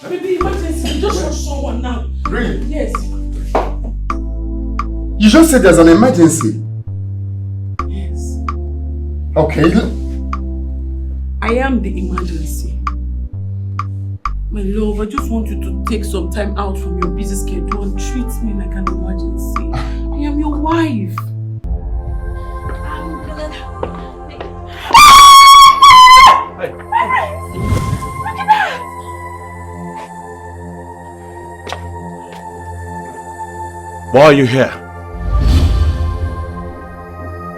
Baby, emergency. Just rush someone now. Really? Yes. You just said there's an emergency. Yes. Okay. I am the emergency. My love, I just want you to take some time out from your busy schedule and treat me like an emergency. I am your wife. I'm gonna... Hey. Look at that! Why are you here?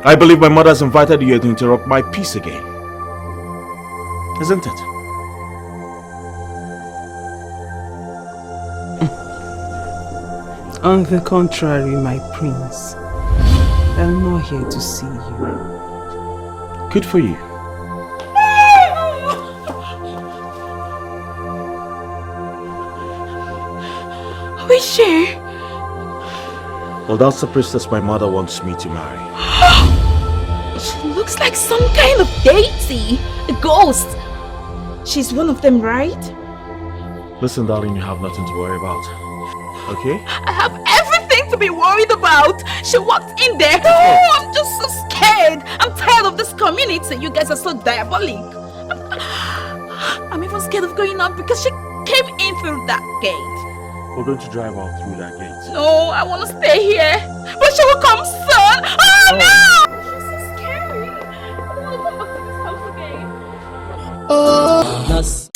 I believe my mother's invited you here to interrupt my peace again. Isn't it? On the contrary, my prince, I'm not here to see you. Good for you. Who is she? Well, that's the priestess my mother wants me to marry. She looks like some kind of deity, a ghost. She's one of them, right? Listen, darling, you have nothing to worry about. Okay? I have everything to be worried about. She walked in there. Oh, I'm just so scared. I'm tired of this community. You guys are so diabolic. I'm even scared of going out because she came in through that gate. We're going to drive out through that gate. No, I want to stay here. But she will come soon. Oh, no! She's so scary. I don't want to come back to this house again. That's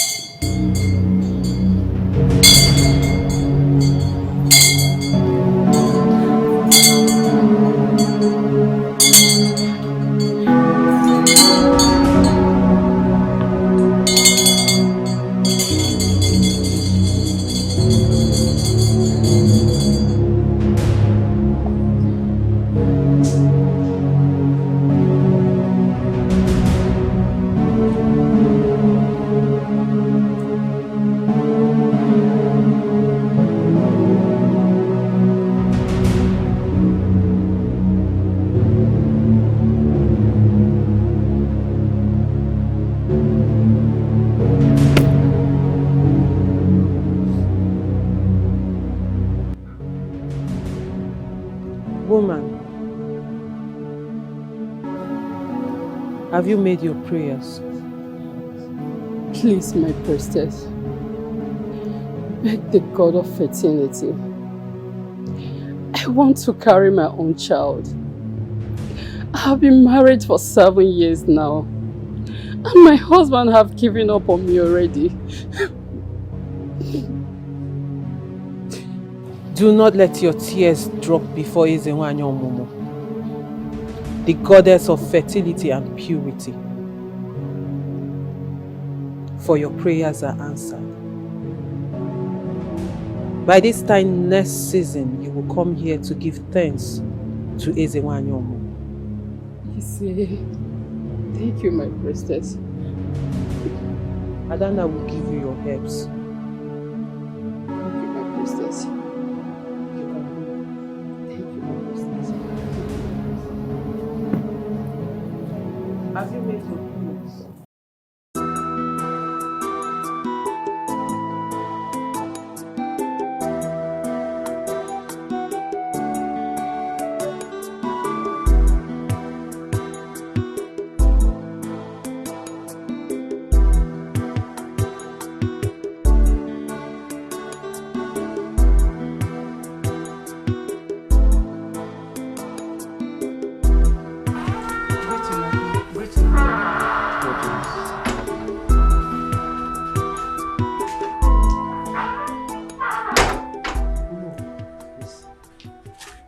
Have you made your prayers? Please, my priestess, beg the God of fertility. I want to carry my own child. I have been married for 7 years now, and my husband have given up on me already. Do not let your tears drop before Ezenwanyo Momo, the goddess of fertility and purity. For your prayers are answered. By this time next season, you will come here to give thanks to Ezenwanyo Momo. You see, thank you, my priestess. Adana will give you your herbs. Thank you, my priestess. Have you made your prayers?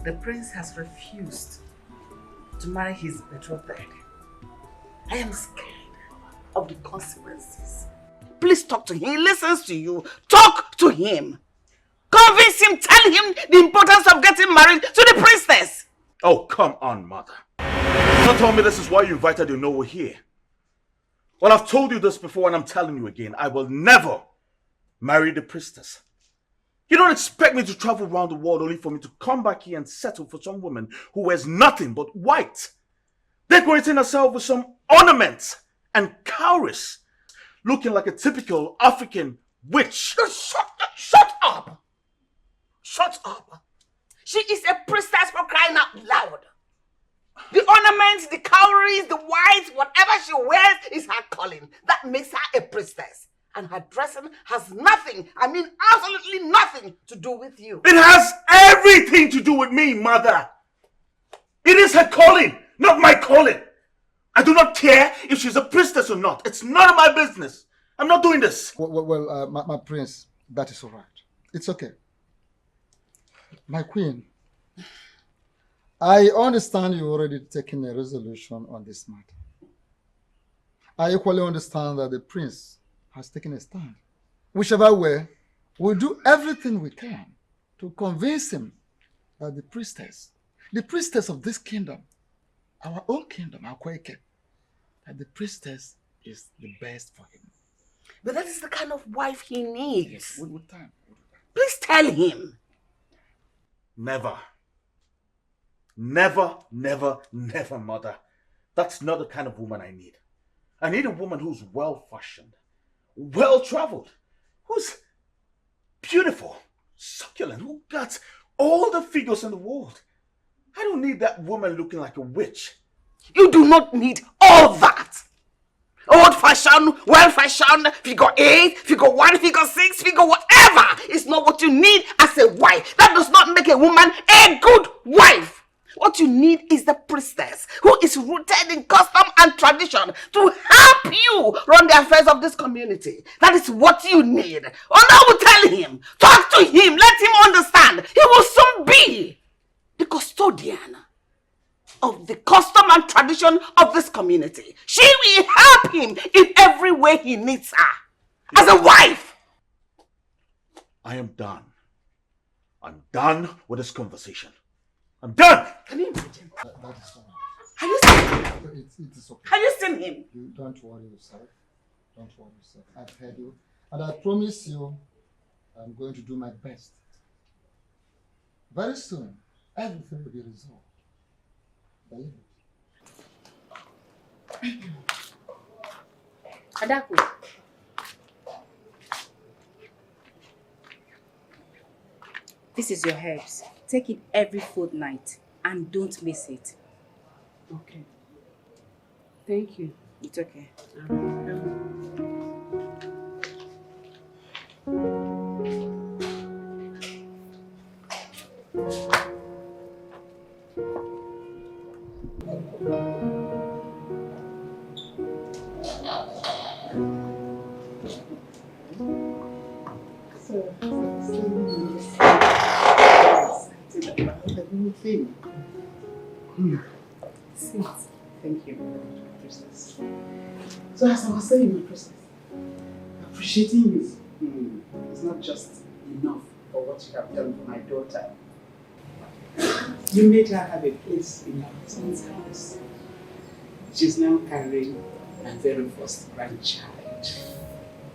The prince has refused to marry his betrothed. I am scared of the consequences. Please talk to him. He listens to you. Talk to him. Convince him. Tell him the importance of getting married to the priestess. Oh, come on, mother. Don't tell me this is why you invited your Noah here. Well, I've told you this before and I'm telling you again. I will never marry the priestess. You don't expect me to travel around the world only for me to come back here and settle for some woman who wears nothing but white, decorating herself with some ornaments and cowries, looking like a typical African witch. Shut up! Shut up! She is a priestess for crying out loud. The ornaments, the cowries, the whites, whatever she wears is her calling. That makes her a priestess. And her dressing has nothing, I mean absolutely nothing to do with you. It has everything to do with me, mother. It is her calling, not my calling. I do not care if she's a priestess or not. It's none of my business. I'm not doing this. Well, my prince, that is all right. It's okay. My queen, I understand you already taken a resolution on this matter. I equally understand that the prince has taken a stand. Whichever way, we'll do everything we can to convince him that the priestess of this kingdom, our own kingdom, our Eke, that the priestess is the best for him. But that is the kind of wife he needs. Yes, with time. Please tell him. Never. Never, never, never, mother. That's not the kind of woman I need. I need a woman who's well-fashioned, well-traveled, who's beautiful, succulent, who got all the figures in the world. I don't need that woman looking like a witch. You do not need all that. Old-fashioned, well-fashioned, figure 8, figure 1, figure 6, figure whatever is not what you need as a wife. That does not make a woman a good wife. What you need is the priestess who is rooted in custom and tradition to help you run the affairs of this community. That is what you need. Ona will tell him, talk to him, let him understand. He will soon be the custodian of the custom and tradition of this community. She will help him in every way he needs her. As a wife. I am done. I'm done with this conversation. I'm done! Can you imagine? That is all right. Have you seen him? It is okay. Have you seen him? You don't worry yourself. Don't worry yourself. I've heard you. And I promise you, I'm going to do my best. Very soon, everything will be resolved. Believe it. Adaku. This is your herbs. Take it every fortnight and don't miss it. Okay. Thank you. It's okay. Thank you, priestess. So as I was saying, my priestess, appreciating you is not just enough for what you have done for my daughter. You made her have a place in your husband's house. She's now carrying my very first grandchild.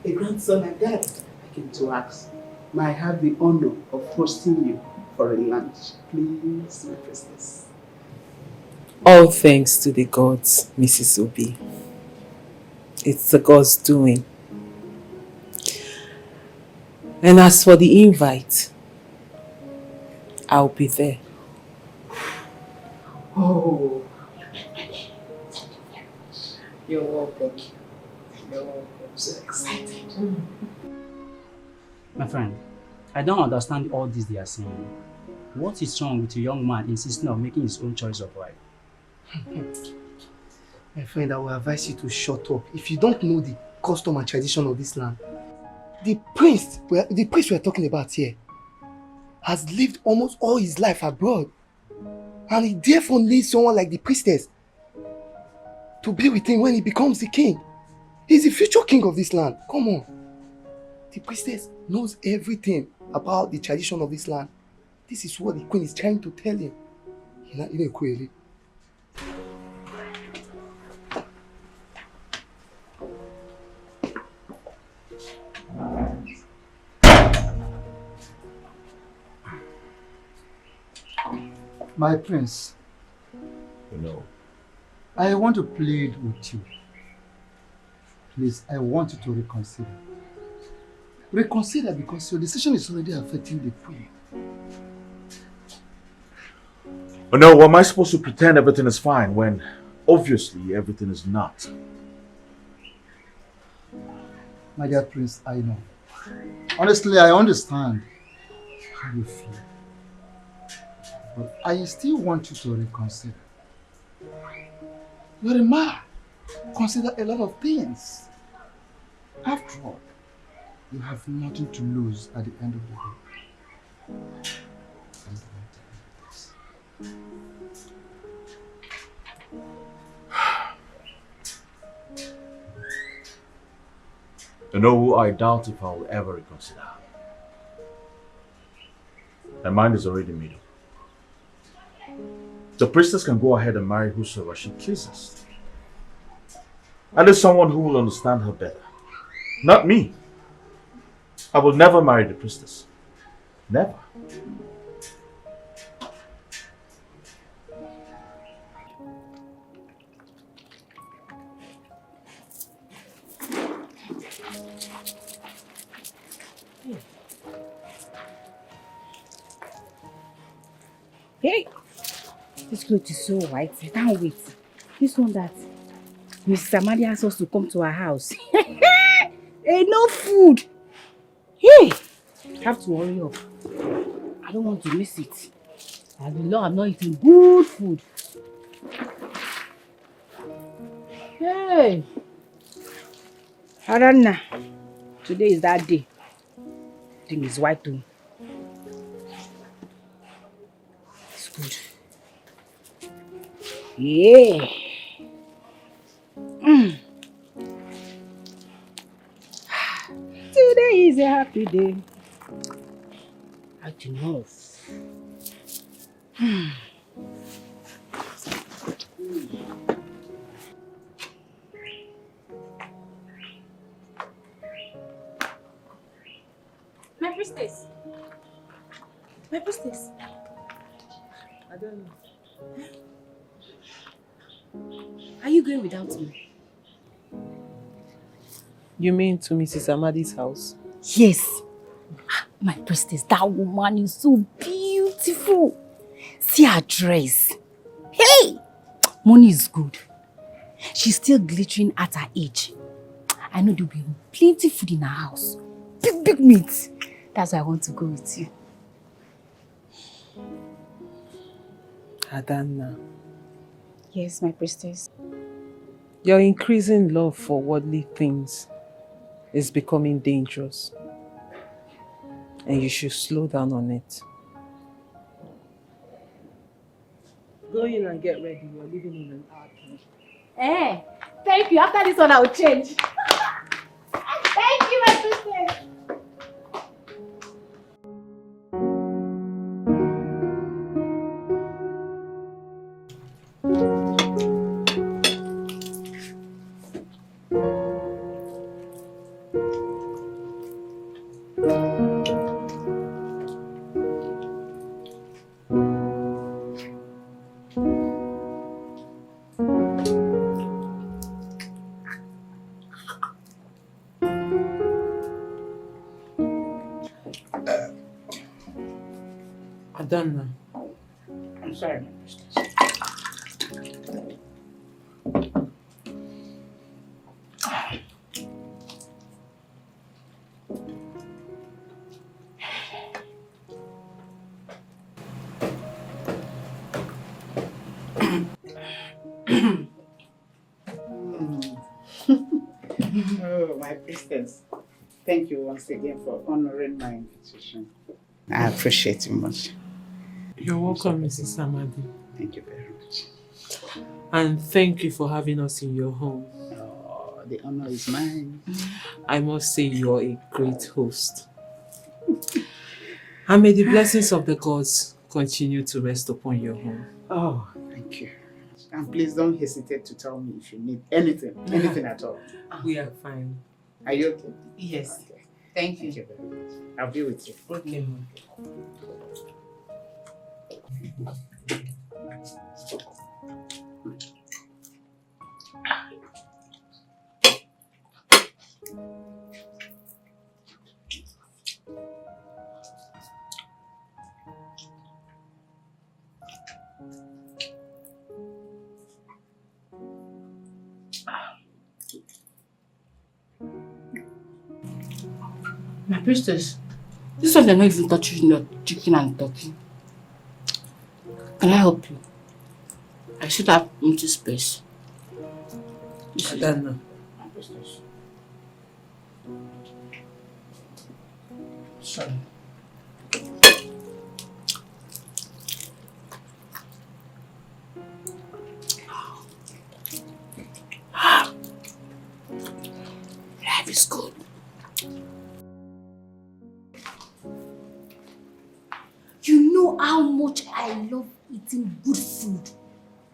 A grandson like that, I came to ask, may I have the honor of hosting you for a lunch? Please, my priestess. All thanks to the gods, Mrs. Obi. It's the gods' doing. And as for the invite, I'll be there. Oh, you're welcome. You're welcome. I'm so excited. My friend, I don't understand all this they are saying. What is wrong with a young man insisting on making his own choice of wife? My friend, I will advise you to shut up. If you don't know the custom and tradition of this land, the priest we are talking about here has lived almost all his life abroad. And he therefore needs someone like the priestess to be with him when he becomes the king. He's the future king of this land. Come on. The priestess knows everything about the tradition of this land. This is what the queen is trying to tell him. My prince, I want to plead with you. Please, I want you to reconsider. reconsider because your decision is already affecting the queen. Oh no, why am I supposed to pretend everything is fine when obviously everything is not? My dear prince, I know. Honestly, I understand how you feel. But I still want you to reconsider. You're a man. Consider a lot of things. After all, you have nothing to lose at the end of the day. You know who I doubt if I will ever reconsider. My mind is already made up. The priestess can go ahead and marry whosoever she pleases. And there's someone who will understand her better. Not me. I will never marry the priestess. Never. Hey, this clothes is so white. I can't wait. This one that Mrs. Amadi asked us to come to our house. Hey, no food. Hey, have to hurry up. I don't want to miss it. As the Lord, I'm not eating good food. Hey, Haranna, today is that day. Thing is white too. It's good. Yeah. Today is a happy day. Not enough. My priestess. My priestess. I don't know. Are you going without me? You mean to Mrs. Amadi's house? Yes. My priestess, that woman is so beautiful. See her dress. Hey! Money is good. She's still glittering at her age. I know there'll be plenty food in her house. Big, big meat. That's why I want to go with you. Adanna. Yes, my priestess. Your increasing love for worldly things is becoming dangerous. And you should slow down on it. Go in and get ready. You're leaving in an hour. Eh, thank you. After this one, I will change. Thank you, my priestess. Adanna. I'm sorry, my priestess. Oh, my priestess. Thank you once again for honoring my invitation. I appreciate you much. You're welcome, Mrs. Amadi. Thank you very much. And thank you for having us in your home. Oh, the honor is mine. I must say you're a great host. And may the blessings of the gods continue to rest upon your home. Oh, thank you. And please don't hesitate to tell me if you need anything at all. We are fine. Are you okay? Yes. Okay. Thank you. Thank you very much. I'll be with you. Okay. My priestess, this one they're not even touching your chicken and turkey. Can I help you? I see that empty space. I don't know. My priestess. Sorry. Life is good. You know how much I love eating good food.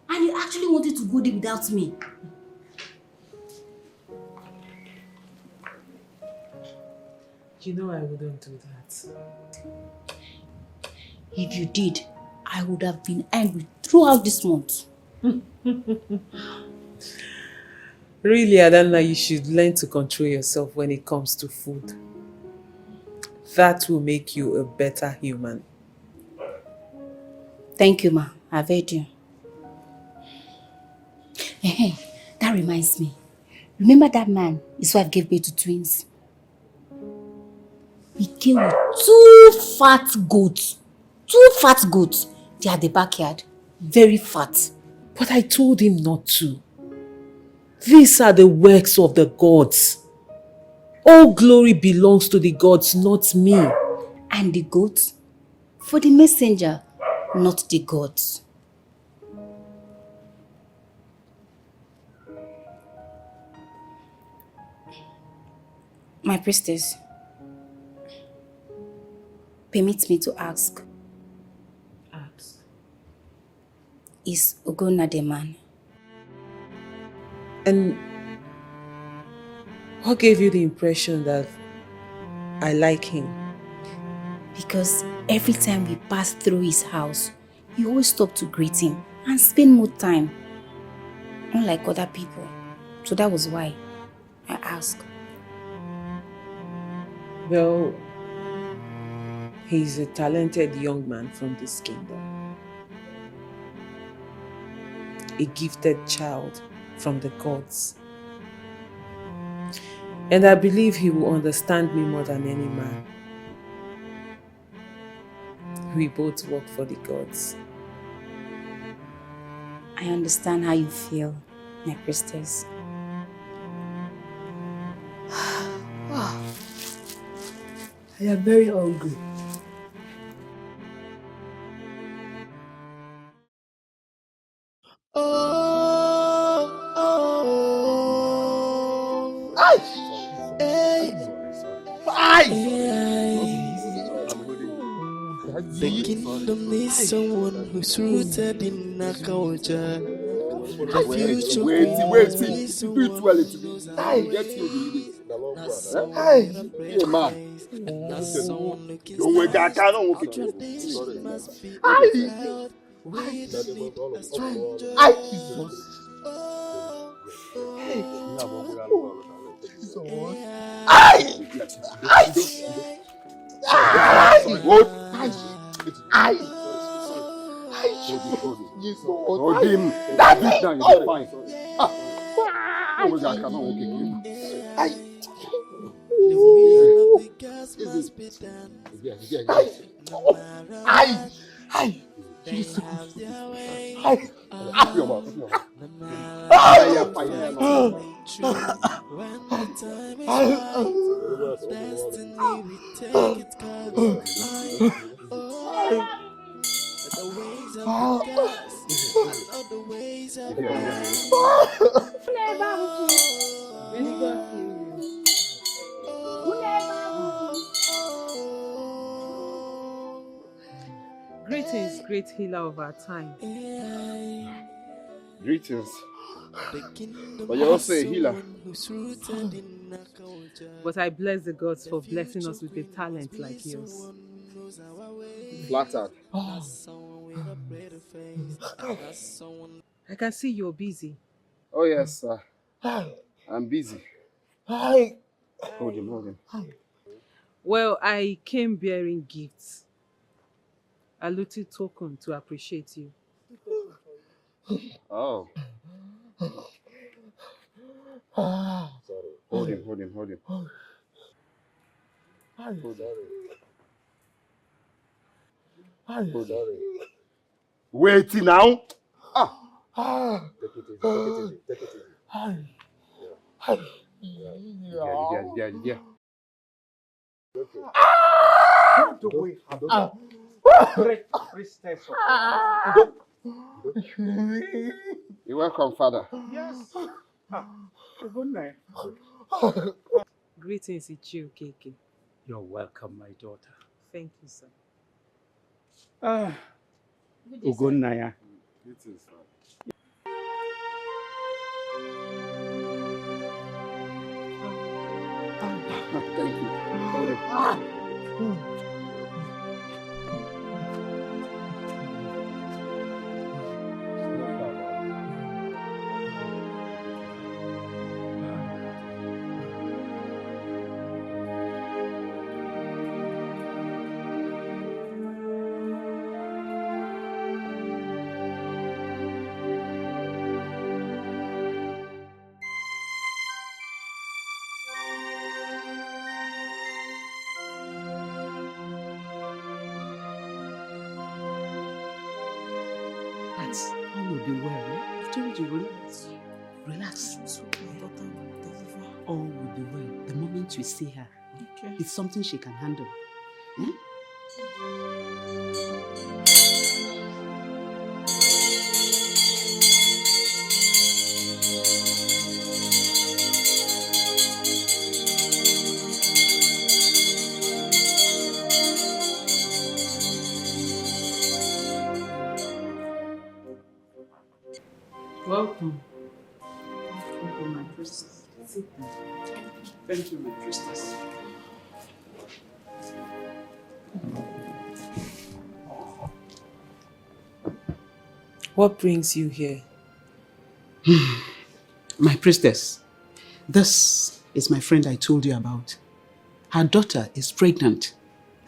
And you actually wanted to go there without me. You know I wouldn't do that. If you did, I would have been angry throughout this month. Really, Adanna, you should learn to control yourself when it comes to food. That will make you a better human. Thank you, ma. I've heard you. Hey, that reminds me. Remember that man his wife gave birth to twins? He came with two fat goats. They are at the backyard. Very fat. But I told him not to. These are the works of the gods. All glory belongs to the gods, not me. And the goats? For the messenger, not the gods. My priestess, permit me to ask. Ask. Is Ogona the man? And what gave you the impression that I like him? Because every time we pass through his house, you always stop to greet him and spend more time. Unlike other people. So that was why I asked. Well, he's a talented young man from this kingdom. A gifted child from the gods. And I believe he will understand me more than any man. We both work for the gods. I understand how you feel, my priestess. Wow. I am very hungry. The kingdom needs someone who's rooted in a culture. The future Wait, needs you do it well to me. I get you the hey, man. Don't wait, I cannot walk it. Hold him. That big down, you're fine. I cannot walk again. Greetings, great healer of our time. Greetings. But you're also a healer. But I bless the gods for blessing us with a talent like yours. Flattered. I can see you're busy. Oh yes, sir. I'm busy. Hold him. Well, I came bearing gifts. A little token to appreciate you. Oh. Hold him. Sorry. Wait now. Take it easy. Take it easy. Yeah. Priestess. You're welcome, Father. Yes. Greetings, Ichi Okeke. You're welcome, my daughter. Thank you, sir. Ugonaya. It is fine. Thank you. All will be well, eh? I've told you, relax. Relax. So my daughter will deliver. All will be well. The moment you see her, Okay. it's something she can handle. Eh? Welcome. Welcome, my priestess. Thank you, my priestess. What brings you here? My priestess, this is my friend I told you about. Her daughter is pregnant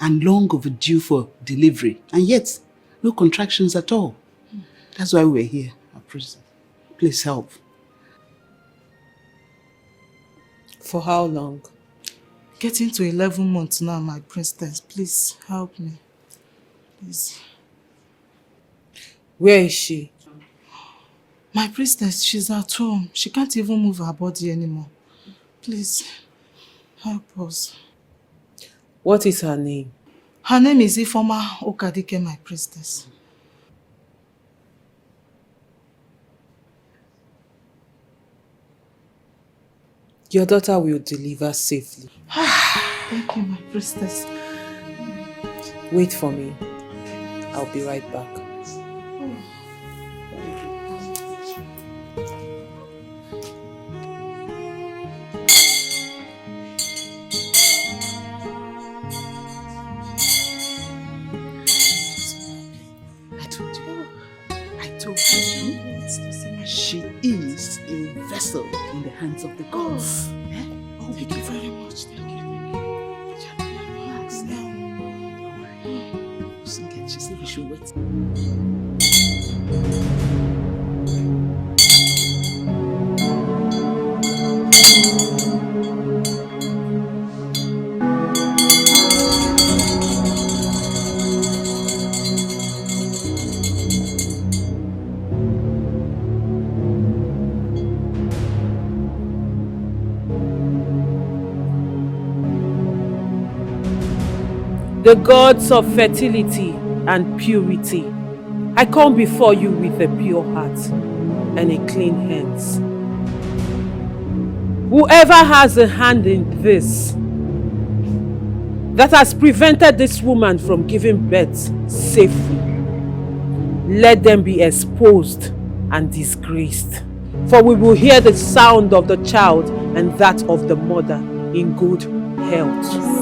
and long overdue for delivery, and yet no contractions at all. That's why we're here, my priestess. Please help. For how long? Getting to 11 months now, my priestess. Please help me. Please. Where is she? My priestess, she's at home. She can't even move her body anymore. Please, help us. What is her name? Her name is Ifoma Okadike, my priestess. Your daughter will deliver safely. Thank you, my priestess. Wait for me. I'll be right back. I told you. She is a vessel in the hands of the gods. Oh, thank you very much. Thank you. Relax now. Don't worry. She said we should wait. The gods of fertility and purity, I come before you with a pure heart and a clean hands. Whoever has a hand in this that has prevented this woman from giving birth safely, let them be exposed and disgraced. For we will hear the sound of the child and that of the mother in good health.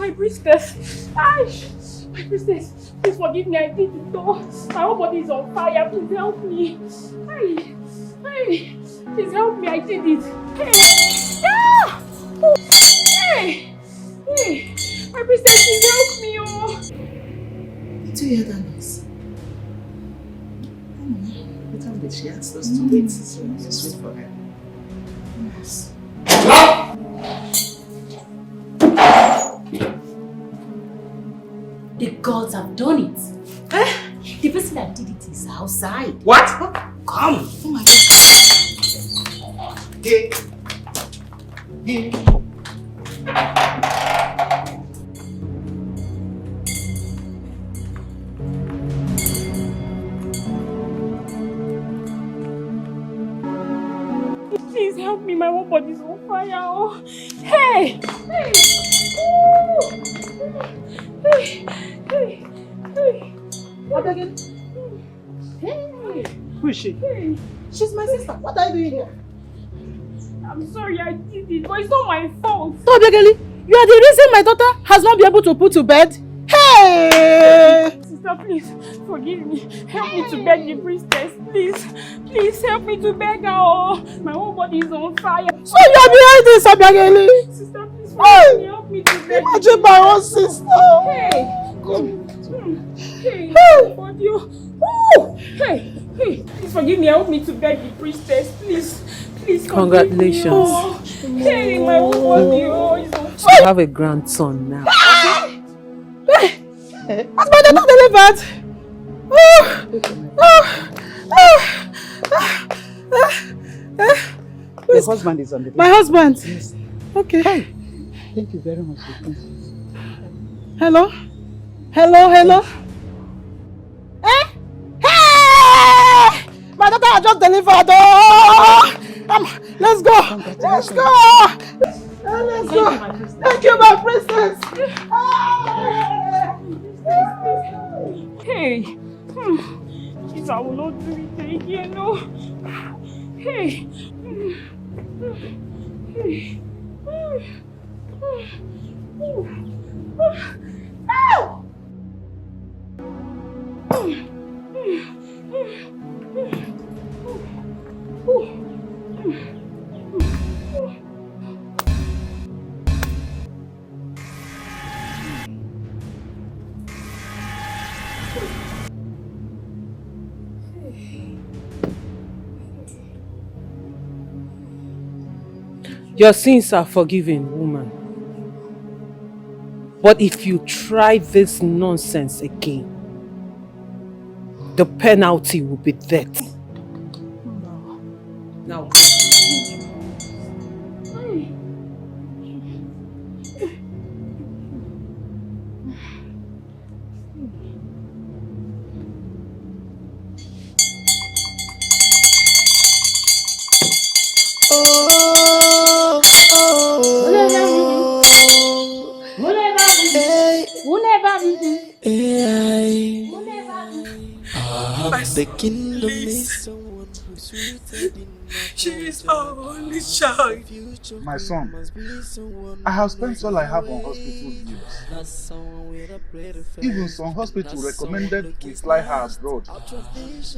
My priestess. My priestess. Please forgive me. I did it though. My whole body is on fire. Please help me. Please help me. I did it. Ah! Oh. My priestess, please help me. Oh. Did you hear that noise? What time did she ask us to wait? So let's wait for her. Yes. The gods have done it. The person that did it is outside. What? Come. Oh my God. Hey. Please help me. My whole body is on fire. Oh. Hey. What again? Who is she? Hey. She's my sister. What are you doing here? I'm sorry I did it, but it's not my fault. So, Begeli, you are the reason my daughter has not been able to put to bed? Hey! Sister, please forgive me. Help me to beg the priestess. Please help me to beg her. Oh, my whole body is on fire. So you are behind this, Begeli? Sister, please forgive me. Help me to beg. Imagine my own sister. Hey, my body. Oh. Hey, please forgive me. Help me to beg the priestess. Please. Congratulations. Oh. Hey, my whole body. Oh, is on You fire. have a grandson now. Has my daughter delivered? The husband is on the way. My husband? Yes. Okay. Hey. Thank you very much. Hello? Hello? Hey! My daughter has just delivered. Let's go. Let's go. Thank you, my princess. Hey. Please, I will not do it again. No. Hey. Ow! Your sins are forgiven, woman. But if you try this nonsense again, the penalty will be death. Now. The kingdom is someone who's rooted in She is our only child. My son, I have spent all I have on hospital bills. Even some hospital recommended we fly her abroad.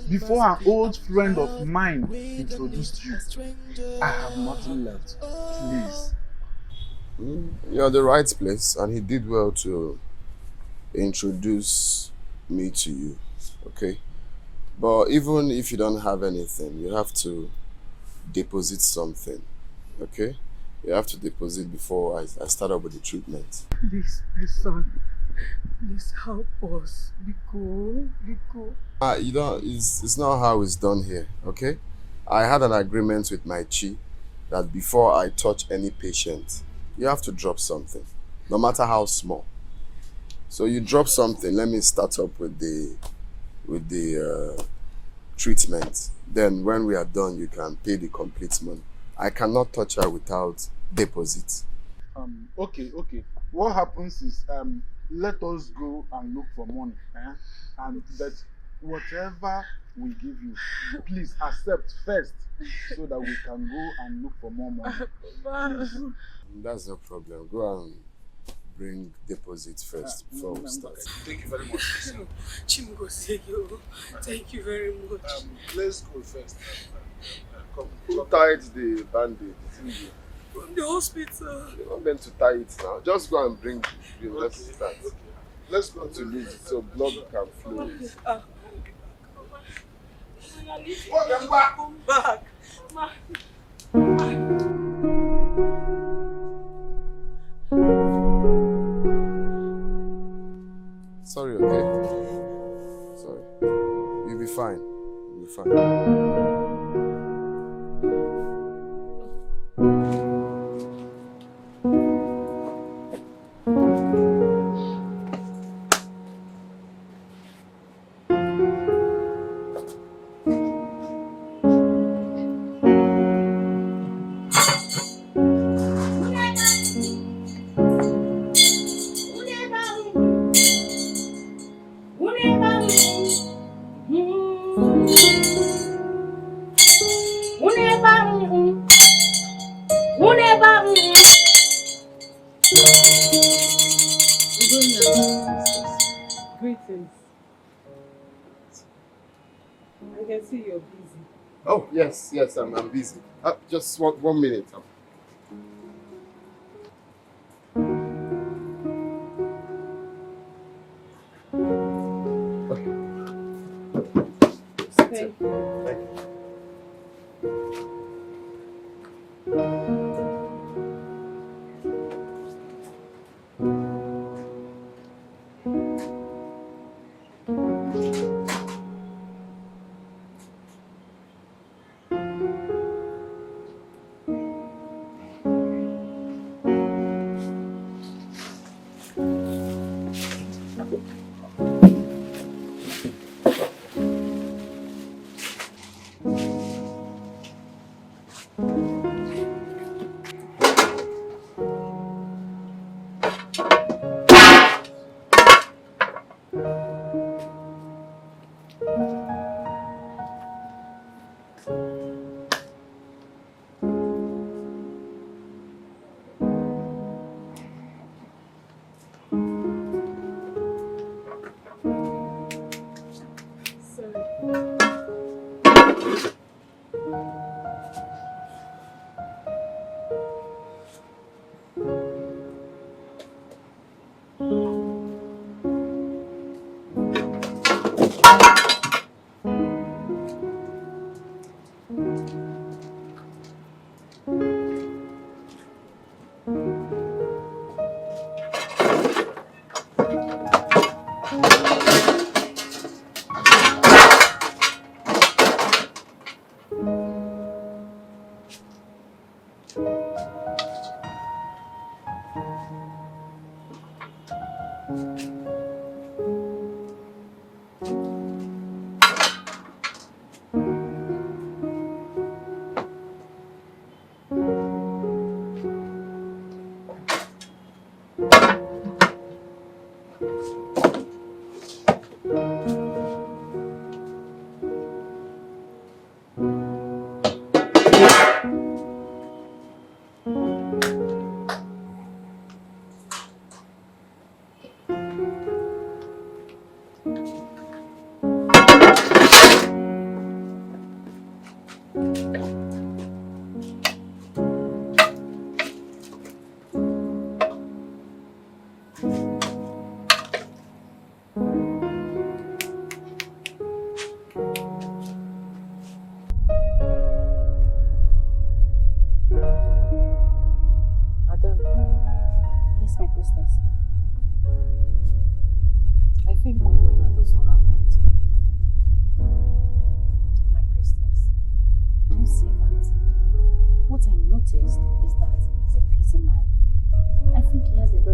Before an old friend of mine introduced you, I have nothing left. Please. You're the right place, and he did well to introduce me to you, okay? But even if you don't have anything, you have to deposit something, okay? You have to deposit before I start up with the treatment. Please, my son. Please help us. Biko. You don't, it's not how it's done here, okay? I had an agreement with my chi that before I touch any patient, you have to drop something, no matter how small. So you drop something. Let me start up with the treatment. Then when we are done, you can pay the complete money. I cannot touch her without deposit. Okay. What happens is let us go and look for money, and that whatever we give you, please accept first, so that we can go and look for more money. Please. That's no problem. Go and bring deposit first before we start. Thank you very much. Chimgo, thank you very much. Let's go first. Come. Who tied the bandage? From the hospital. You're not meant to tie it now. Just go and bring the let's start. Okay. Let's go to lose it so blood can flow. Come back. Sorry, okay? Sorry. You'll be fine. You'll be fine. Greetings. I can see you're busy. Oh, yes, I'm busy. Just one minute. Okay. Thank you. Thank you.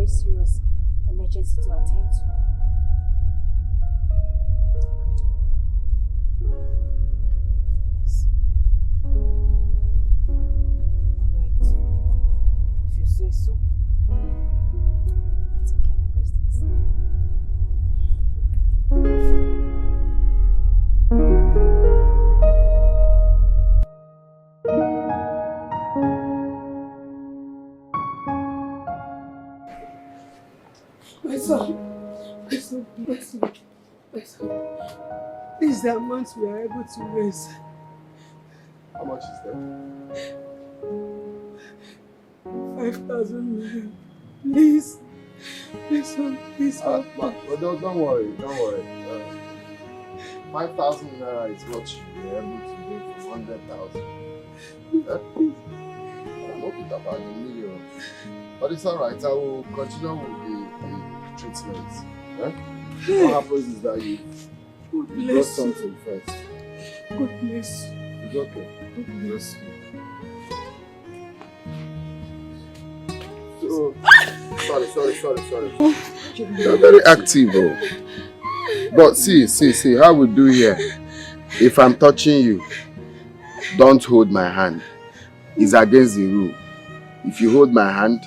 Serious emergency to attend to. Yes. Alright. If you say so. It's okay, my priestess. My son. This is the amount we are able to raise. How much is that? 5,000 naira. Please. Please, son, please. Don't worry. 5,000 naira is what you were able to do for 100,000. I'm okay about the million. But it's alright, I will continue with the treatment. What happens is that you got something first. God bless you. It's okay. God bless you. Sorry. You're very active, though. But see, how we do here. If I'm touching you, don't hold my hand. It's against the rule. If you hold my hand,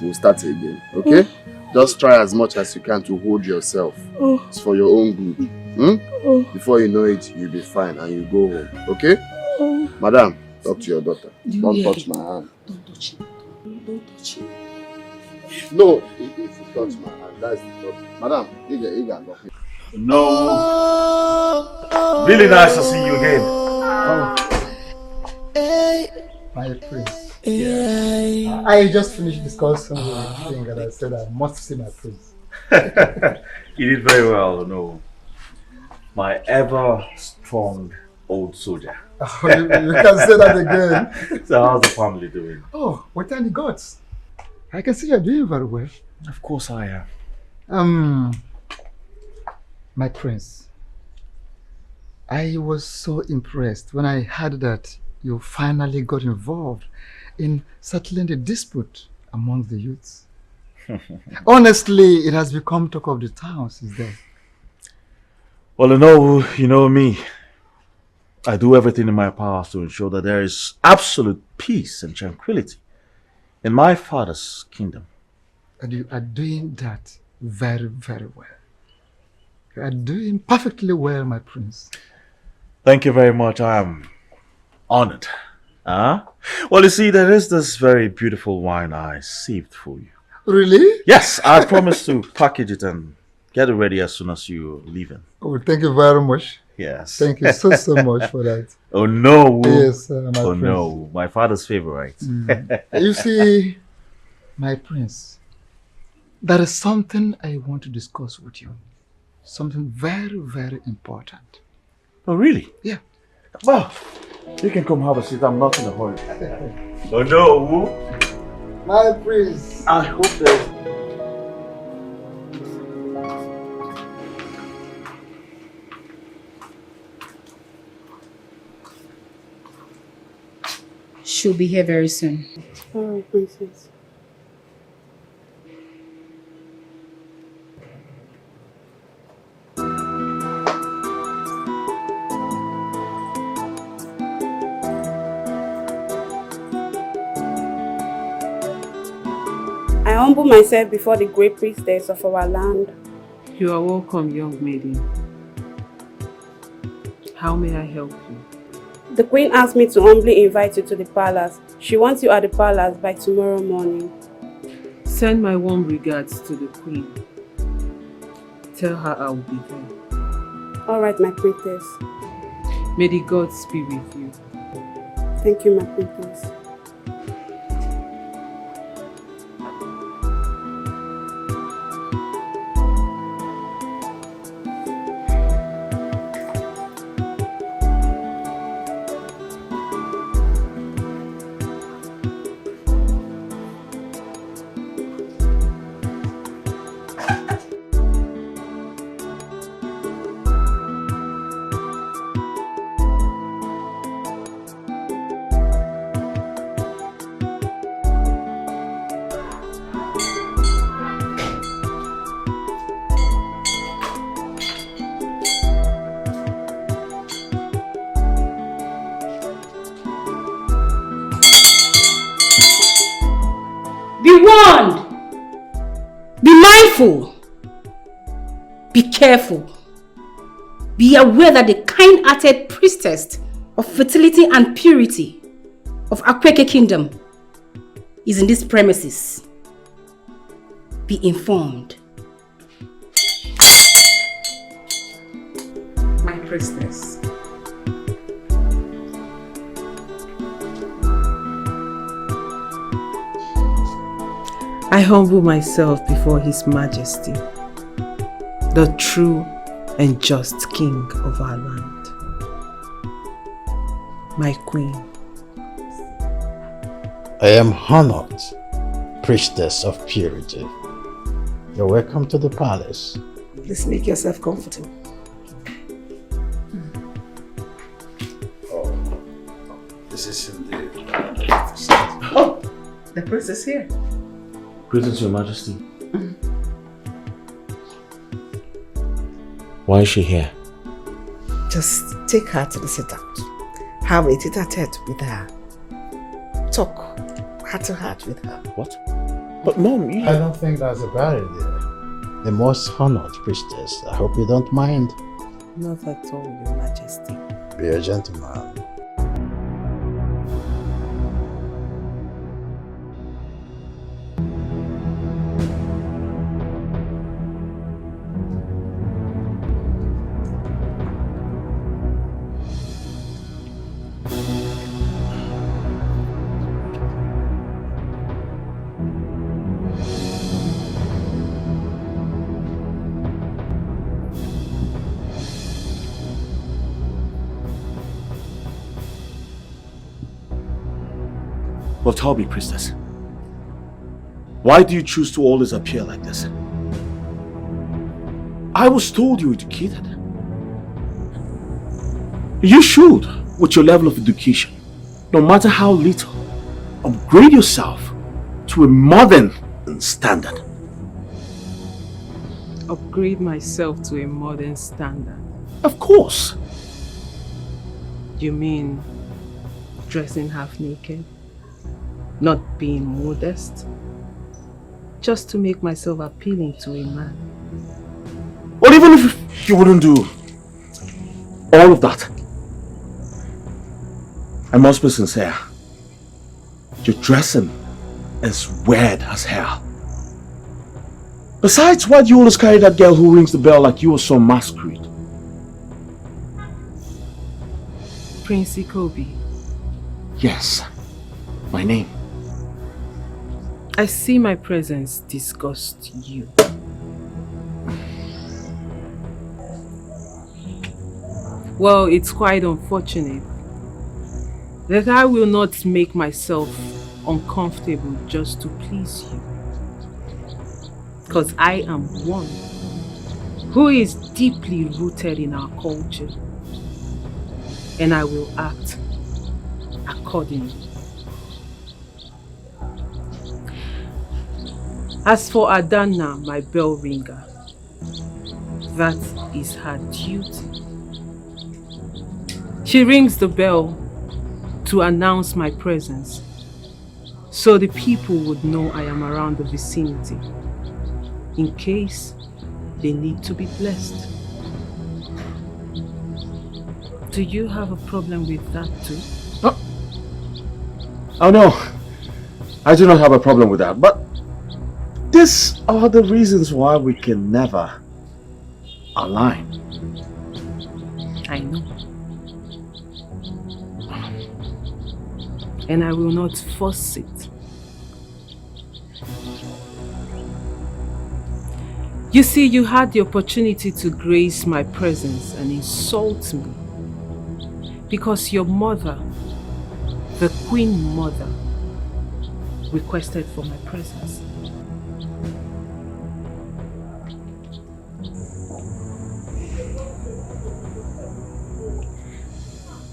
we'll start again. Okay? Just try as much as you can to hold yourself. It's for your own good. Before you know it, you'll be fine and you go home. Okay? Madam, talk to your daughter. Don't touch my hand. Don't touch it. Don't touch it. No, if you touch my hand, that's the problem. Madam, you can talk. No. Really nice to see you again. My prince. Yeah. I just finished discussing with the king and I said I must see my prince. You did very well, no. My ever strong old soldier. You can say that again. So how's the family doing? Oh, what thank the gods. I can see you're doing very well. Of course I am. My prince, I was so impressed when I heard that you finally got involved in settling the dispute among the youths. Honestly, it has become talk of the town since then. Well, you know me. I do everything in my power to ensure that there is absolute peace and tranquility in my father's kingdom. And you are doing that very, very well. You are doing perfectly well, my prince. Thank you very much. I am honored. Well, you see, there is this very beautiful wine I saved for you. Really? Yes, I promised to package it and get it ready as soon as you're leaving. Oh, thank you very much. Yes. Thank you so much for that. Oh, no. Yes, my prince. No. My father's favorite. You see, my prince, there is something I want to discuss with you. Something very, very important. Oh, really? Yeah. Well, you can come have a seat. I'm not in a hurry. Oh, no. My prince. I hope there's... She'll be here very soon. Oh, princess. I humble myself before the great priestess of our land. You are welcome, young maiden. How may I help you? The queen asked me to humbly invite you to the palace. She wants you at the palace by tomorrow morning. Send my warm regards to the queen. Tell her I will be there. All right, my princess. May the gods be with you. Thank you, my princess. Be careful. Be aware that the kind-hearted priestess of fertility and purity of Eke Kingdom is in this premises. Be informed priestess. I humble myself before His Majesty, the true and just King of our land. My Queen. I am honored, priestess of purity. You're welcome to the palace. Please make yourself comfortable. Oh, this is indeed. Oh, the princess here. Greetings, Your Majesty. Why is she here? Just take her to the sit-out. Have a tete-a-tete with her. Talk heart-to-heart with her. What? But Mom, you... I don't think that's a bad idea. The most honored priestess. I hope you don't mind. Not at all, Your Majesty. Be a gentleman. Well, tell me, priestess. Why do you choose to always appear like this? I was told you were educated. You should, with your level of education, no matter how little, upgrade yourself to a modern standard. Upgrade myself to a modern standard. Of course. You mean dressing half naked? Not being modest? Just to make myself appealing to a man? Or even if you wouldn't do all of that, I must be sincere. Your dressing is weird as hell. Besides, why do you always carry that girl who rings the bell like you or some masquerade? Prince Ikobi. Yes, my name. I see my presence disgust you. Well, it's quite unfortunate that I will not make myself uncomfortable just to please you. Because I am one who is deeply rooted in our culture, and I will act accordingly. As for Adana, my bell ringer, that is her duty. She rings the bell to announce my presence, so the people would know I am around the vicinity, in case they need to be blessed. Do you have a problem with that too? Oh no, I do not have a problem with that, but these are the reasons why we can never align. I know. And I will not force it. You see, you had the opportunity to grace my presence and insult me because your mother, the Queen Mother, requested for my presence.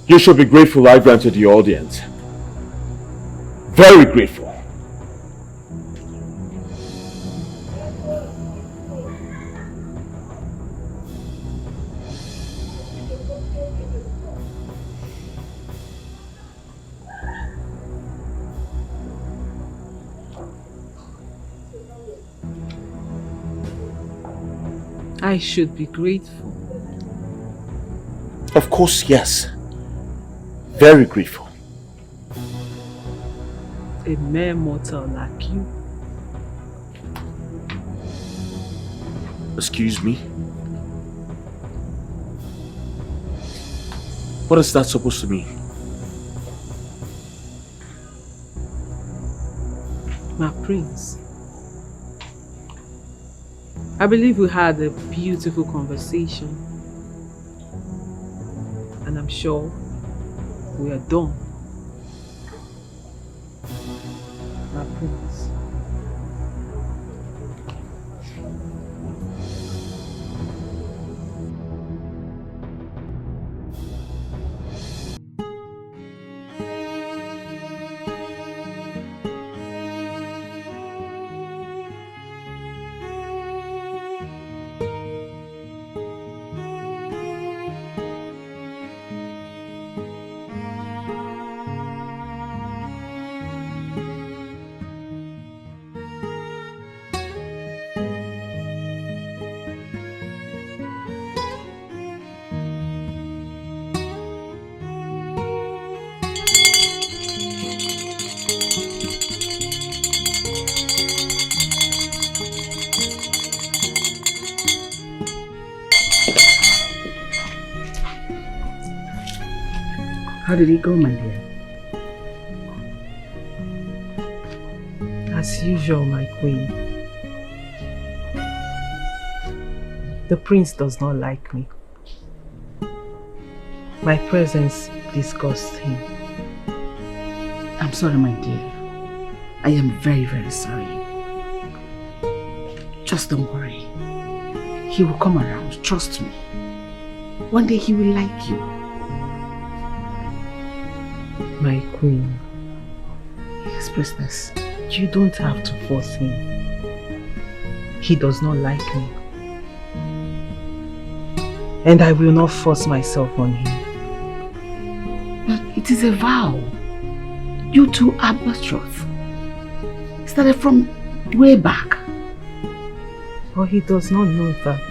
You should be grateful I granted the audience. Very grateful. I should be grateful. Of course, yes. Very grateful. A mere mortal like you. Excuse me? What is that supposed to mean? My prince, I believe we had a beautiful conversation, and I'm sure we are done. My prince. How did it go, my dear? As usual, my queen. The prince does not like me. My presence disgusts him. I'm sorry, my dear. I am very, very sorry. Just don't worry. He will come around, trust me. One day he will like you. My queen. Yes, priestess. You don't have to force him. He does not like me. And I will not force myself on him. But it is a vow. You two are betrothed. Started from way back. But he does not know that.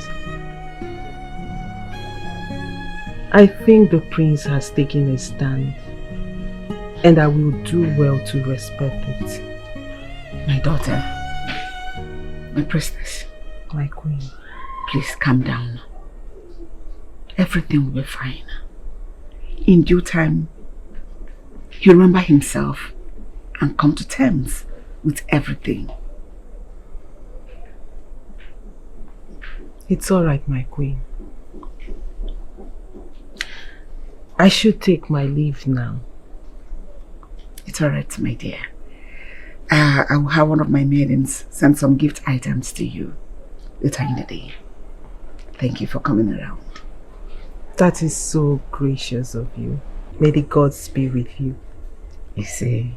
I think the prince has taken a stand. And I will do well to respect it. My daughter, my priestess, my queen, please calm down. Everything will be fine. In due time, he'll remember himself and come to terms with everything. It's all right, my queen. I should take my leave now. It's all right, my dear. I will have one of my maidens send some gift items to you later in the day. Thank you for coming around. That is so gracious of you. May the gods be with you. You see,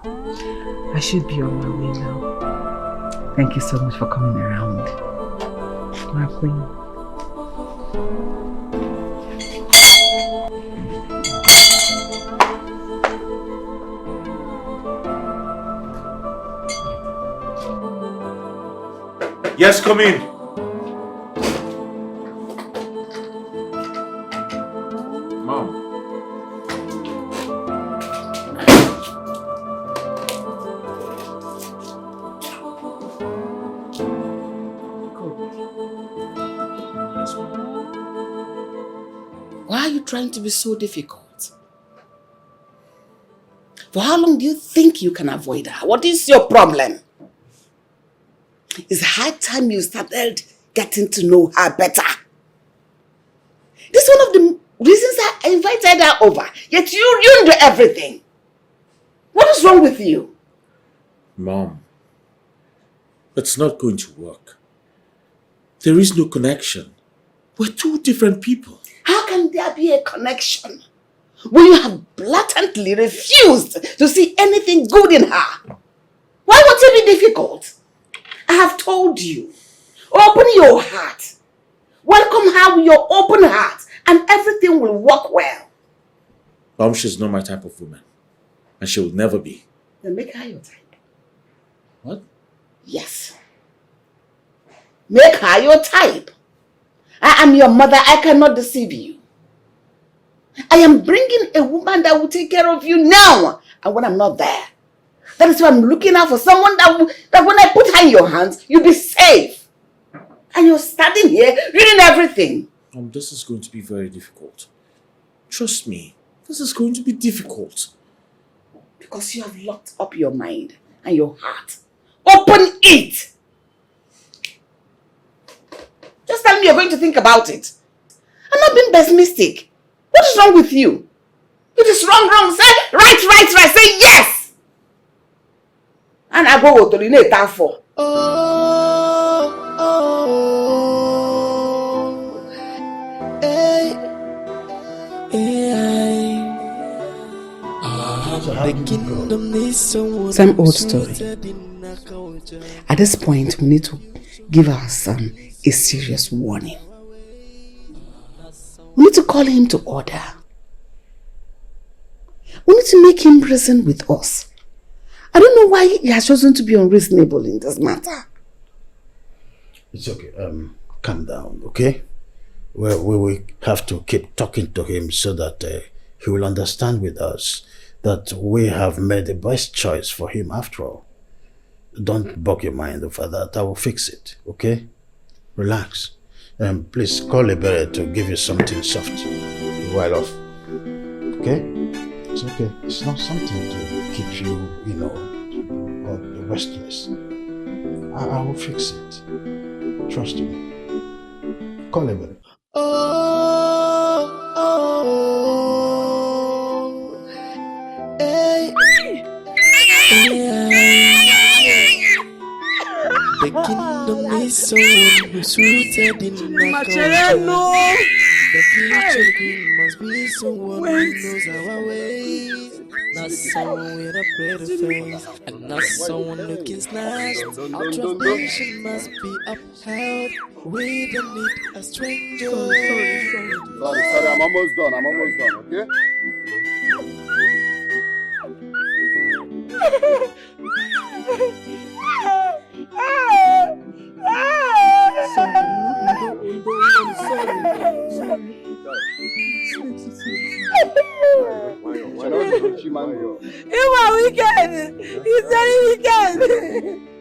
I should be on my way now. Thank you so much for coming around. My queen. Yes, come in. Mom. Why are you trying to be so difficult? For how long do you think you can avoid her? What is your problem? It's high time you started getting to know her better. This is one of the reasons I invited her over. Yet you ruined everything. What is wrong with you? Mom, it's not going to work. There is no connection. We're two different people. How can there be a connection when you have blatantly refused to see anything good in her? Why would it be difficult? I have told you, open your heart. Welcome her with your open heart and everything will work well. Mom, she's not my type of woman. And she will never be. Then make her your type. What? Yes. Make her your type. I am your mother. I cannot deceive you. I am bringing a woman that will take care of you now. And when I'm not there. That is why I'm looking out for someone that when I put her in your hands, you'll be safe. And you're standing here reading everything. This is going to be very difficult. Trust me, this is going to be difficult. Because you have locked up your mind and your heart. Open it! Just tell me you're going to think about it. I'm not being pessimistic. What is wrong with you? If it's wrong, say right, say yes! And I go to the that for. Same old story. At this point, we need to give our son a serious warning. We need to call him to order. We need to make him reason with us. I don't know why he has chosen to be unreasonable in this matter. It's okay. Calm down, okay? We will have to keep talking to him so that he will understand with us that we have made the best choice for him after all. Don't bog your mind over that. I will fix it, okay? Relax. Please call Ebere to give you something soft while off. Okay? It's okay. It's not something to keep you, restless. I will fix it. Trust me. Call Ebere. The kingdom is someone who's rooted in the culture. The future queen must be someone who knows our ways. Not someone with a pretty face, and not someone looking snatched. Our tradition must be upheld. We don't need a stranger. Sorry, I'm almost done, okay? You are wicked. He's very wicked.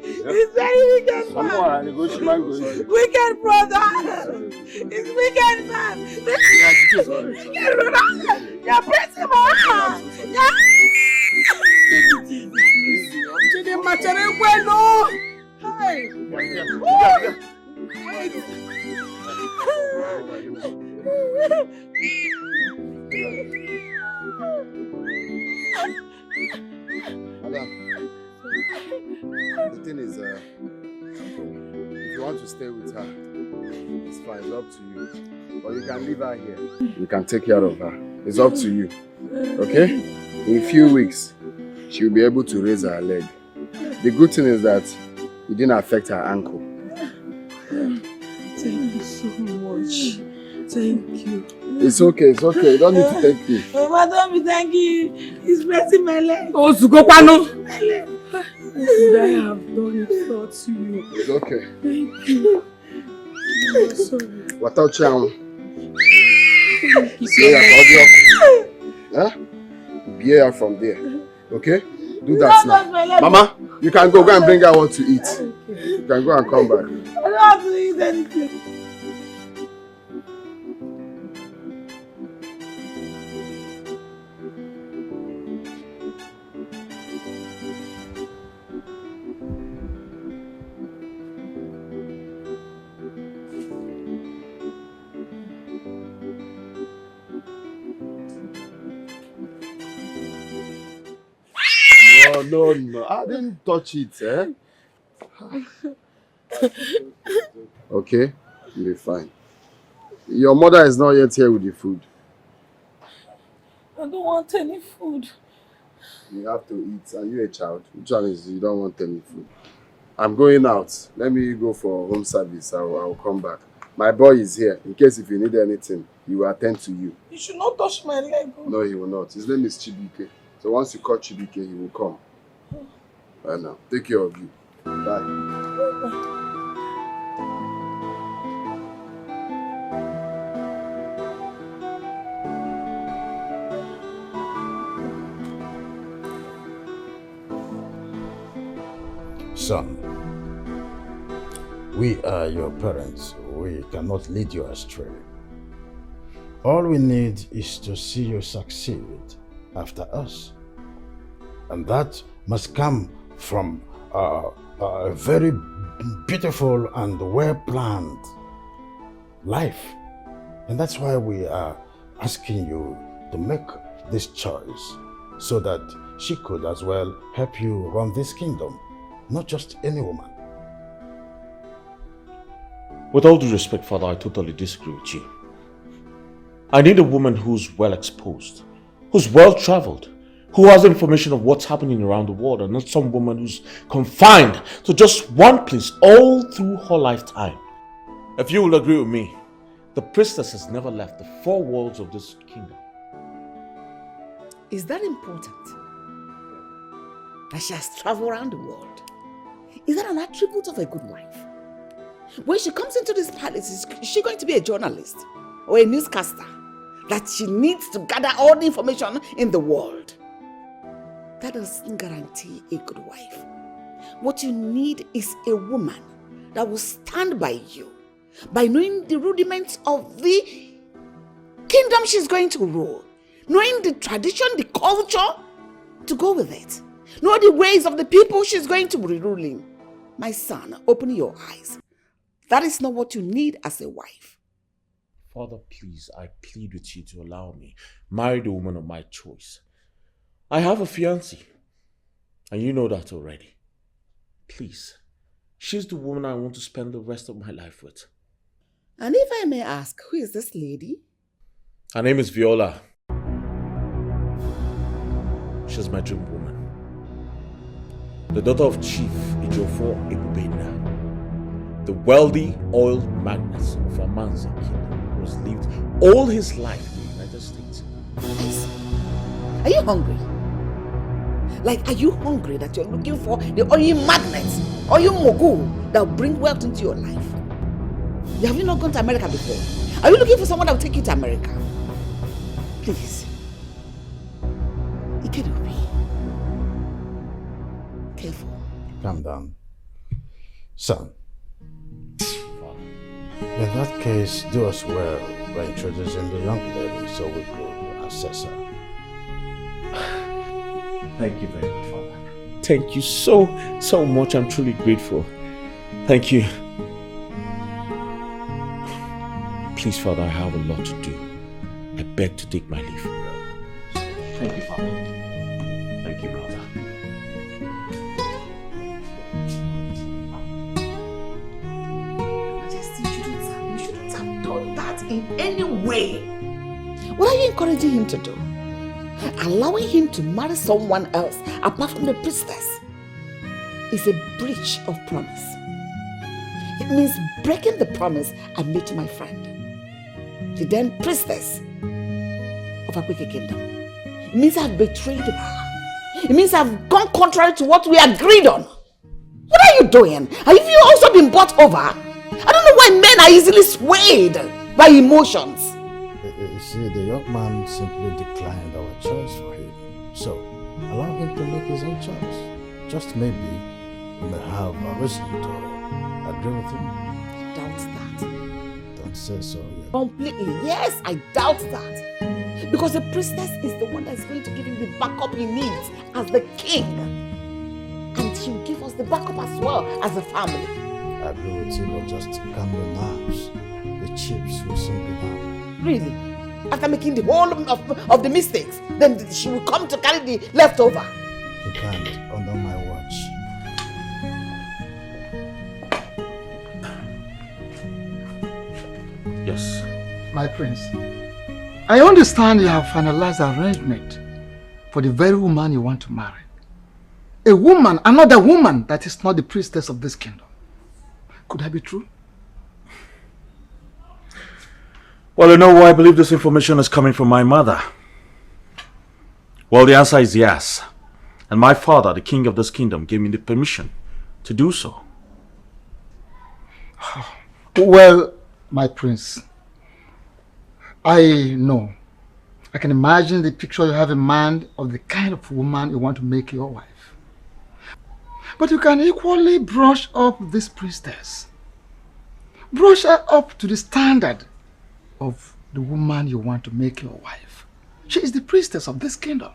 He's very wicked, man. Wicked brother. He's wicked, man. Wicked brother. You're pressing my hand. The thing is, if you want to stay with her, it's fine, it's up to you. Or you can leave her here. You can take care of her. It's up to you. Okay? In a few weeks, she'll be able to raise her leg. The good thing is that it didn't affect her ankle. Thank you so much. Thank you. It's okay, it's okay. You don't need to thank me. Mama, don't be thanking you. He's pressing my leg. Oh, Sugopano! My leg. What should I have done? It's not you. It's okay. Thank you. I'm sorry. What else, Chang? Thank you See her, huh? Be here from there. Okay? Do that now. Mama, you can go and bring her what to eat. You can go and come back. I don't have to eat anything. No. I didn't touch it, eh? Okay, you'll be fine. Your mother is not yet here with the food. I don't want any food. You have to eat. Are you a child? Which one is you don't want any food? I'm going out. Let me go for home service. I'll come back. My boy is here. In case if you need anything, he will attend to you. You should not touch my leg. No, he will not. His name is Chibike. So once you call Chibike, he will come. Right now. Take care of you. Bye. Son, we are your parents. We cannot lead you astray. All we need is to see you succeed after us. And that must come from a very beautiful and well-planned life. And that's why we are asking you to make this choice so that she could as well help you run this kingdom, not just any woman. With all due respect, Father, I totally disagree with you. I need a woman who's well exposed, who's well traveled, who has information of what's happening around the world, and not some woman who's confined to just one place all through her lifetime. If you will agree with me, the priestess has never left the four walls of this kingdom. Is that important? That she has traveled around the world? Is that an attribute of a good wife? When she comes into this palace, is she going to be a journalist or a newscaster? That she needs to gather all the information in the world. That doesn't guarantee a good wife. What you need is a woman that will stand by you, by knowing the rudiments of the kingdom she's going to rule, knowing the tradition, the culture, to go with it, know the ways of the people she's going to be ruling. My son, open your eyes. That is not what you need as a wife. Father, please, I plead with you to allow me marry the woman of my choice. I have a fiancée, and you know that already. Please, she's the woman I want to spend the rest of my life with. And if I may ask, who is this lady? Her name is Viola. She's my dream woman. The daughter of Chief Ejiofor Ebubena, the wealthy oil magnate of Amanze Kingdom, who has lived all his life in the United States. Are you hungry? Like, are you hungry that you're looking for the oil magnets, oil mogul that will bring wealth into your life? Have you not gone to America before? Are you looking for someone that will take you to America? Please. Ikedubi. Careful. Calm down. Son. In that case, do us well by introducing the young lady so we could assess her. Thank you very much, Father. Thank you so much. I'm truly grateful. Thank you. Please, Father, I have a lot to do. I beg to take my leave. Thank you, Father. Thank you, brother. You shouldn't have done that in any way. What are you encouraging him to do? Allowing him to marry someone else apart from the priestess is a breach of promise. It means breaking the promise I made to my friend, the then priestess of Eke Kingdom. It means I've betrayed her. It means I've gone contrary to what we agreed on. What are you doing? Have you also been bought over? I don't know why men are easily swayed by emotions. You see, the young man simply declined our choice for him. So, allow him to make his own choice. Just maybe we may have a reason to agree with him. Doubt that. Don't say so yet. Completely. Yes, I doubt that. Because the priestess is the one that's going to give him the backup he needs as the king. And she'll give us the backup as well as a family. I agree with you, but just calm your nerves. The chips will soon be down. Really? After making the whole of the mistakes, then she will come to carry the leftover. You can't, under my watch. Yes. My prince, I understand you have finalized the arrangement for the very woman you want to marry. A woman, another woman that is not the priestess of this kingdom. Could that be true? Well, you know why I believe this information is coming from my mother. Well, the answer is yes. And my father, the king of this kingdom, gave me the permission to do so. Well, my prince, I know. I can imagine the picture you have in mind of the kind of woman you want to make your wife. But you can equally brush up this priestess. Brush her up to the standard of the woman you want to make your wife. She is the priestess of this kingdom.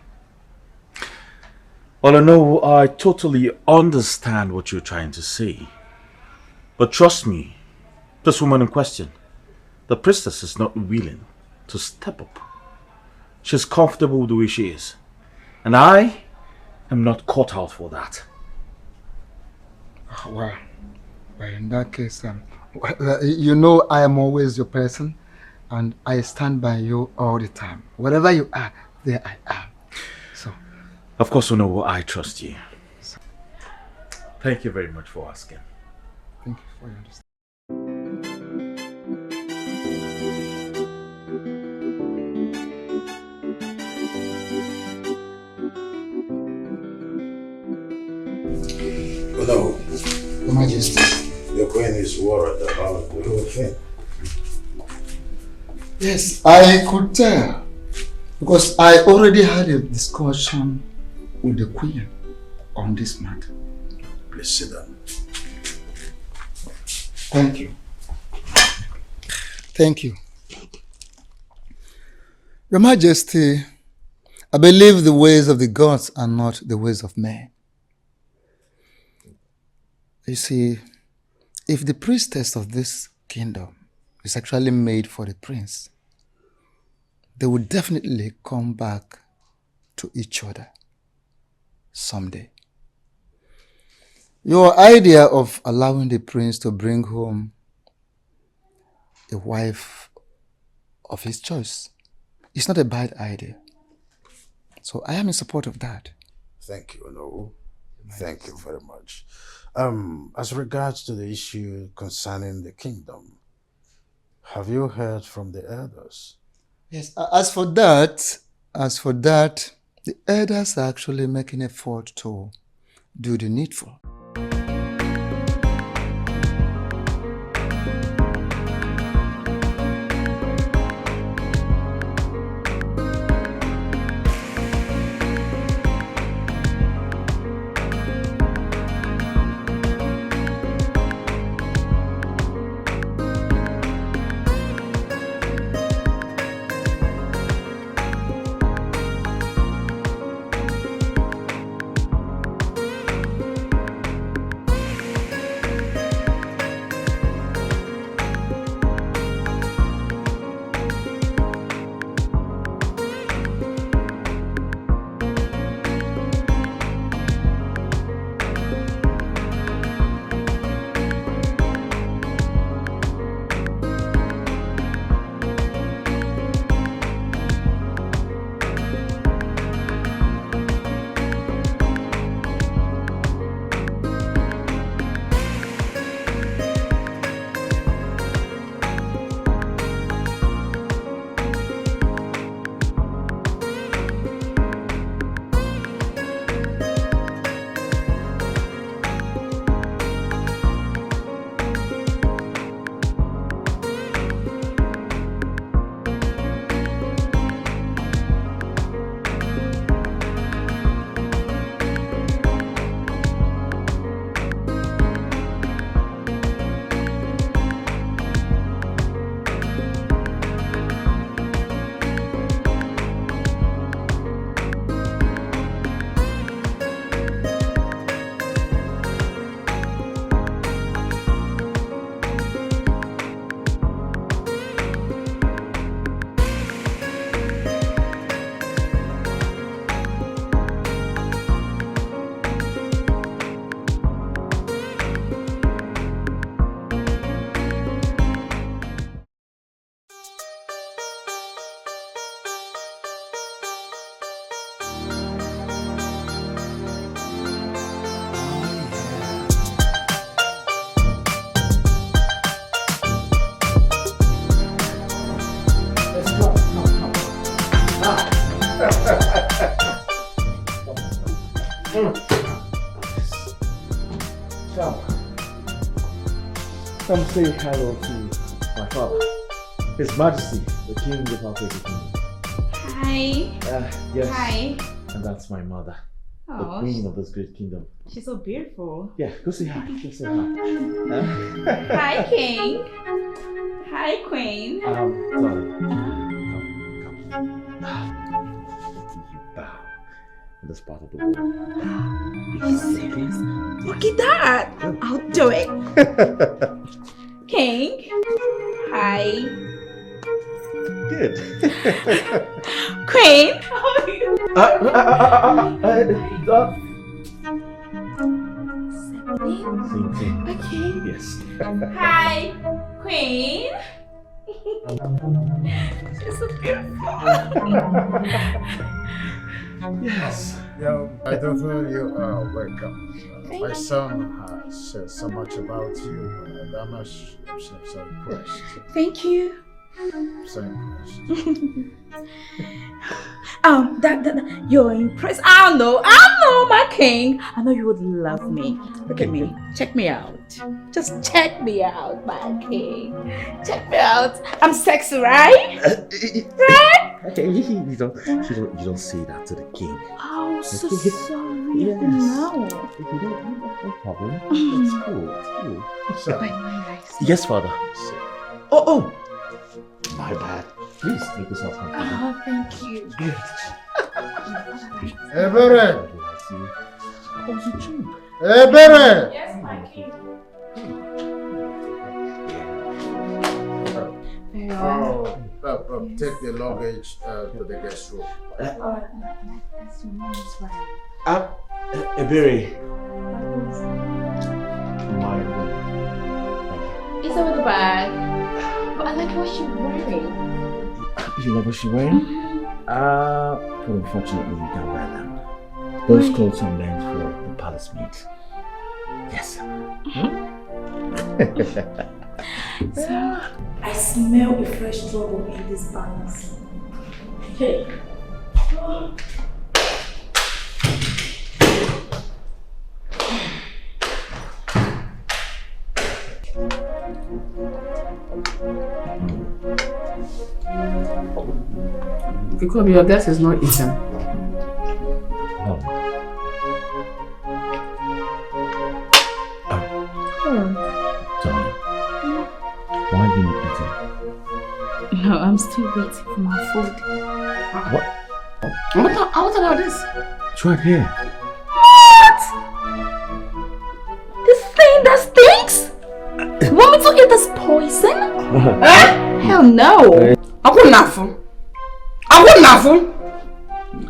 Well, I know I totally understand what you're trying to say. But trust me, this woman in question, the priestess is not willing to step up. She's comfortable the way she is. And I am not cut out for that. Well, in that case, you know I am always your person and I stand by you all the time. Wherever you are, there I am. So, of course, Onowo, I trust you. Thank you very much for asking. Thank you for your understanding. No, Your Majesty. the queen is worried about the whole thing. Yes, I could tell. Because I already had a discussion with the queen on this matter. Please sit down. Thank you. Thank you. Your Majesty, I believe the ways of the gods are not the ways of men. You see, if the priestess of this kingdom is actually made for the prince, they will definitely come back to each other someday. Your idea of allowing the prince to bring home a wife of his choice is not a bad idea. So I am in support of that. Thank you, Onowu. Thank you very much. As regards to the issue concerning the kingdom, have you heard from the elders? Yes, as for that, the elders are actually making effort to do the needful. Come say hello to my father, His Majesty, the King of our Kingdom. Hi. Yes. Hi. And that's my mother, the Oh, Queen of this great kingdom. she's so beautiful. Yeah, go say hi. Go say hi. Hi, King. Hi, Queen. Darling, come. You bow in this part of the world. Are you serious? Look at that. I'll do it. King. Hi. Good. Queen. How are you? Same thing. Okay. Yes. Hi, Queen. She's so beautiful. Yes. I don't know you are welcome. My son has said so much about you, and I'm so impressed. Thank you. So impressed. That you're impressed. I know, my king. I know you would love me. Look at me. Check me out. Just check me out, my king. Check me out. I'm sexy, right? Right? You don't say that to the king. Oh, so Okay. sorry. Yes. No. No problem. It's cool. So, Yes, father. Oh! My bad. Please take this off. Oh, thank you. Ebere! How was your dream? Ebere! Yes, my king. Take the luggage to the guest room. That's your mom's right. Ebere. My room. It's over the bag. But I like what she's wearing. You know what she's wearing? But unfortunately, you can't wear them. Those clothes are meant for the palace maids. Yes. So, I smell a fresh trouble in this balance. Hey. Because your guest is not eating. No. Darling, why are you not eating? No, I'm still waiting for my food. What? What about this? It's right here. What? This thing that stinks? You want me to eat this poison? Hell no. I wouldn't have.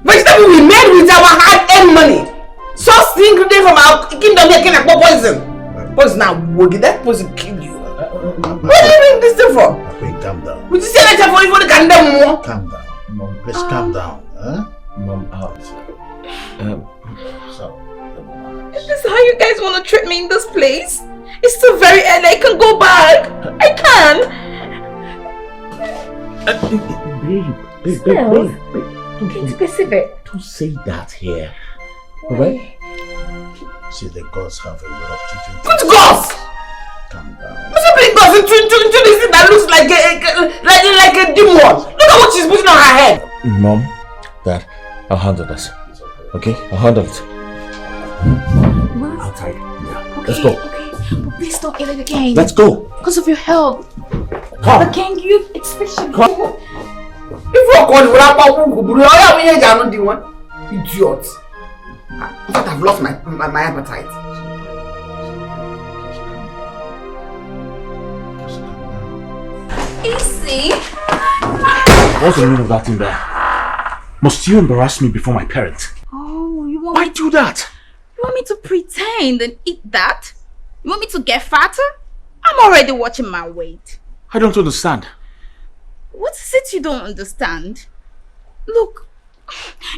Vegetable we made with our hard-earned money. Source the ingredient from our kingdom here can poison. Poison now, that poison kill you. What do you bring this thing for? Okay, calm down. Would you say that for you for the condemn more? Calm down. Mom, please calm down. Huh? Mom, Is this how you guys want to treat me in this place? It's still very early. I can go back. I can. Babe. Be specific. Don't say that here. Alright? See, the gods have a way of treating Which gods? Calm down. What's bring gods into this thing that looks like a demon? Look at what she's putting on her head. Mom, Dad, I'll handle this. Okay? I'll handle it. Outside. Yeah. Okay, Let's go. Okay, but please don't eat it again. Let's go. Because of your health. Come. The king, you especially. If you are calling without power, the one. Idiot. In fact, I've lost my appetite. Easy. What's the meaning of that in there? Must you embarrass me before my parents? Oh, you want Why me do that? You want me to pretend and eat that? You want me to get fatter? I'm already watching my weight. I don't understand. What is it you don't understand? Look,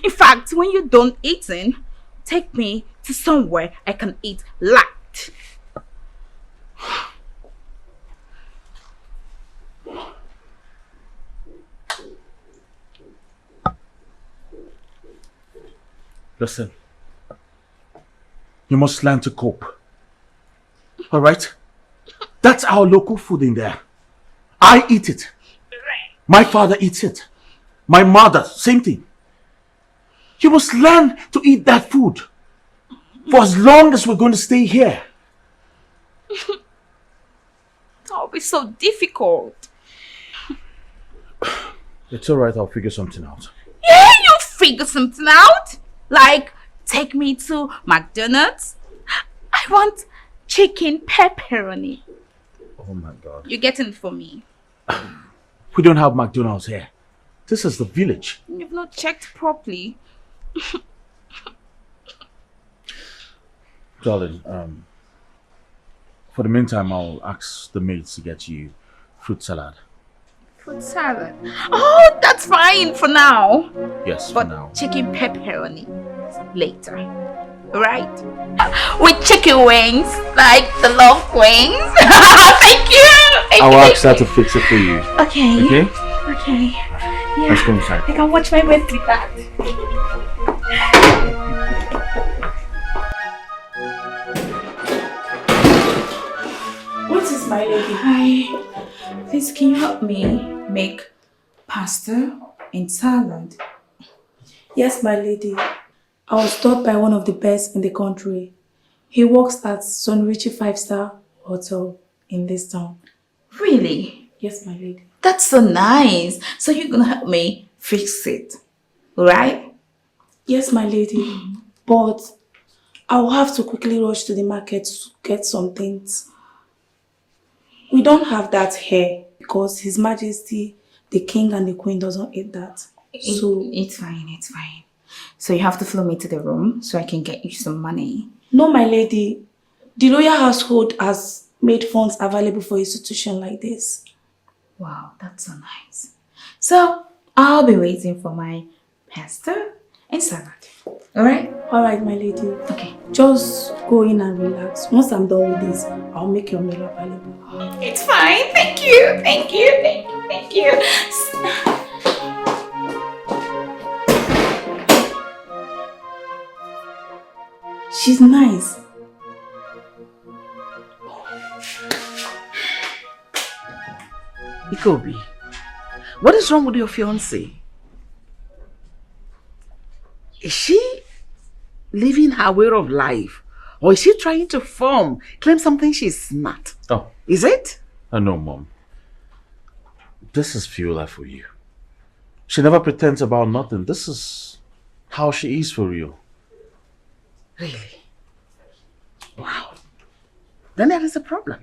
in fact, when you're done eating, take me to somewhere I can eat light. Listen, you must learn to cope. Alright? That's our local food in there. I eat it. My father eats it. My mother, same thing. You must learn to eat that food for as long as we're going to stay here. That will be so difficult. It's alright, I'll figure something out. Yeah, you figure something out? Like, take me to McDonald's? I want chicken pepperoni. Oh my God. You're getting it for me. We don't have McDonald's here. This is the village. You've not checked properly. Darling, for the meantime, I'll ask the maids to get you fruit salad. Fruit salad? Oh, that's fine for now. Yes, but for now. Chicken pepperoni later. Right? With chicken wings, like the love wings. Thank you! I'll ask her to fix it for you. Okay. Okay? Okay. Yeah. Let's go inside. I can watch my weight with that. What is my lady? Hi. Please, can you help me make pasta and salad? Yes, my lady. I was taught by one of the best in the country. He works at Sonrichi 5-star hotel in this town. Really? Yes, my lady. That's so nice. So you're gonna help me fix it, right? Yes, my lady. But I'll have to quickly rush to the market to get some things. We don't have that here because His Majesty, the King and the Queen doesn't eat that. So it's fine, it's fine. So you have to follow me to the room so I can get you some money. No, my lady. The royal household has made funds available for a situation like this. Wow, that's so nice. So I'll be waiting for my pasta and salad. Alright? Alright, my lady. Okay. Just go in and relax. Once I'm done with this, I'll make your meal available. It's fine. Thank you. Thank you. Thank you. Thank you. She's nice. Ikobi, what is wrong with your fiancée? Is she living her way of life? Or is she trying to claim something she's not? Oh. Is it? No, Mom. This is Viola for you. She never pretends about nothing. This is how she is for real. Really? Wow. Then there is a problem.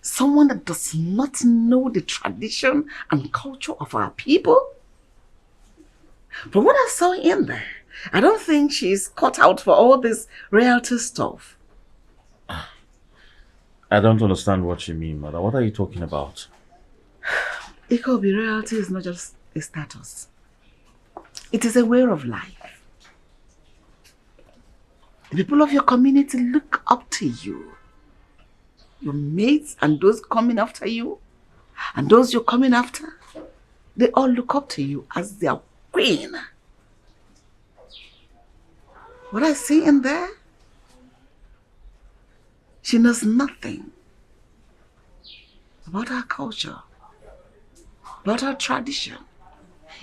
Someone that does not know the tradition and culture of our people. From what I saw in there, I don't think she's cut out for all this royalty stuff. I don't understand what you mean, Mother. What are you talking about? Ikobi, royalty is not just a status. It is a way of life. The people of your community look up to you. Your mates and those coming after you, and those you're coming after, they all look up to you as their queen. What I see in there, she knows nothing about our culture, about our tradition,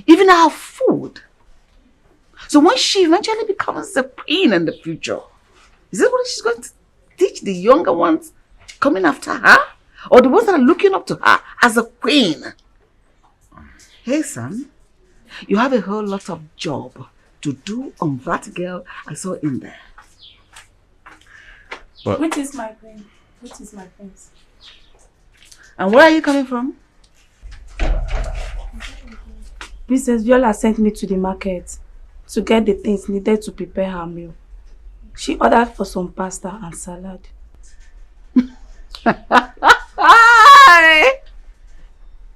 even our food. So when she eventually becomes the queen in the future, is this what she's going to teach the younger ones coming after her? Or the ones that are looking up to her as a queen? Hey son, you have a whole lot of job to do on that girl I saw in there. But Which is my queen? Which is my prince? And where are you coming from? Princess Viola sent me to the market to get the things needed to prepare her meal. She ordered for some pasta and salad.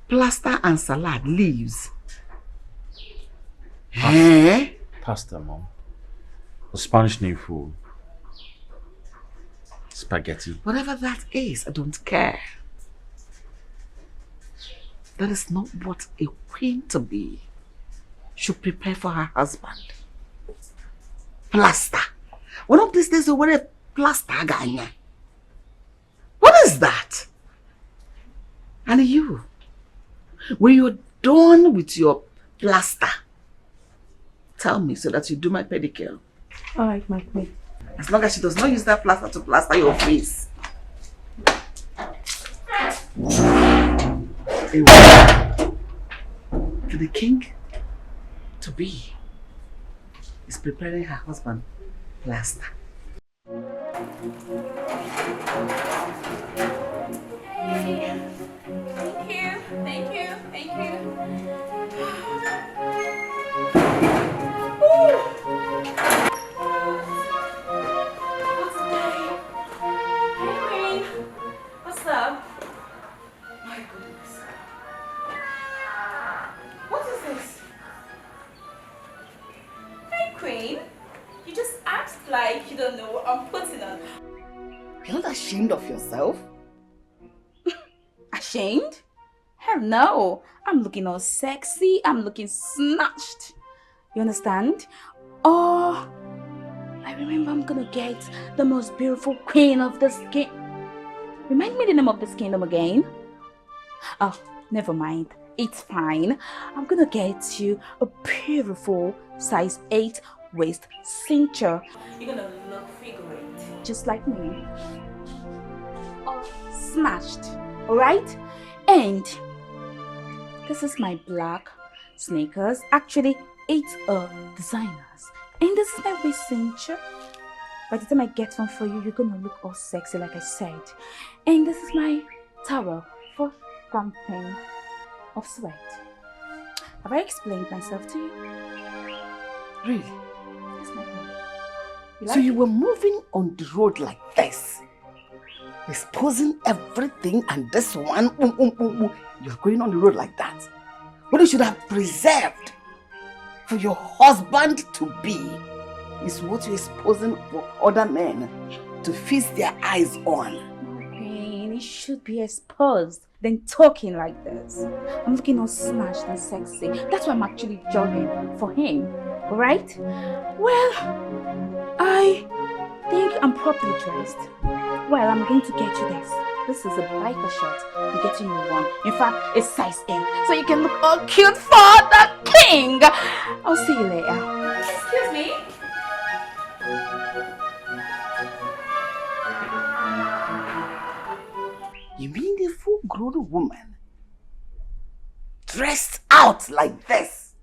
Pasta and salad, leaves. Eh? Pasta, Mom. The Spanish name for spaghetti. Whatever that is, I don't care. That is not what a queen to be should prepare for her husband. Plaster. One of these days you wear a plaster, Ganya. What is that? And you, when you're done with your plaster, tell me so that you do my pedicure. Alright, my queen. As long as she does not use that plaster to plaster your face. Anyway. to the king to be is preparing her husband plaster. Hey. Thank you. Thank you. Thank you. Hey, what's up? My goodness. What is this? Hey, Queen. You just act like you don't know what I'm putting on. You're not ashamed of yourself? Ashamed? Hell no. I'm looking all sexy. I'm looking snatched. You understand? Oh, I remember I'm gonna get the most beautiful queen of this kingdom. Remind me the name of this kingdom again. Oh, never mind. It's fine. I'm gonna get you a beautiful size 8 waist cincher. You're gonna look figure eight. Just like me. Oh, snatched. Alright? And this is my black sneakers. Actually, it's designers. And this is my waist cincher. By the time I get one for you, you're gonna look all sexy like I said. And this is my towel for thumping of sweat. Have I explained myself to you? Really? Yes, my queen. So you were moving on the road like this, exposing everything, and this one, you're going on the road like that. What you should have preserved for your husband to be is what you're exposing for other men to feast their eyes on. Queen, it should be exposed, then talking like this. I'm looking all snatched and sexy. That's why I'm actually jogging for him, alright? Well, I think I'm properly dressed. Well, I'm going to get you this. This is a biker shirt. I'm getting you one. In fact, it's size 8. So you can look all cute for the king. I'll see you later. Excuse me? You mean a full-grown woman dressed out like this?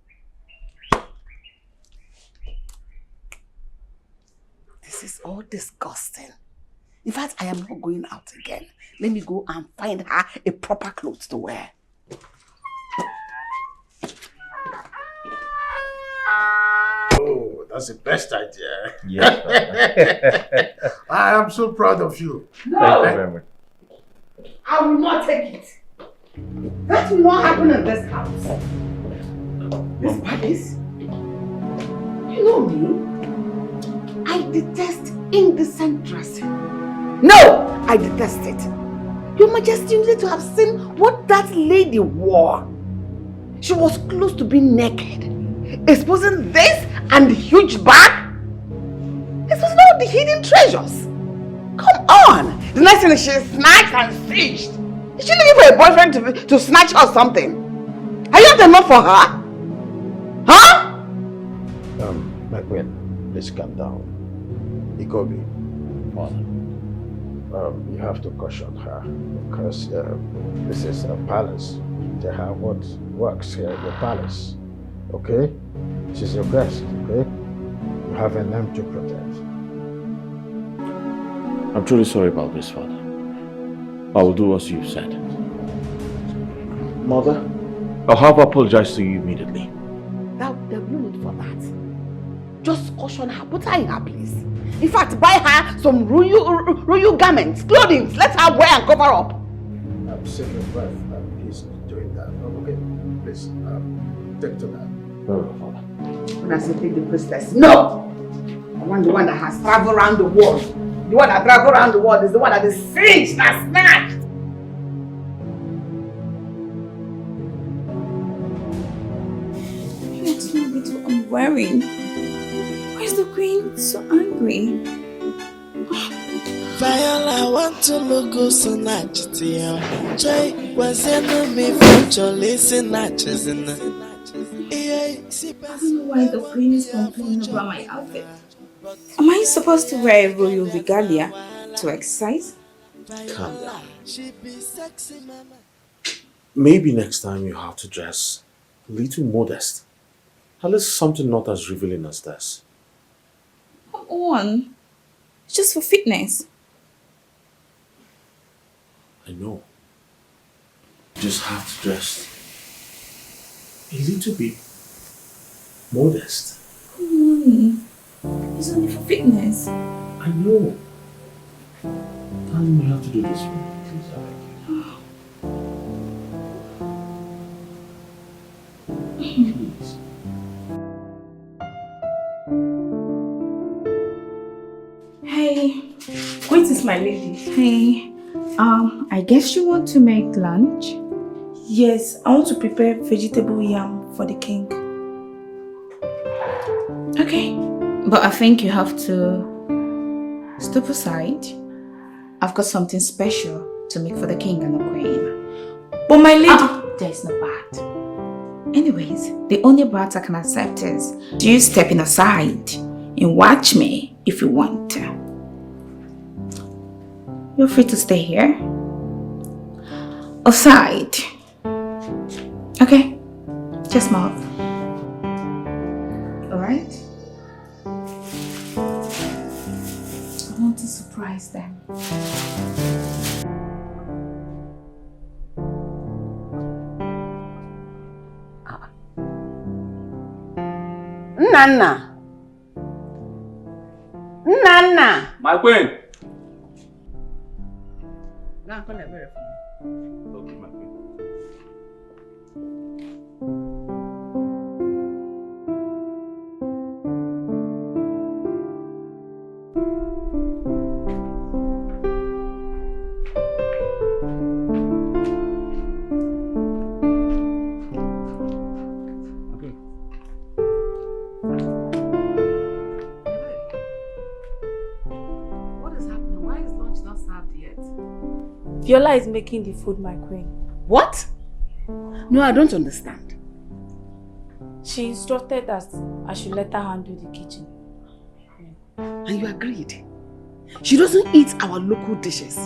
This is all disgusting. In fact, I am not going out again. Let me go and find her a proper clothes to wear. Oh, that's the best idea. Yes. I am so proud of you. No. Thank you very much. I will not take it. That will not happen in this house. Miss Padis, you know me. I detest indecent dressing. No, I detest it. Your Majesty, you need to have seen what that lady wore. She was close to being naked, exposing this and the huge bag. Exposing all the hidden treasures. Come on! The next thing is she's snatched and stitched. Is she looking for a boyfriend to snatch her something? Are you not enough for her? Huh? My queen, please calm down. Ikobi, Father, you have to caution her because this is a palace. They have what works here in the palace. Okay? She's your guest, okay? You have a name to protect. I'm truly sorry about this, Father. I will do as you said. Mother, I'll have apologized to you immediately. There's no need for that. Just caution her, put her in her place. In fact, buy her some royal garments, clothing. Let her wear and cover up. I'm save your breath. He's doing that. Okay, please, take to that. No, Father. When I say take the priestess, no! I want the one that has traveled around the world. The one that traveled around the world is the one that is singed and snatched. That's not what I'm wearing. Why is the queen so angry? Viola want to look so nice to you. Joy was in me for Jolly snatches in the. I don't know why the queen is complaining about my outfit. Am I supposed to wear a royal regalia to exercise? Calm down. Maybe next time you have to dress A little modest. At least something not as revealing as this. Come on. It's just for fitness. I know. You just have to dress a little bit modest. Come on. It's only for fitness. I know. Darling, you have to do this one. Please, I beg you. Please. Hey. Greetings, my lady. Hey. I guess you want to make lunch? Yes, I want to prepare vegetable yam for the king. Okay. But I think you have to step aside. I've got something special to make for the king and the queen. But my lady... There's no but. Anyways, the only but I can accept is you stepping aside and watch me if you want to. You're free to stay here. Aside. Okay? Just mouth. Alright? I want to surprise them. Nana. Nana. My queen. Now call her very funny. Okay, my queen. Viola is making the food, my queen. What? No, I don't understand. She instructed us I should let her handle the kitchen. And you agreed? She doesn't eat our local dishes.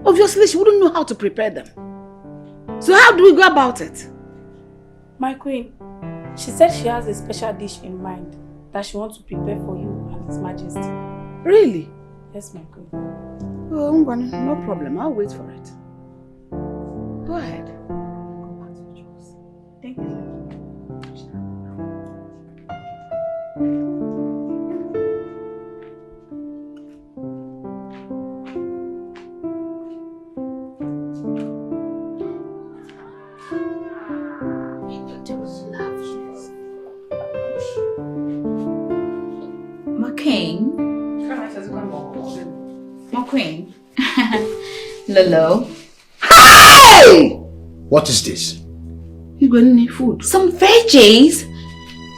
Obviously, she wouldn't know how to prepare them. So how do we go about it? My queen, she said she has a special dish in mind that she wants to prepare for you and His Majesty. Really? Yes, my queen. Oh, no problem. I'll wait for it. Go ahead. Go back to your chores. Thank you. My king. My queen. Lolo. Hey! What is this? You going to need food. Some veggies.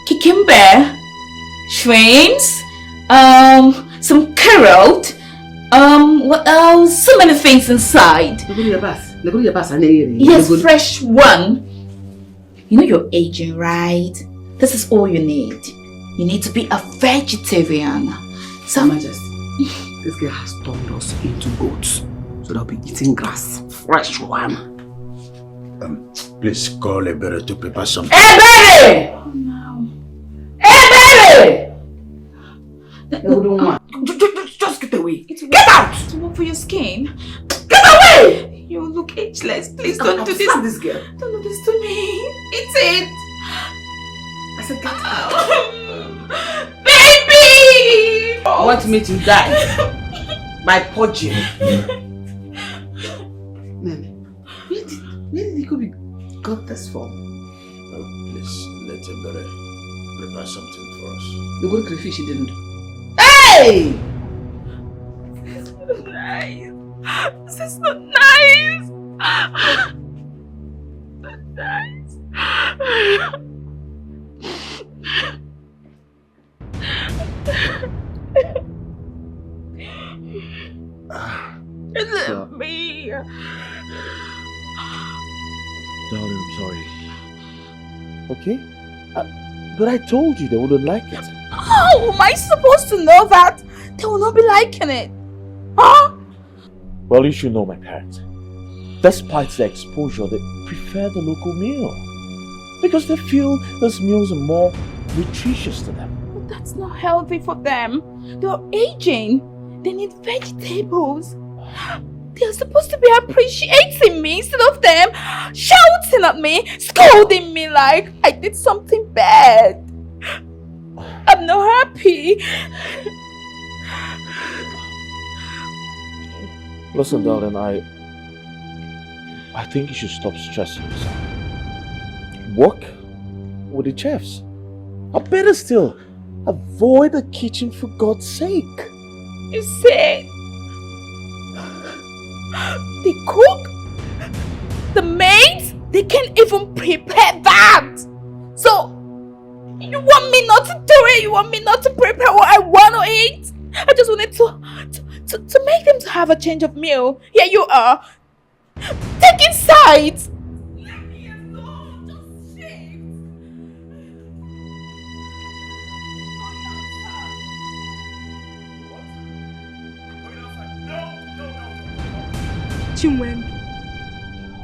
Cucumber. Shrimps. Some carrot. What else? So many things inside. Yes, fresh one. You know you're aging, right? This is all you need. You need to be a vegetarian. So, Majesty, this girl has turned us into goats. So they'll be eating grass. Fresh one. Please call Ebere to prepare something. Ebere! Oh no. Ebere! Just get away. Get out! To work for your skin. Get away! You look ageless. Please don't do this. This girl. Don't do this to me. It's it. I said get out. Baby! Want me to die? By purging. Nene, where did Ikobi got this from? Please let Ebere prepare something for us. The good crayfish he didn't do. Hey! This is not nice. This is not nice. Not nice. Let me. Darling, I'm sorry. Okay? But I told you they wouldn't like it. How am I supposed to know that? They will not be liking it. Huh? Well, you should know my parents. Despite the exposure, they prefer the local meal. Because they feel those meals are more nutritious to them. But that's not healthy for them. They're aging. They need vegetables. They're supposed to be appreciating me instead of them shouting at me, scolding me like I did something bad. I'm not happy. Listen, darling, I think you should stop stressing yourself. Work with the chefs. Or better still, avoid the kitchen for God's sake. You see? The cook, the maids, they can't even prepare that. So, you want me not to do it? You want me not to prepare what I want to eat? I just wanted to make them to have a change of meal. Here you are, taking sides. Chinwendu,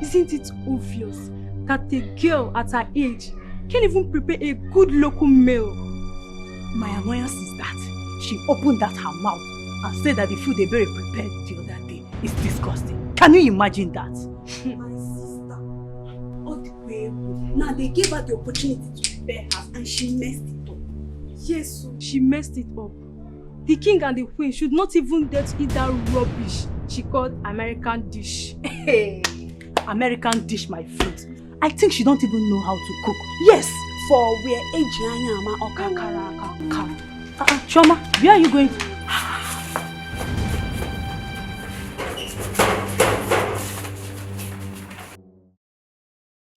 isn't it obvious that a girl at her age can't even prepare a good local meal? My annoyance is that she opened that her mouth and said that the food they very prepared the other day is disgusting. Can you imagine that? My sister, all the way now they gave her the opportunity to prepare her and she messed it up. Yes, she messed it up. The king and the queen should not even dare to eat that rubbish she called American dish. Hey, American dish, my friend. I think she don't even know how to cook. Yes, for where Ejianyama or Kakaraka. Choma, where are you going?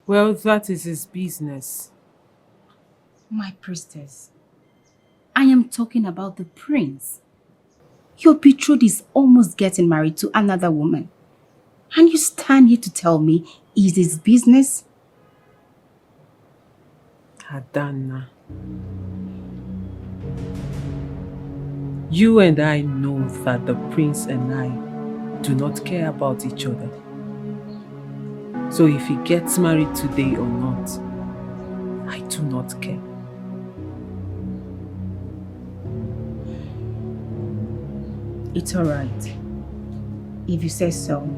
Well, that is his business. My priestess, I am talking about the prince. Your betrothed is almost getting married to another woman. And you stand here to tell me it's his business? Adana. You and I know that the prince and I do not care about each other. So if he gets married today or not, I do not care. It's alright. If you say so.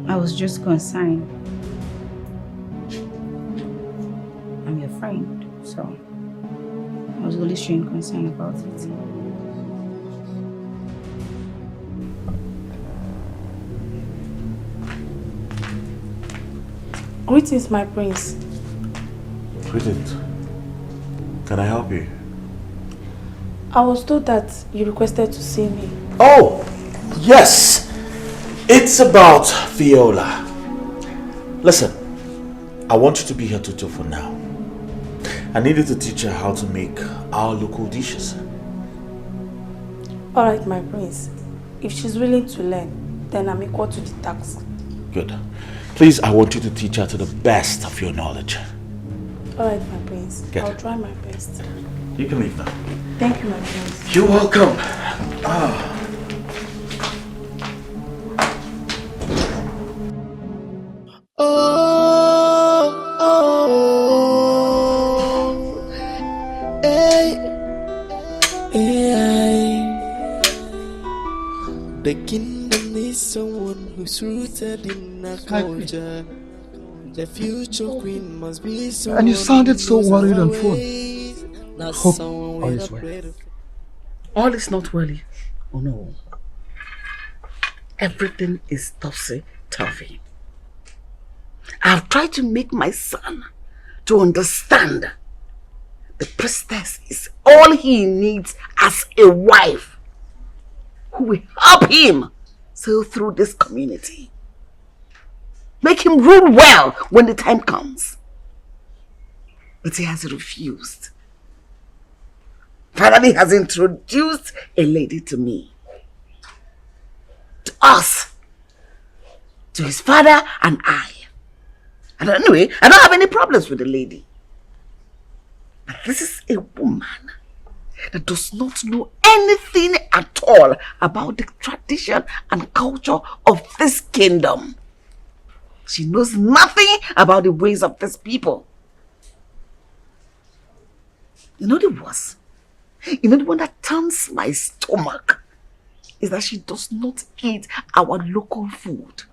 I was just concerned. I'm your friend, so I was really showing concern about it. Greetings, my prince. Greetings. Can I help you? I was told that you requested to see me. Oh, yes. It's about Viola. Listen, I want you to be here Tutu for now. I needed to teach her how to make our local dishes. Alright, my prince. If she's willing to learn, then I'm equal to the task. Good. Please, I want you to teach her to the best of your knowledge. Alright, my prince. Good. I'll try my best. You can leave now. Thank you, my prince. You're welcome. The kingdom needs someone who's rooted in a culture. The future queen must be someone. And you sounded so worried on phone. Hope all is well. All is not well. Oh no. Everything is topsy-turvy. I've tried to make my son to understand the priestess is all he needs as a wife who will help him sail through this community. Make him rule well when the time comes. But he has refused. Finally has introduced a lady to me. To us. To his father and I. And anyway, I don't have any problems with the lady. But this is a woman that does not know anything at all about the tradition and culture of this kingdom. She knows nothing about the ways of these people. You know the worst? You know the one that turns my stomach is that she does not eat our local food.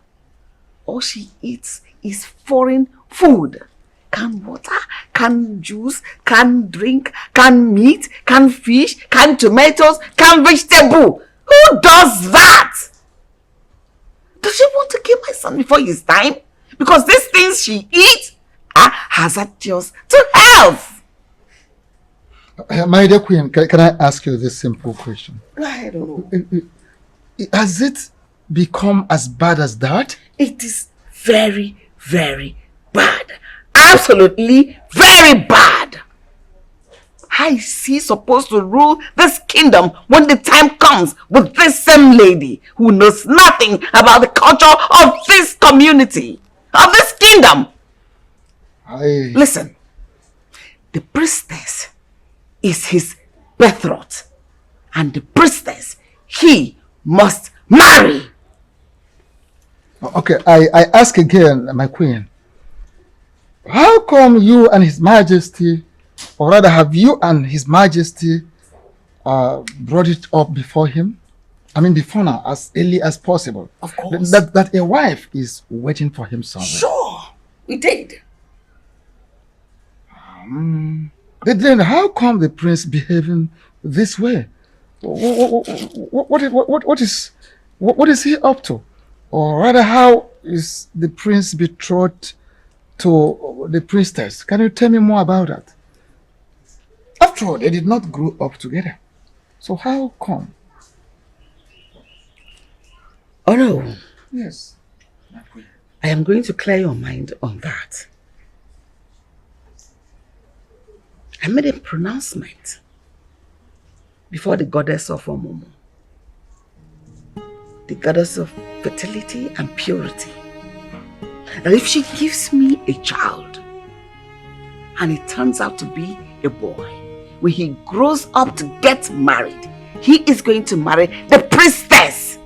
All she eats is foreign food. Canned water, canned juice, canned drink, canned meat, canned fish, canned tomatoes, canned vegetable. Who does that? Does she want to kill my son before his time? Because these things she eats are hazardous to health. My dear Queen, can I ask you this simple question? I don't know. Has it become as bad as that? It is very, very bad. Absolutely very bad. How is he supposed to rule this kingdom when the time comes with this same lady who knows nothing about the culture of this community, of this kingdom? Listen, the priestess is his betrothed, and the priestess he must marry. Okay, I ask again, my Queen. How come you and His Majesty, or rather have you and His Majesty brought it up before him? I mean before now, as early as possible. Of course. That a wife is waiting for him somewhere. Sure, we did. But then how come the prince behaving this way? What is he up to? Or rather, how is the prince betrothed to the priestess? Can you tell me more about that? After all, they did not grow up together. So how come? Oh no. Yes. I am going to clear your mind on that. I made a pronouncement before the goddess of Omomo, the goddess of fertility and purity, that if she gives me a child and it turns out to be a boy, when he grows up to get married, he is going to marry the priestess.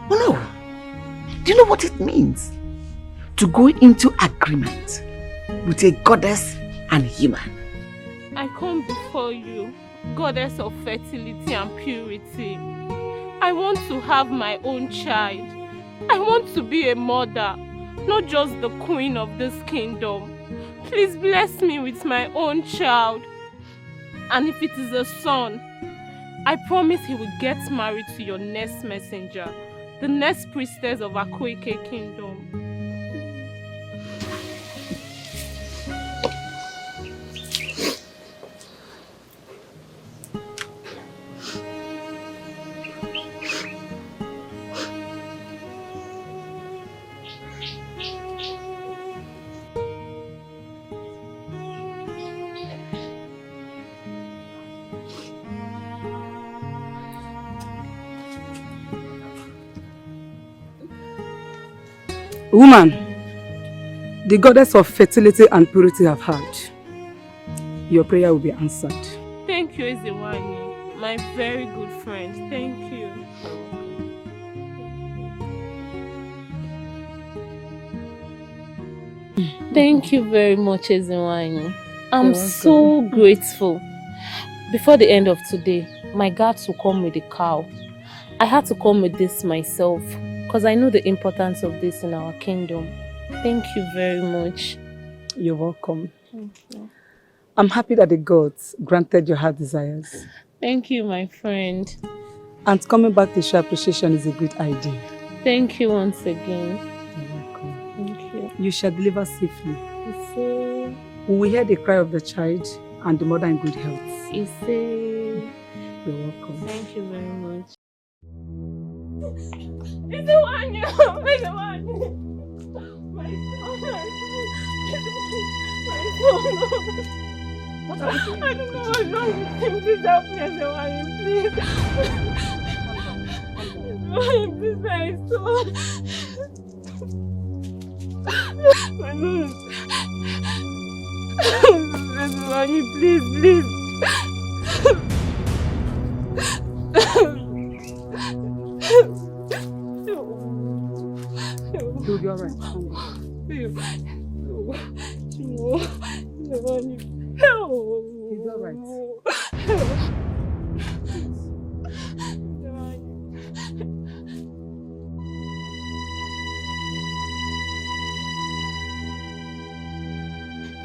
Oh no. Do you know what it means to go into agreement with a goddess and human? I come before you, goddess of fertility and purity. I want to have my own child. I want to be a mother, not just the queen of this kingdom. Please bless me with my own child. And if it is a son, I promise he will get married to your next messenger, the next priestess of Eke kingdom. Woman, the goddess of fertility and purity have heard. Your prayer will be answered. Thank you, Ezewani, my very good friend. Thank you. Thank you very much, Ezewani. I'm so grateful. Before the end of today, my guards will come with a cow. I had to come with this myself because I know the importance of this in our kingdom. Thank you very much. You're welcome. Thank you. I'm happy that the gods granted your heart desires. Thank you, my friend. And coming back to show appreciation is a great idea. Thank you once again. You're welcome. Thank you. You shall deliver safely. Ise. We will hear the cry of the child and the mother in good health. Ise. You're welcome. Thank you very much. Ezewani! Ezewani! My son! What are you doing? I don't know what's wrong with him. Please help me, Ezewani, please. Ezewani, please, my son. My nose. Ezewani, please, please. alright. Babe. No. He's alright.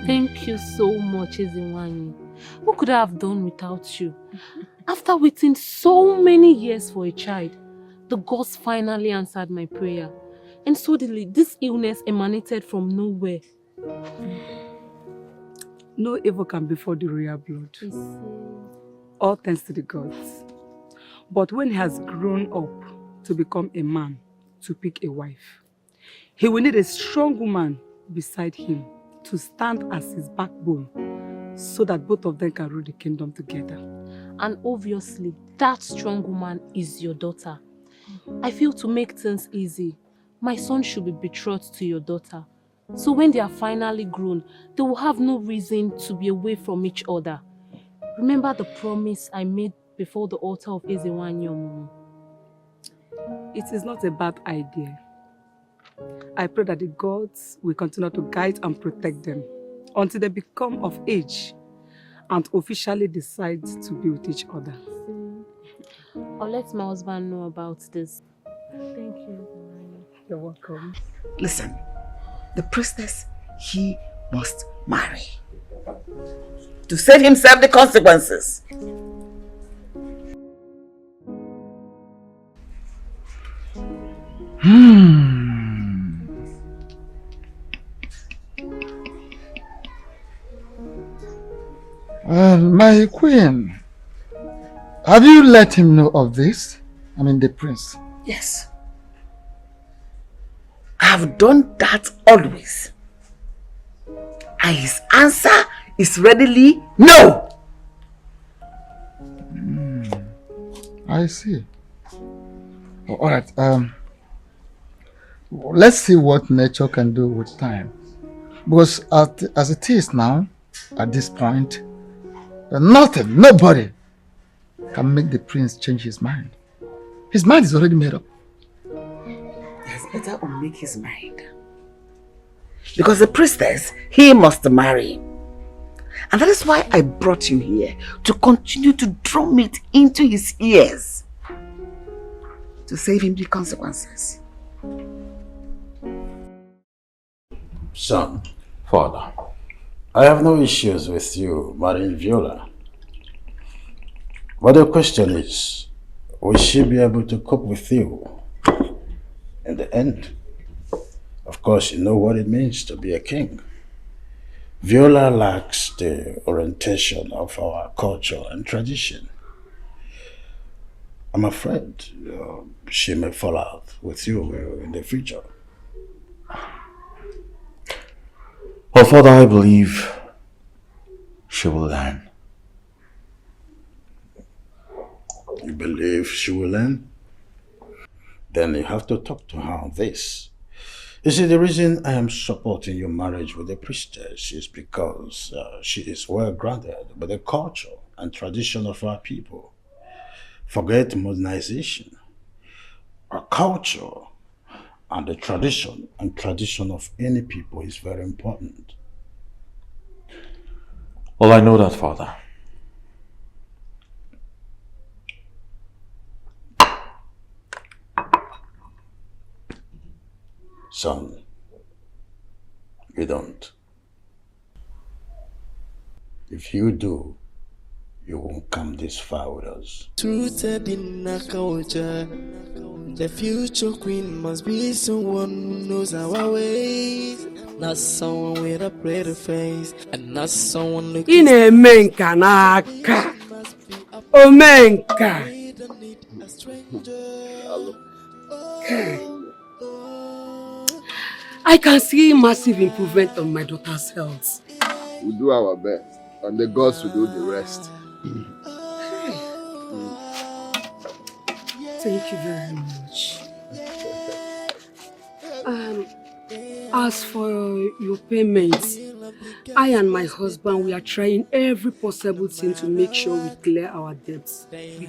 Thank you so much, Ezenwani. What could I have done without you? After waiting so many years for a child, the gods finally answered my prayer. And suddenly, this illness emanated from nowhere. No evil can befall the royal blood. All thanks to the gods. But when he has grown up to become a man, to pick a wife, he will need a strong woman beside him to stand as his backbone so that both of them can rule the kingdom together. And obviously, that strong woman is your daughter. I feel to make things easy, my son should be betrothed to your daughter. So when they are finally grown, they will have no reason to be away from each other. Remember the promise I made before the altar of Ezenwani. It is not a bad idea. I pray that the gods will continue to guide and protect them until they become of age and officially decide to be with each other. I'll let my husband know about this. Thank you. You're welcome. Listen, the priestess, he must marry. To save himself the consequences. My queen, have you let him know of this? I mean the prince. Yes. I have done that always. And his answer is readily no. I see. Oh, all right. Let's see what nature can do with time. Because as it is now, at this point, nobody can make the prince change his mind. His mind is already made up. Yes, better unmake his mind. Because the priestess, he must marry. And that is why I brought you here, to continue to drum it into his ears. To save him the consequences. Son. Father. I have no issues with you marrying Viola. But the question is, will she be able to cope with you in the end? Of course, you know what it means to be a king. Viola lacks the orientation of our culture and tradition. I'm afraid she may fall out with you in the future. Well, Father, I believe she will learn. You believe she will learn? Then you have to talk to her on this. You see, the reason I am supporting your marriage with the priestess is because she is well grounded by the culture and tradition of our people. Forget modernization. Our culture and the tradition of any people is very important. Well, I know that, Father. Son, you don't. If you do, you won't come this far with us. Rooted in our culture, the future queen must be someone who knows our ways. Not someone with a pretty face, and not someone looking. Inemenka naka. Omenka. I can see massive improvement on my daughter's health. We'll do our best, and the gods will do the rest. Thank you very much. As for your payments, I and my husband, we are trying every possible thing to make sure we clear our debts. You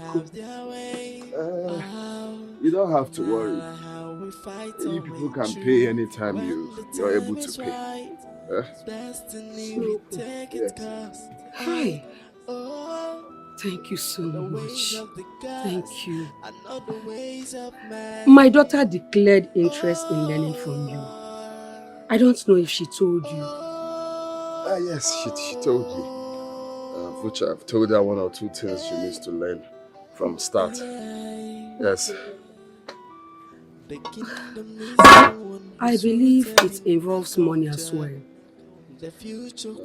don't have to worry. You people can pay anytime you're able to pay. Yes. Hi. Thank you so much. Thank you. My daughter declared interest in learning from you. I don't know if she told you. Yes, she told me. Which I've told her 1 or 2 things she needs to learn from start. Yes. I believe it involves money as well.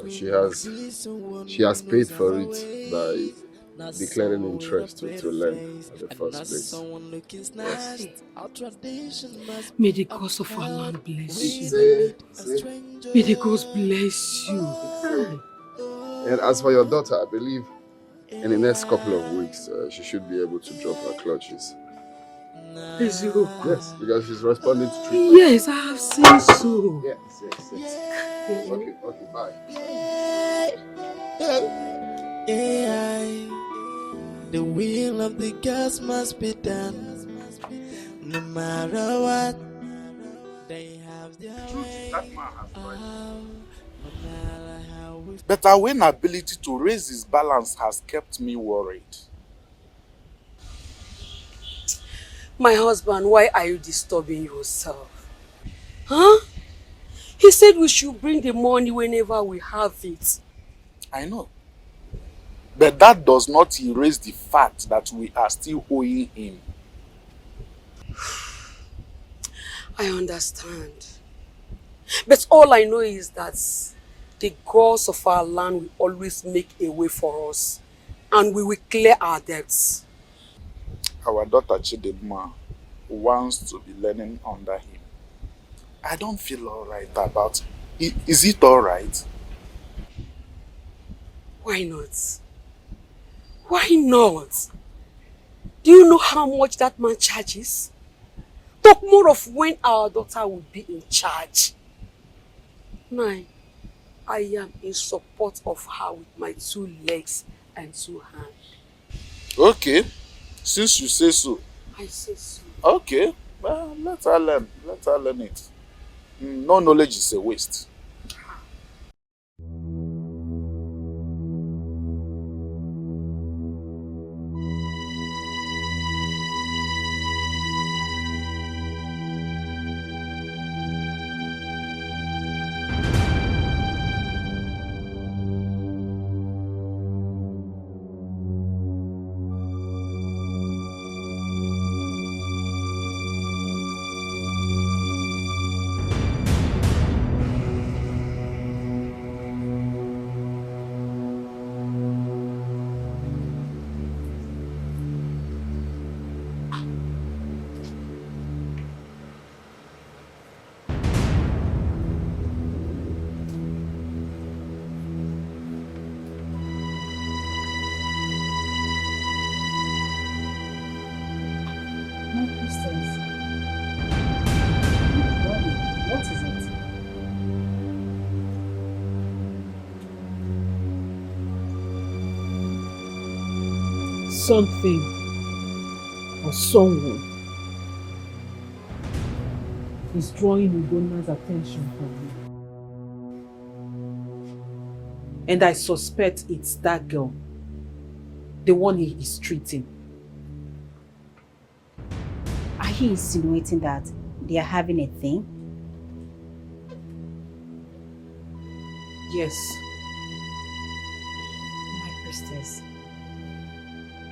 She has paid for it by declaring interest to learn at the first place. Yes. May the gods of our land bless you. May the gods bless you. And as for your daughter, I believe in the next couple of weeks, she should be able to drop her clutches. Yes, because she's responding to treatment. Yes, I have seen so. Yes. Okay, bye. The will of the gods must be done. No matter what, they have their way. That man has but our inability to raise his balance has kept me worried. My husband, why are you disturbing yourself? Huh? He said we should bring the money whenever we have it. I know. But that does not erase the fact that we are still owing him. I understand. But all I know is that the gods of our land will always make a way for us. And we will clear our debts. Our daughter Chidimma wants to be learning under him. I don't feel alright about it. Is it alright? Why not? Why not? Do you know how much that man charges? Talk more of when our daughter will be in charge. I am in support of her with my 2 legs and 2 hands. Okay, since you say so. I say so. Okay, well, let her learn. Let her learn it. No knowledge is a waste. Something or someone is drawing Ugonna's attention from me. And I suspect it's that girl, the one he is treating. Are you insinuating that they are having a thing? Yes. My priestess,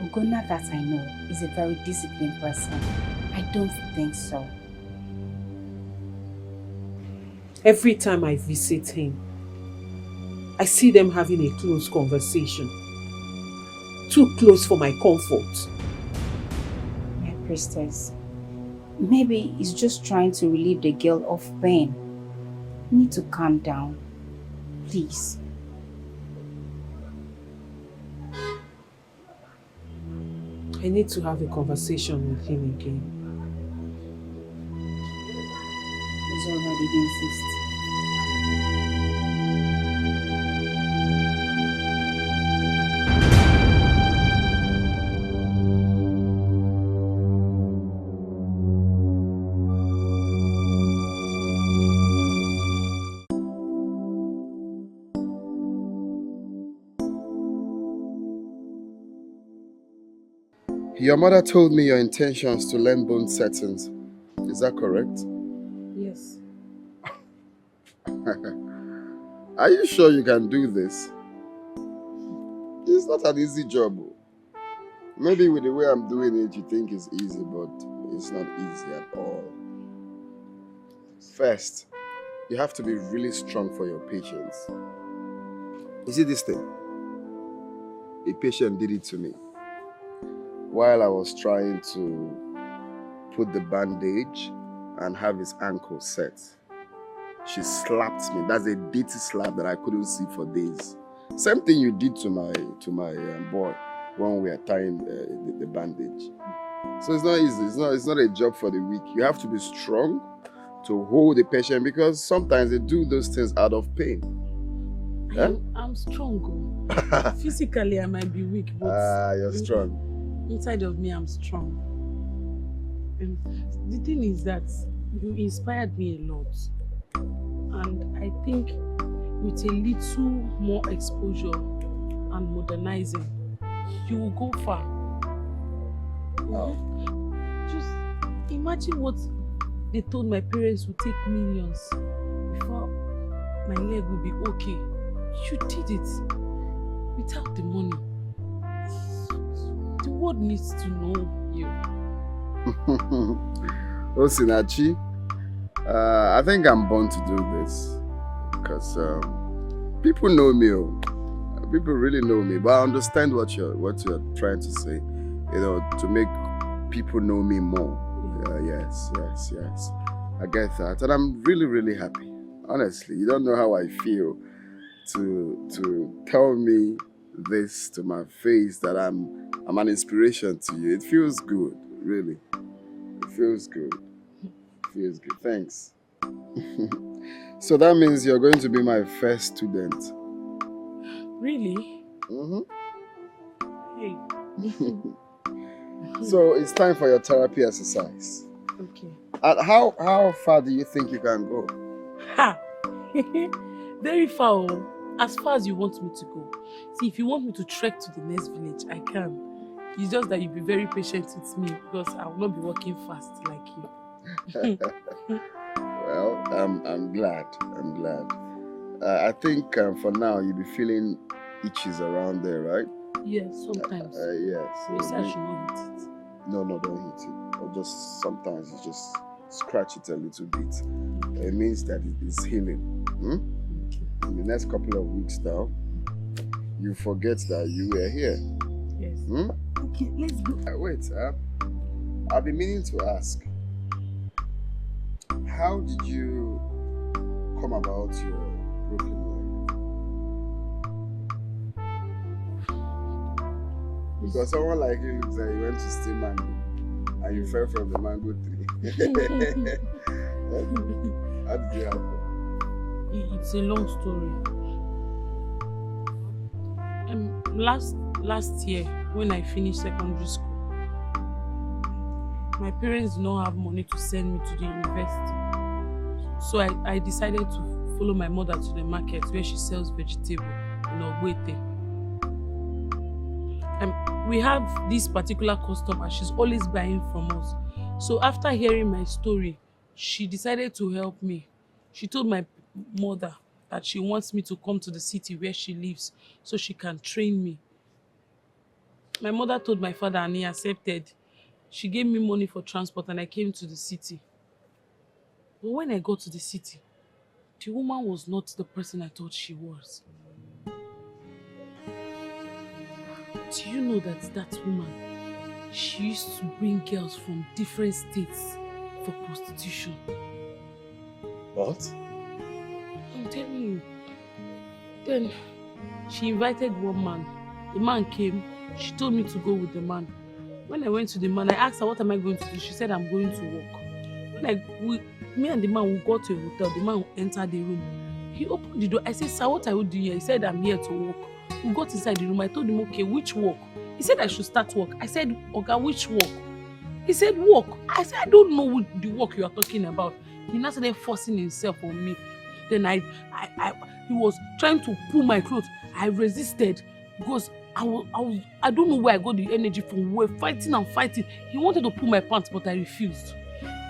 Ugonna that I know is a very disciplined person. I don't think so. Every time I visit him, I see them having a close conversation. Too close for my comfort. My priestess, maybe he's just trying to relieve the girl of pain. You need to calm down, please. I need to have a conversation with him again. He's already been insist. Your mother told me your intentions to learn bone settings. Is that correct? Yes. Are you sure you can do this? It's not an easy job. Maybe with the way I'm doing it, you think it's easy, but it's not easy at all. First, you have to be really strong for your patients. You see this thing? A patient did it to me. While I was trying to put the bandage and have his ankle set, she slapped me. That's a dirty slap that I couldn't see for days. Same thing you did to my boy when we were tying the bandage. So it's not easy. It's not a job for the weak. You have to be strong to hold the patient because sometimes they do those things out of pain. I'm strong. Physically, I might be weak, but you're strong. Inside of me, I'm strong. And the thing is that you inspired me a lot. And I think with a little more exposure and modernizing, you will go far. Just imagine what they told my parents would take millions before my leg will be okay. You did it without the money. The world needs to know you. Oh, Sinachi, I think I'm born to do this because people know me. People really know me, but I understand what you're trying to say. You know, to make people know me more. Yes. I get that, and I'm really, really happy. Honestly, you don't know how I feel to tell me this to my face that I'm an inspiration to you. It feels good, really. It feels good. Thanks. So that means you're going to be my first student. Really? Mm-hmm. Hey. So it's time for your therapy exercise. Okay. How far do you think you can go? Ha! Very far. As far as you want me to go. See, if you want me to trek to the next village, I can. It's just that you'll be very patient with me because I will not be walking fast like you. Well, I'm glad. I think for now you'll be feeling itches around there, right? Yes, sometimes. Yes. You say I should not hit it. No, don't hit it. Or just sometimes you just scratch it a little bit. It means that it is healing. In the next couple of weeks now, you forget that you were here. Yes. Okay, let's go. Wait, I've been meaning to ask. How did you come about your broken leg? Because someone like you looks like you went to steal mango and you fell from the mango tree. How did it happen? It's a long story. Last year, when I finished secondary school, my parents did not have money to send me to the university. So I decided to follow my mother to the market where she sells vegetable in Ogwete. We have this particular customer, she's always buying from us. So after hearing my story, she decided to help me. She told my mother that she wants me to come to the city where she lives so she can train me. My mother told my father and he accepted. She gave me money for transport and I came to the city. But when I got to the city, the woman was not the person I thought she was. Do you know that woman, she used to bring girls from different states for prostitution? What? I'm telling you. Then she invited one man. The man came. She told me to go with the man. When I went to the man, I asked her, what am I going to do? She said, I'm going to work. Me and the man, we got to a hotel. The man entered the room. He opened the door. I said, sir, what are you doing here? He said, I'm here to work. We got inside the room. I told him, okay, which work? He said, I should start work. I said, okay, which work? He said, work. I said, I don't know the work you are talking about. He now started forcing himself on me. Then he was trying to pull my clothes. I resisted because I don't know where I got the energy from. We were fighting and fighting. He wanted to pull my pants, but I refused.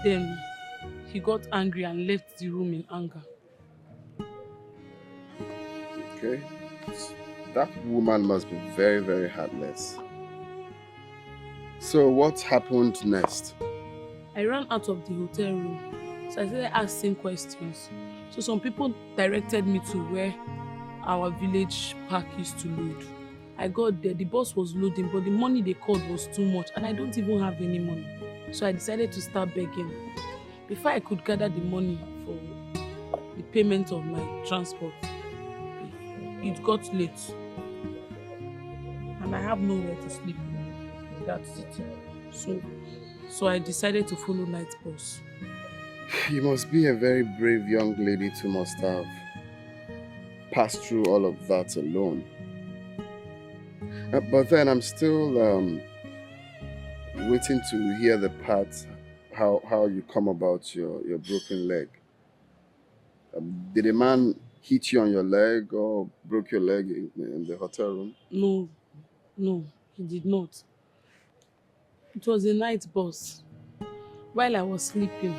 Then he got angry and left the room in anger. Okay. That woman must be very, very heartless. So what happened next? I ran out of the hotel room, so I started asking questions. So some people directed me to where our village park used to load. I got there, the bus was loading, but the money they called was too much and I don't even have any money. So I decided to start begging. Before I could gather the money for the payment of my transport, it got late. And I have nowhere to sleep in that city. So I decided to follow night bus. You must be a very brave young lady to must have passed through all of that alone. But then I'm still waiting to hear the part how you come about your broken leg. Did a man hit you on your leg or broke your leg in the hotel room? No, he did not. It was a night bus. While I was sleeping,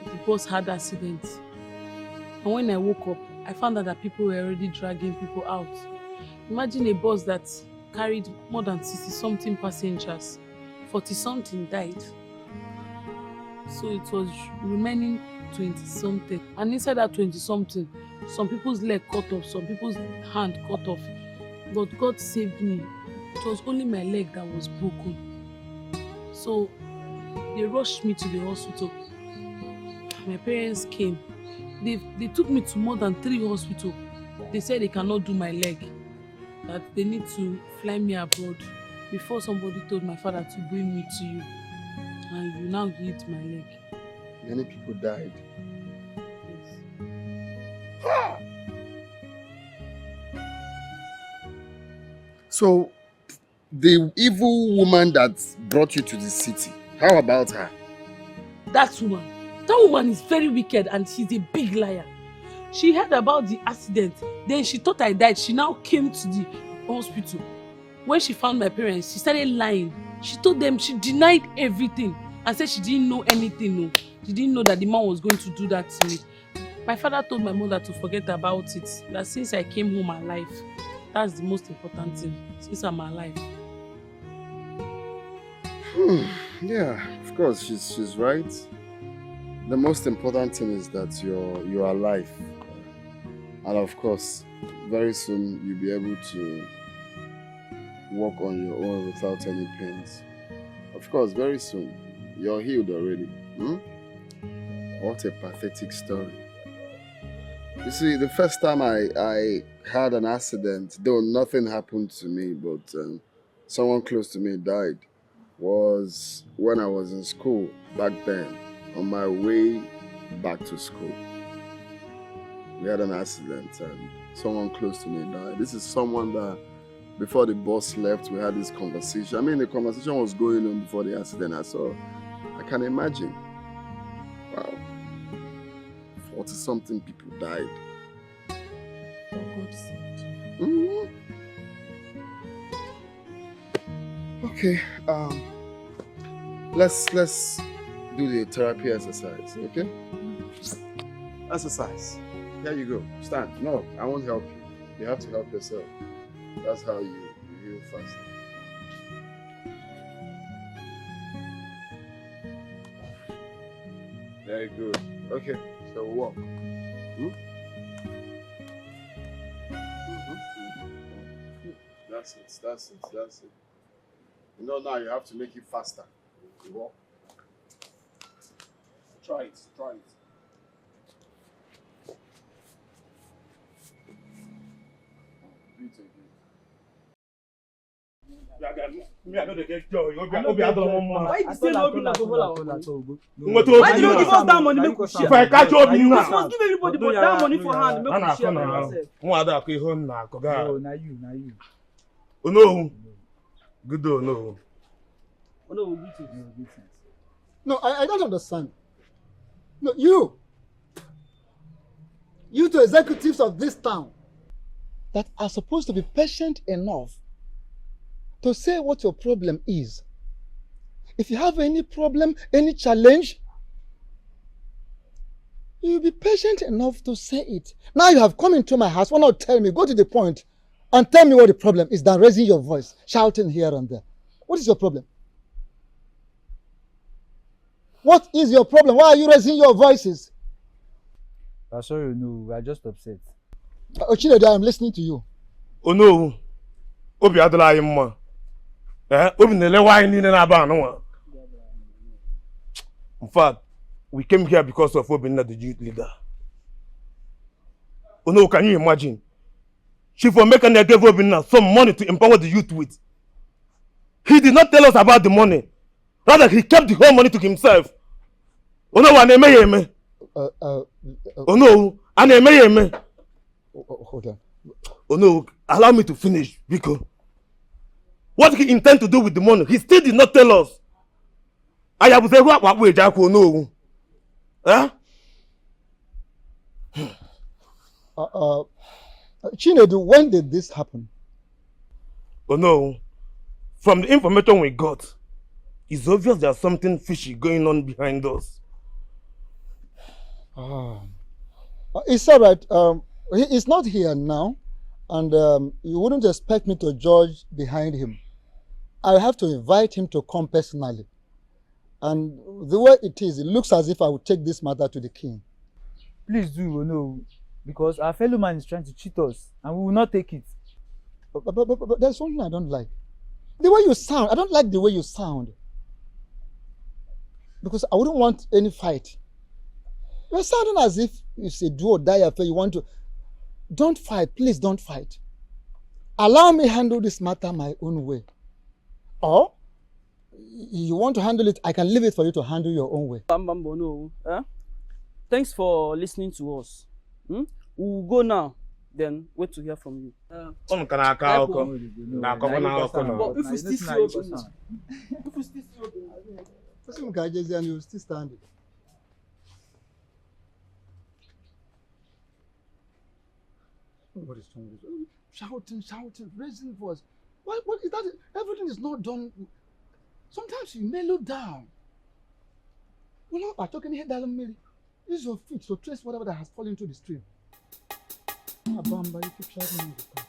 the bus had accident. And when I woke up, I found out that people were already dragging people out. Imagine a bus that carried more than 60-something passengers. 40-something died. So it was remaining 20-something. And inside that 20-something, some people's leg cut off, some people's hand cut off. But God saved me. It was only my leg that was broken. So they rushed me to the hospital. My parents came. They took me to more than 3 hospitals. They said they cannot do my leg, that they need to fly me abroad before somebody told my father to bring me to you. And you now healed my leg. Many people died. Yes. So, the evil woman that brought you to the city, how about her? That woman is very wicked and she's a big liar. She heard about the accident, then she thought I died. She now came to the hospital. When she found my parents, she started lying. She told them, she denied everything and said she didn't know anything. No. She didn't know that the man was going to do that to me. My father told my mother to forget about it, that since I came home alive, that's the most important thing, since I'm alive. Yeah, of course, she's right. The most important thing is that you're alive. And of course, very soon you'll be able to walk on your own without any pains. Of course, very soon. You're healed already. What a pathetic story. You see, the first time I had an accident, though nothing happened to me, but someone close to me died, was when I was in school back then, on my way back to school. We had an accident and someone close to me died. This is someone that, before the bus left, we had this conversation. I mean, the conversation was going on before the accident. I can imagine. Wow. 40-something people died. For God's sake. Okay. Let's do the therapy exercise, okay? Exercise. There you go. Stand. No, I won't help you. You have to help yourself. That's how you heal fast. Very good. Okay, so walk. That's it. You know, now you have to make it faster. You walk. Try it. Why you say no be na go hold am? Why did you give us that money make we share? If I catch up you You now. supposed give everybody but that money for hand make we share by ourselves. No, na you. Oh no. Good oh no. Oh no, we do it. No, I don't understand. No, you two executives of this town that are supposed to be patient enough to say what your problem is. If you have any problem, any challenge, you'll be patient enough to say it. Now you have come into my house, why not tell me, go to the point and tell me what the problem is than raising your voice, shouting here and there. What is your problem? What is your problem? Why are you raising your voices? I'm sorry, no, we are just upset. Chinedu, I am listening to you. Oh no, Obi adala yimma. Obi nele why ni na ba no. In fact, we came here because of Obi, the youth leader. Oh no, can you imagine? Chief Omekane gave Obi some money to empower the youth with. He did not tell us about the money. Rather, he kept the whole money to himself. Oh no, anemeyeme. Oh no, anemeyeme. Hold on. Oh no, allow me to finish, because what he intend to do with the money, he still did not tell us. I have said what we Jaco no. Huh? Chinedu, when did this happen? Oh no, from the information we got, it's obvious there's something fishy going on behind us. It's all right. He's not here now, and you wouldn't expect me to judge behind him. I have to invite him to come personally. And the way it is, it looks as if I would take this matter to the king. Please do, no, because our fellow man is trying to cheat us, and we will not take it. But there's something I don't like. The way you sound, I don't like the way you sound. Because I wouldn't want any fight. You're sounding as if it's a do or die affair. You want to... Don't fight. Please don't fight. Allow me handle this matter my own way. Or, you want to handle it, I can leave it for you to handle your own way. Bambambo, no. Thanks for listening to us. We'll go now. Then wait to hear from you. But if we still see open, if we still see open, and you still standing. What is wrong with you? Shouting, raising voice. What is that? Everything is not done. Sometimes you mellow down. Well, I'm talking here, darling. Use your feet to trace whatever that has fallen into the stream. Bamba, you keep shouting all the time.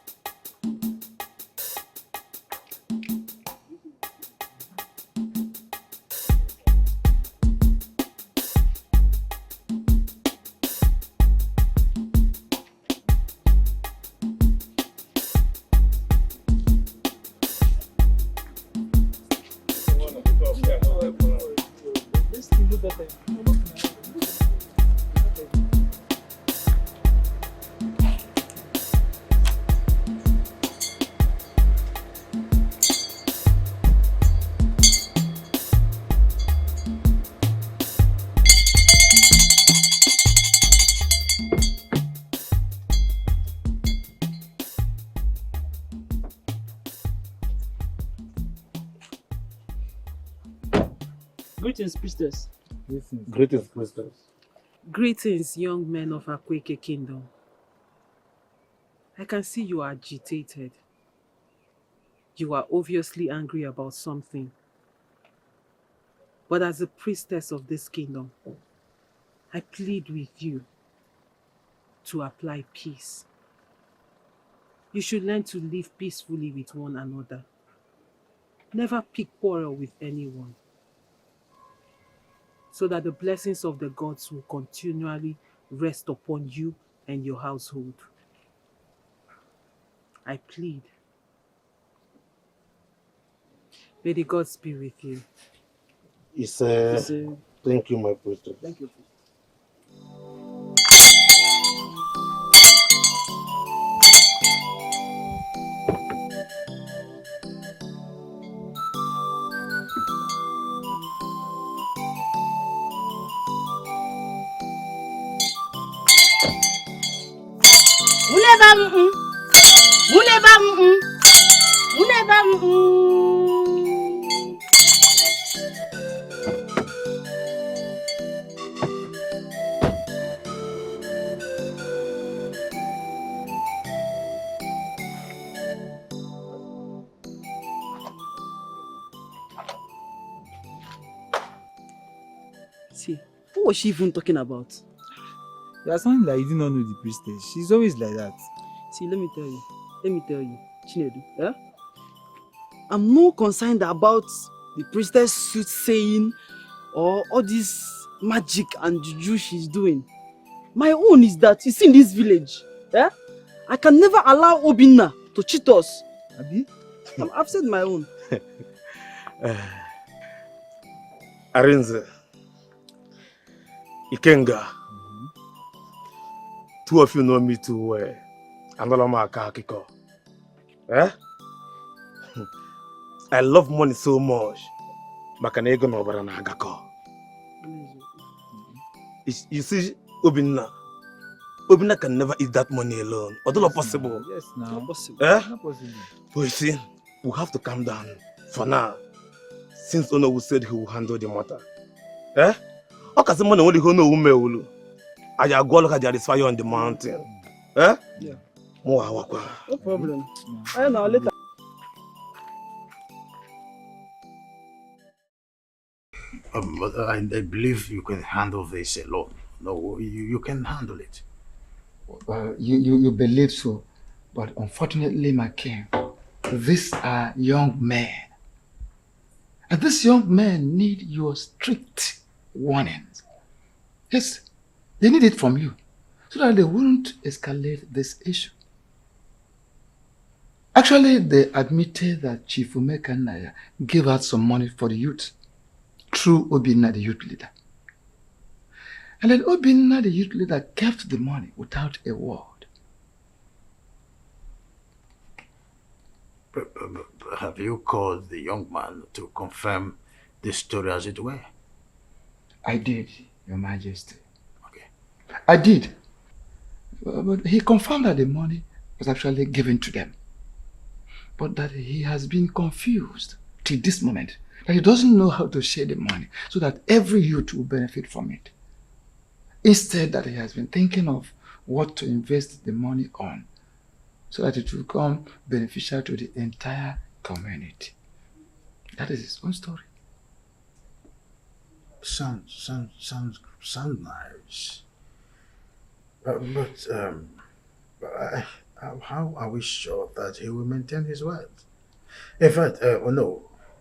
Greetings, priestess. Greetings, priestess. Greetings, young men of Eke Kingdom. I can see you are agitated. You are obviously angry about something. But as a priestess of this kingdom, I plead with you to apply peace. You should learn to live peacefully with one another. Never pick quarrel with anyone, so that the blessings of the gods will continually rest upon you and your household. I plead. May the gods be with you. Thank you, my priestess. Thank you. See, what was she even talking about? You are sounding like you do not know the priestess. She's always like that. See, let me tell you, Chinedu, eh? I'm more concerned about the priestess soothsaying or all this magic and juju she's doing. My own is that, you see, in this village, eh? I can never allow Obinna to cheat us. Abi? I've said my own. Arinze, Ikenga, two of you know me too well. Andolama Akakiko. Eh? I love money so much. Makanego no barana agako. You see, Obinna can never eat that money alone. Although not possible. Yes, now. Not possible. Eh? Not possible. But you see, we have to calm down for now. Since Ono said he will handle the matter. Eh? Okay, someone only who know who I go look at the fire on the mountain. Eh? Yeah. No problem. I know later. But I believe you can handle this alone. No, you can handle it. You believe so, but unfortunately, my king, these are young men. And these young men need your strict warnings. Yes, they need it from you, so that they won't escalate this issue. Actually, they admitted that Chief Umekanaya gave out some money for the youth through Obinna, the youth leader. And then Obinna, the youth leader, kept the money without a word. But have you called the young man to confirm this story as it were? I did, Your Majesty. Okay. I did. But he confirmed that the money was actually given to them. But that he has been confused till this moment. That he doesn't know how to share the money so that every youth will benefit from it. Instead, that he has been thinking of what to invest the money on so that it will become beneficial to the entire community. That is his own story. Sounds nice. How are we sure that he will maintain his word? In fact,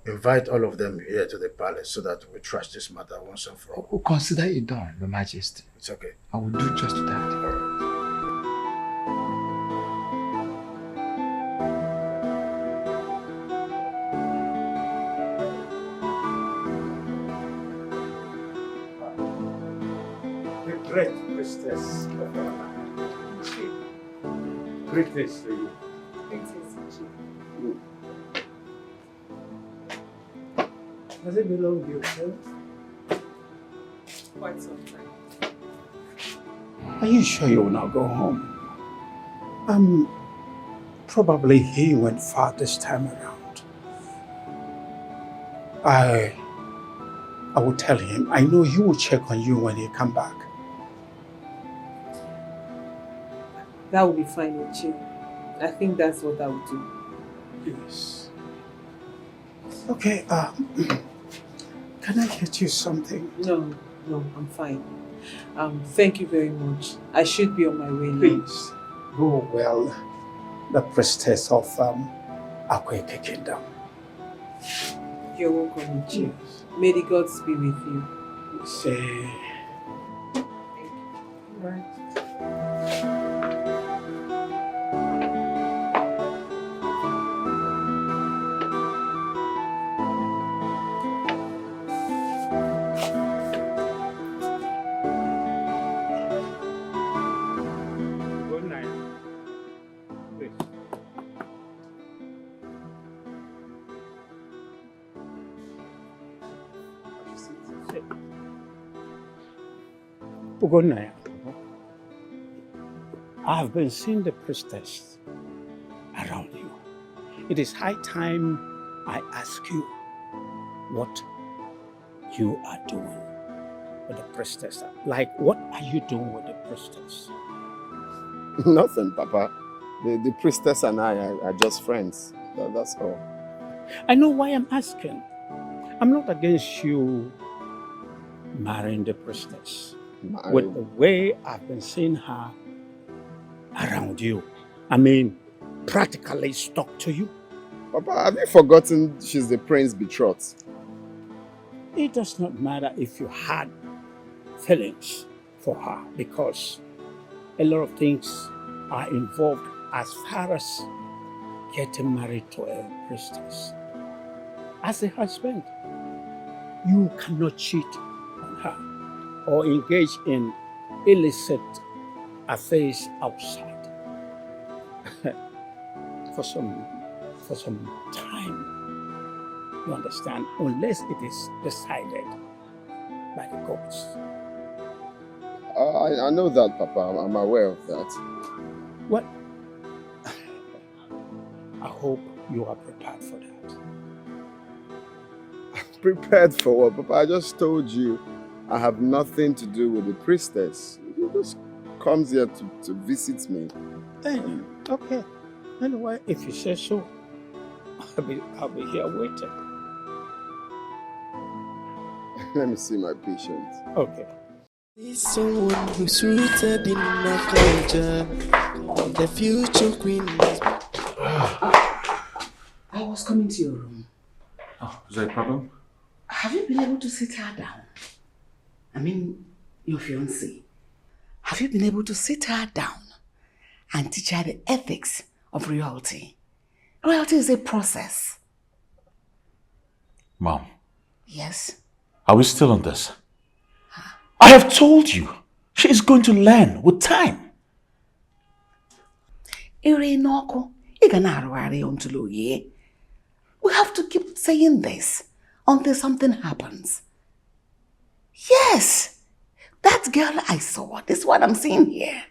invite all of them here to the palace so that we trash this matter once and for all. Consider it done, Your Majesty. It's okay. I will do just that. The great priestess of our land. Greetings to you. Greetings, Chief. Has it been long with you, sir? Quite some time. Are you sure you will not go home? Probably he went far this time around. I will tell him. I know he will check on you when he come back. That will be fine, Uchi. I think that's what I would do. Yes. Okay, can I get you something? No, I'm fine. Thank you very much. I should be on my way now. Please, go well, the priestess of Eke Kingdom. You're welcome, Uchi. Yes. May the gods be with you. Say. Thank you. Right. Ugonaya, I have been seeing the priestess around you. It is high time I ask you what you are doing with the priestess. Like, what are you doing with the priestess? Nothing, Papa. The priestess and I are just friends. That's all. I know why I'm asking. I'm not against you marrying the priestess. Marry? With the way I've been seeing her around you. I mean, practically stuck to you. Papa, have you forgotten she's the prince's betrothed? It does not matter if you had feelings for her, because a lot of things are involved as far as getting married to a priestess. As a husband, you cannot cheat on her or engage in illicit affairs outside for some time. You understand? Unless it is decided by the courts. I know that, Papa. I'm aware of that. Well, I hope you are prepared for that. Prepared for what, Papa? I just told you I have nothing to do with the priestess. She just comes here to visit me. Okay. Anyway, if you say so, I'll be here waiting. Let me see my patient. Okay. He's someone who's rooted in a culture. The future queen. I was coming to your room. Oh, is there a problem? Have you been able to sit her down? I mean, your fiancée. Have you been able to sit her down and teach her the ethics of royalty? Royalty is a process. Mom, Yes? are we still on this? I have told you, she is going to learn with time. We have to keep saying this until something happens. Yes, that girl I saw, this is what I'm seeing here.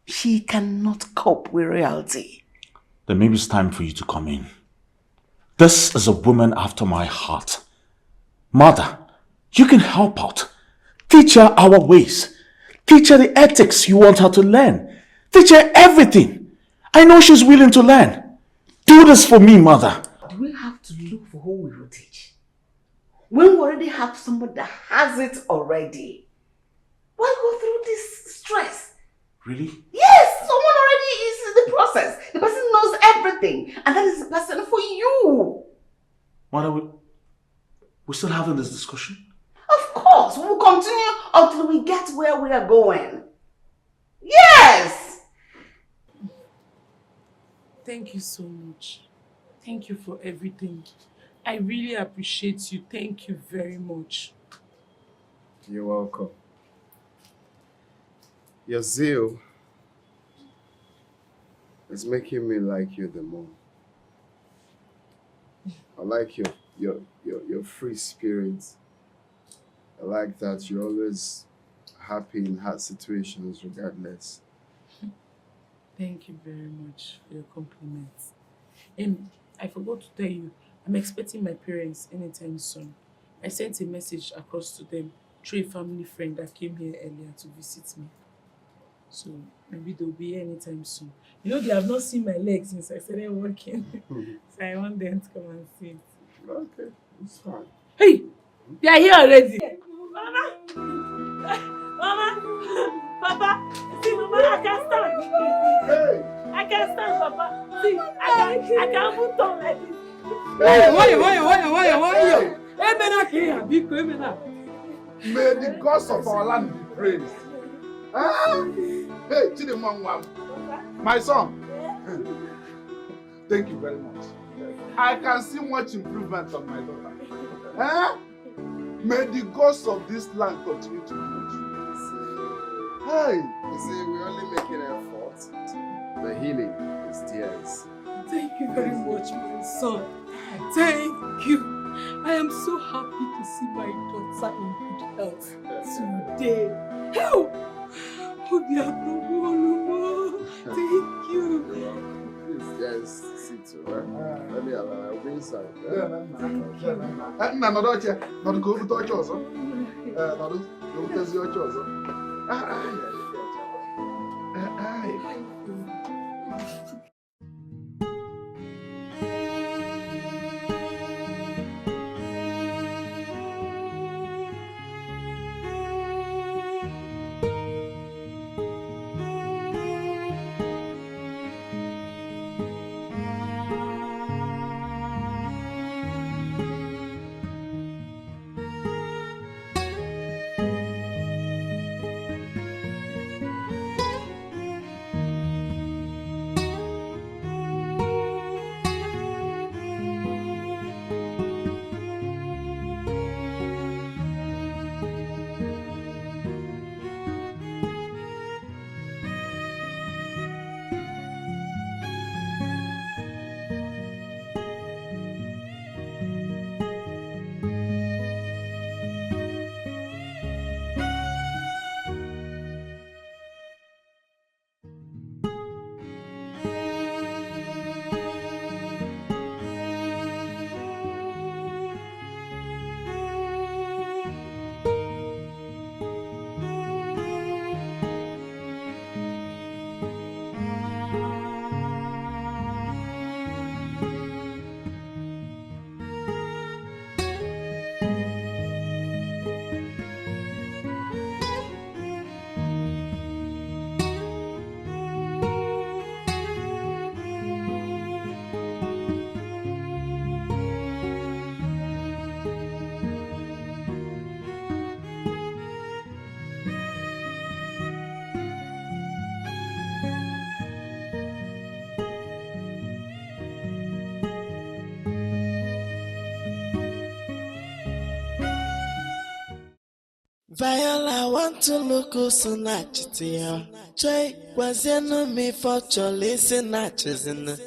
She cannot cope with reality. Then maybe it's time for you to come in. This is a woman after my heart. Mother, you can help out. Teach her our ways. Teach her the ethics you want her to learn. Teach her everything. I know she's willing to learn. Do this for me, Mother. Do we have to look for who we will teach? When we already have somebody that has it already, why go through this stress? Really? Yes, someone already is in the process. The person knows everything, and that is the person for you. Mother, we're still having this discussion? Of course, we will continue until we get where we are going. Yes! Thank you so much. Thank you for everything. I really appreciate you. Thank you very much. You're welcome. Your zeal is making me like you the more. I like your free spirit. I like that you're always happy in hard situations regardless. Thank you very much for your compliments. I forgot to tell you, I'm expecting my parents anytime soon. I sent a message across to them through a family friend that came here earlier to visit me. So maybe they'll be here anytime soon. You know, they have not seen my legs since I started working. So I want them to come and see it. Okay, it's fine. Hey! They are here already! Mama! Mama! Papa! See, Mama, I can stand! Hey! I can stand, Papa! See, I can put on like this. Why? May the gods of our land be praised. Hey, Chidimangwam, my son. Thank you very much. I can see much improvement on my daughter. May the gods of this land continue to be with you. Hey! You see, we're only making efforts. The healing is theirs. Thank you very much, my son. Thank you. I am so happy to see my daughter in good health today. Help! Thank you. Please, guys, sit too, right? Let me allow. I'll be inside. Thank you. Viola want to look who's a natch to you. Joy was enemy for Charlie's natches in the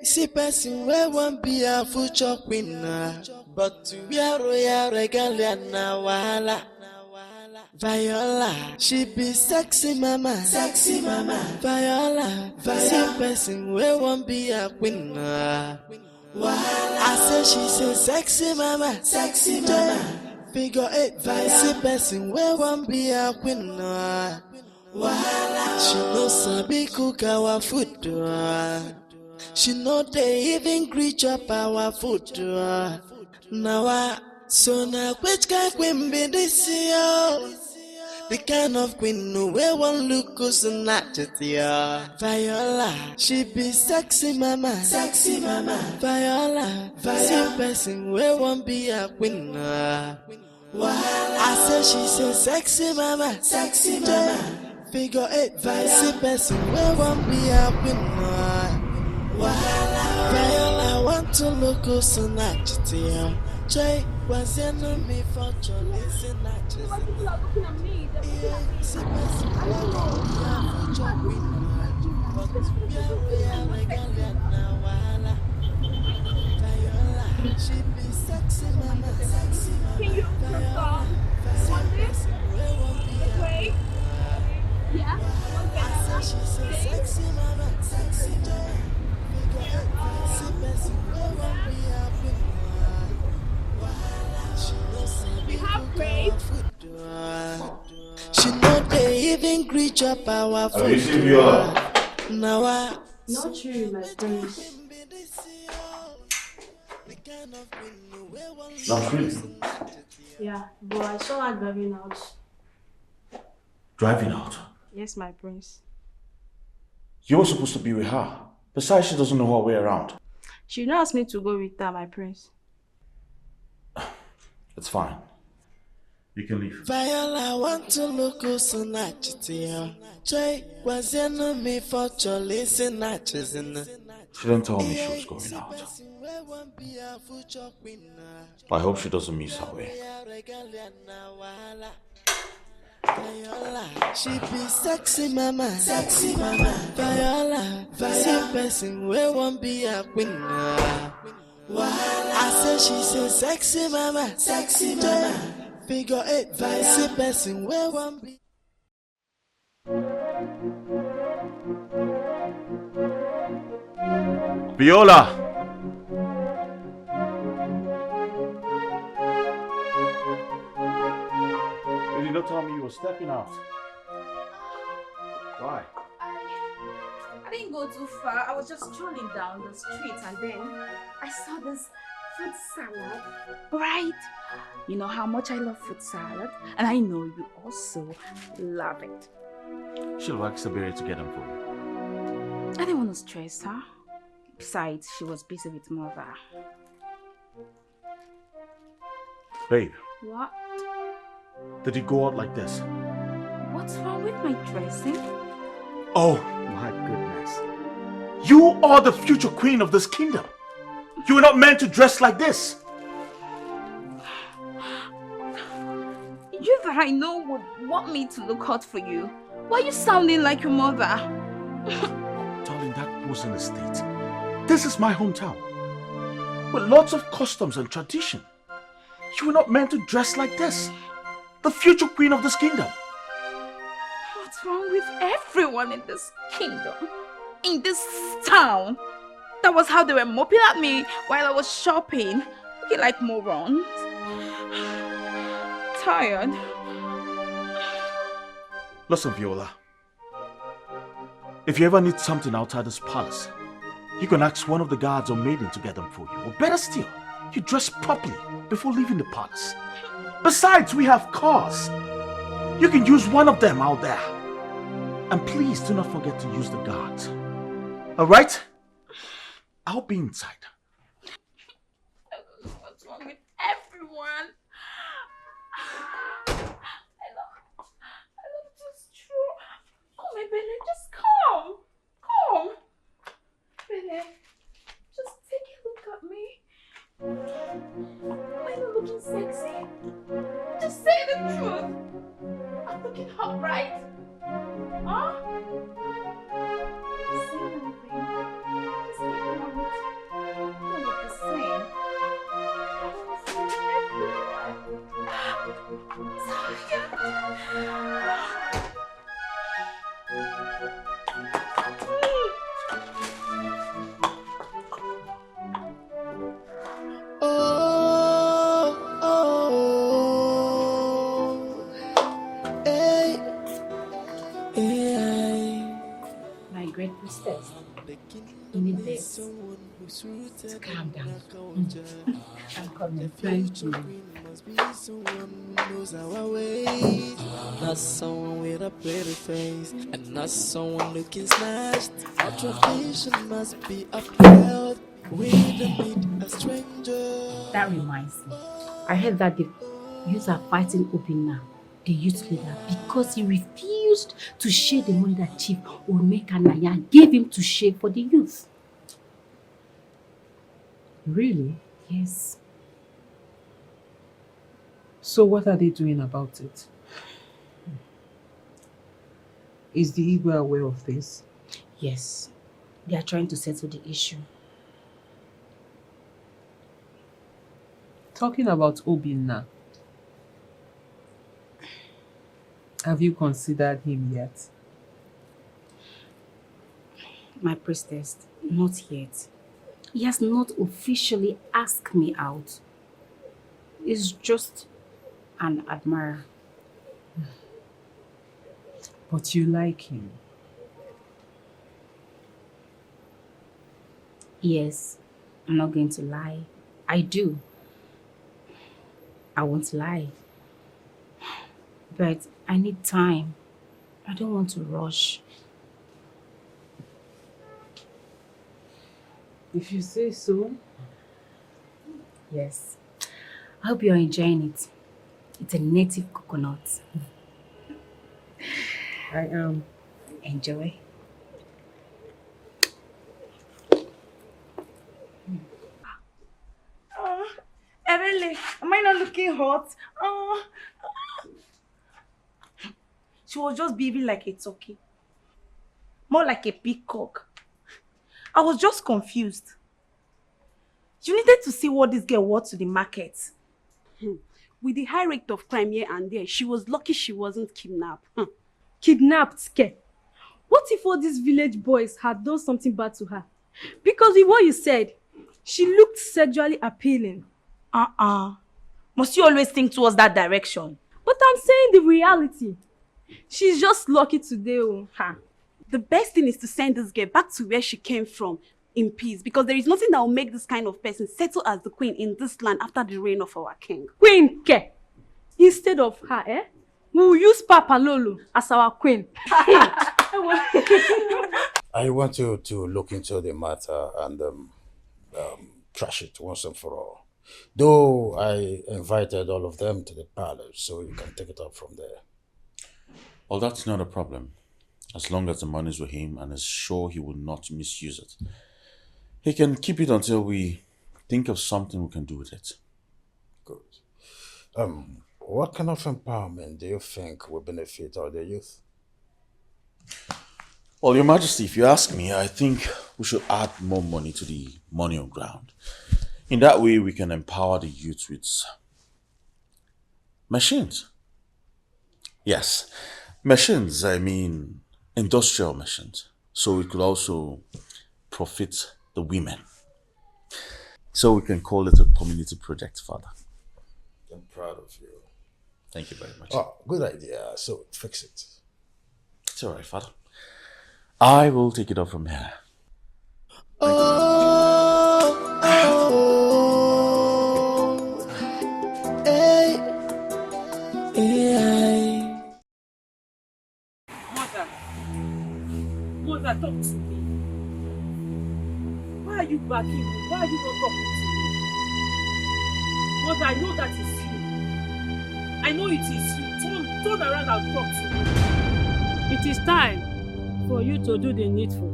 see person where won't be a future winner. But to be a royal regalia now, Viola, she be sexy mama, Viola, see person where won't be a winner. I say she say sexy mama, Figure 8 vice person where won't be a winner. She knows sabi cook our food. She know they even greet up our food. Now so now which kind queen be this year? The kind of queen no way one look who's not at ya. Viola, she be sexy mama, Viola, see person where won't be a winner. I say she say sexy mama, Figure 8 vice person where won't be a winner. Viola want to look who's not at ya. Joy was enemy for Charlie's natches. She be sexy mama, Can you stop? Want this? Okay. Yeah. I say she say sexy mama, We have grapes. She know they even greet up our food. Have you seen Viola? Now Not true, my friend. Not really. Yeah, but I saw her driving out. Driving out? Yes, my prince. You were supposed to be with her. Besides, she doesn't know her way around. She didn't ask me to go with her, my prince. It's fine. You can leave. Viola want to look who's a natch to you. Joy was enemy for Charlie's natches in the She didn't tell me she was going out. I hope she doesn't miss her way. Viola, she be sexy mama, Viola, see person where won't be a winner. I say she say sexy mama, Figure 8 vice person where won't be. Viola! You did not tell me you were stepping out. Why? I didn't go too far. I was just strolling down the street and then I saw this fruit salad, right? You know how much I love fruit salad and I know you also love it. She'll ask Sabiri to get them for you. I didn't want to stress her. Besides, she was busy with mother. Babe, What? did you go out like this? What's wrong with my dressing? Oh my goodness. You are the future queen of this kingdom. You were not meant to dress like this. You that I know would want me to look hot for you. Why are you sounding like your mother? Darling, that was an estate. This is my hometown. With lots of customs and tradition. You were not meant to dress like this. The future queen of this kingdom. What's wrong with everyone in this kingdom? In this town? That was how they were moping at me while I was shopping. Looking like morons. Tired. Listen, Viola. If you ever need something outside this palace, you can ask one of the guards or maiden to get them for you. Or better still, you dress properly before leaving the palace. Besides, we have cars. You can use one of them out there. And please do not forget to use the guards. Alright? I'll be inside. What's wrong with everyone? I love this true. Come on, Bele, just come. Come. Bele, just take a look at me. Am I not looking sexy? Just say the looking hot, right? Huh? Same old thing. Same old. You look the same. My great priestess, you need this to calm down. I'm coming. Thank you. Not someone with a pretty face, and not someone looking snatched. Our tradition must be upheld. We don't need a stranger. That reminds me. I heard that the youths are fighting Obinna, the youth leader, because he refused to share the money that Chief Omekanaya gave him to share for the youth. Really? Yes. So what are they doing about it? Is the Igwe aware of this? Yes. They are trying to settle the issue. Talking about Obinna, have you considered him yet? My priestess, not yet. He has not officially asked me out. He's just an admirer. But you like him? Yes, I'm not going to lie. I do. I won't lie. But I need time. I don't want to rush. If you say so. Yes. I hope you're enjoying it. It's a native coconut. I am. Enjoy. Erele, am I not looking hot? She was just behaving like a turkey. More like a peacock. I was just confused. You needed to see what this girl brought to the market. With the high rate of crime here and there, she was lucky she wasn't kidnapped. Kidnapped, Ske? What if all these village boys had done something bad to her? Because with what you said, she looked sexually appealing. Must you always think towards that direction? But I'm saying the reality. She's just lucky today. The best thing is to send this girl back to where she came from in peace, because there is nothing that will make this kind of person settle as the queen in this land after the reign of our king. Queen Ke! Instead of her, we will use Papa Lolo as our queen. I want you to look into the matter and trash it once and for all. Though I invited all of them to the palace, so you can take it up from there. Well, that's not a problem. As long as the money's with him and is sure he will not misuse it. He can keep it until we think of something we can do with it. Good. What kind of empowerment do you think will benefit all the youth? Well, Your Majesty, if you ask me, I think we should add more money to the money on ground. In that way, we can empower the youth with machines. Yes, machines, I mean industrial machines. So it could also profit the women. So we can call it a community project, Father. I'm proud of you. Thank you very much. Oh, good idea. So fix it. It's all right, Father. I will take it up from here. Mother, talk to me. Why are you backing me? Why are you not talking to me? Mother, I know that is you. I know it is you. Turn around and talk to me. It is time for you to do the needful.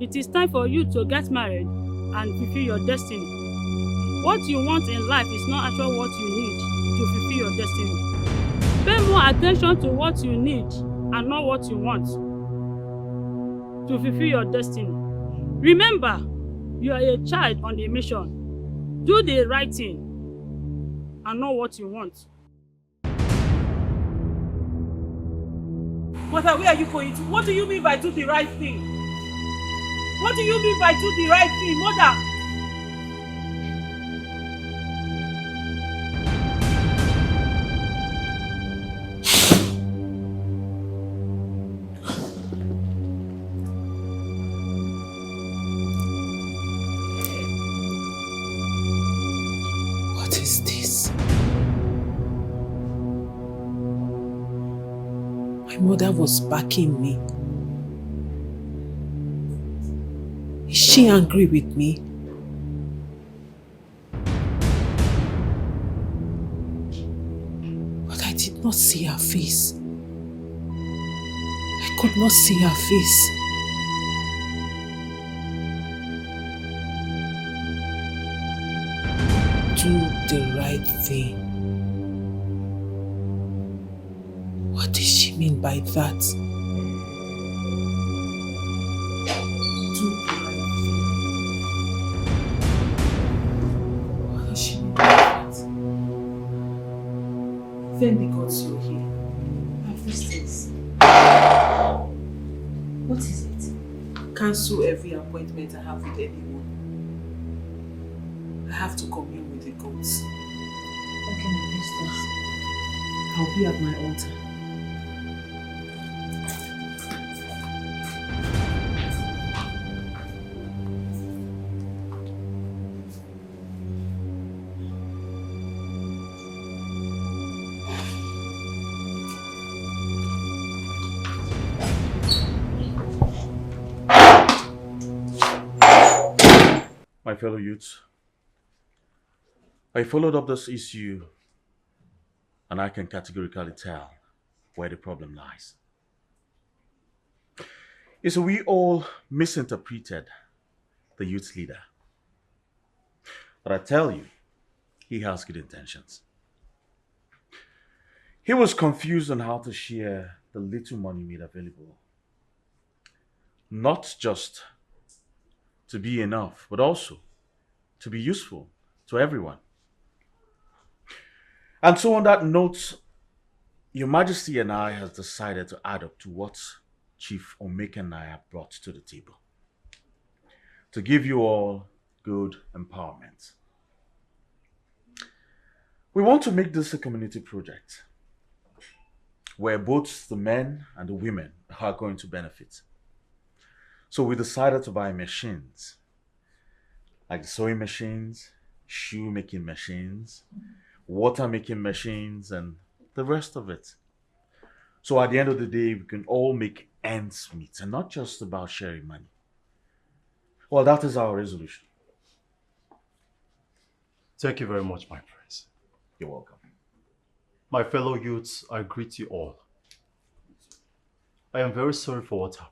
It is time for you to get married and fulfill your destiny. What you want in life is not actually what you need to fulfill your destiny. Pay more attention to what you need and not what you want to fulfill your destiny. Remember, you are a child on a mission. Do the right thing and not what you want. Mother, where are you going to? What do you mean by do the right thing? What do you mean by do the right thing, Mother? What is this? My mother was backing me. Is she angry with me? But I did not see her face. I could not see her face. Do the right thing. What does she mean by that? Do the right thing. What does she mean by that? Thank the gods you're here. My priestess. What is it? Cancel every appointment I have with anyone. I have to commune with the gods. Okay, my priestess. I'll be at my altar. My fellow youths, I followed up this issue and I can categorically tell where the problem lies. Is we all misinterpreted the youth leader. But I tell you, he has good intentions. He was confused on how to share the little money made available. Not just to be enough, but also to be useful to everyone. And so on that note, Your Majesty and I have decided to add up to what Chief Omeka and I have brought to the table. To give you all good empowerment. We want to make this a community project where both the men and the women are going to benefit. So we decided to buy machines, like sewing machines, shoe making machines, water making machines, and the rest of it. So at the end of the day, we can all make ends meet and not just about sharing money. Well, that is our resolution. Thank you very much, my friends. You're welcome. My fellow youths, I greet you all. I am very sorry for what happened.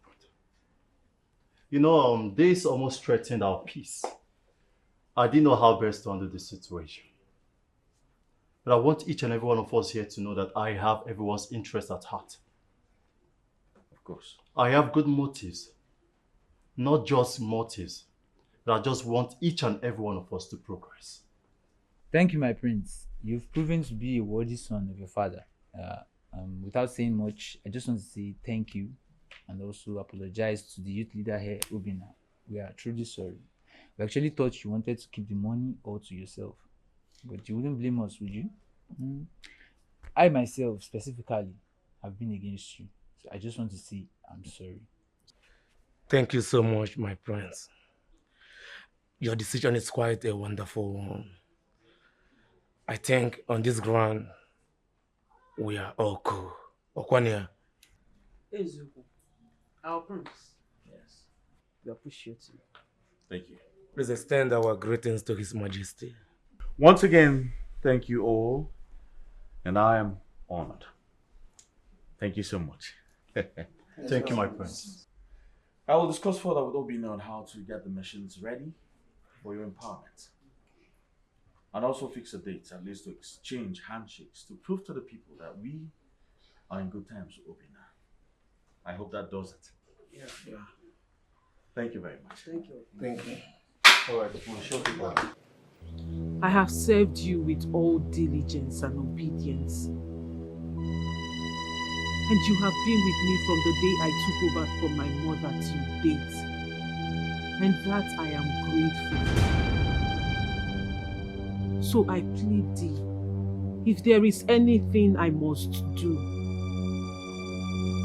You know, this almost threatened our peace. I didn't know how best to handle the situation. But I want each and every one of us here to know that I have everyone's interest at heart. Of course. I have good motives. Not just motives, but I just want each and every one of us to progress. Thank you, my prince. You've proven to be a worthy son of your father. Without saying much, I just want to say thank you and also apologize to the youth leader here, Obina. We are truly sorry. We actually thought you wanted to keep the money all to yourself, but you wouldn't blame us, would you? I myself, specifically, have been against you. So I just want to say I'm sorry. Thank you so much, my prince. Your decision is quite a wonderful one. I think on this ground, we are all cool. Okwania. Ezuku, our prince. Yes. We appreciate you. Thank you. Please extend our greetings to His Majesty. Once again, thank you all, and I am honored. Thank you so much. Thank you, my prince. I will discuss further with Obina on how to get the machines ready for your empowerment. And also fix a date, at least to exchange handshakes, to prove to the people that we are in good terms with Obina. I hope that does it. Yeah. Thank you very much. Thank you. Thank you. Alright, we'll show people. I have served you with all diligence and obedience. And you have been with me from the day I took over from my mother till date. And that I am grateful for. So I plead thee, if there is anything I must do,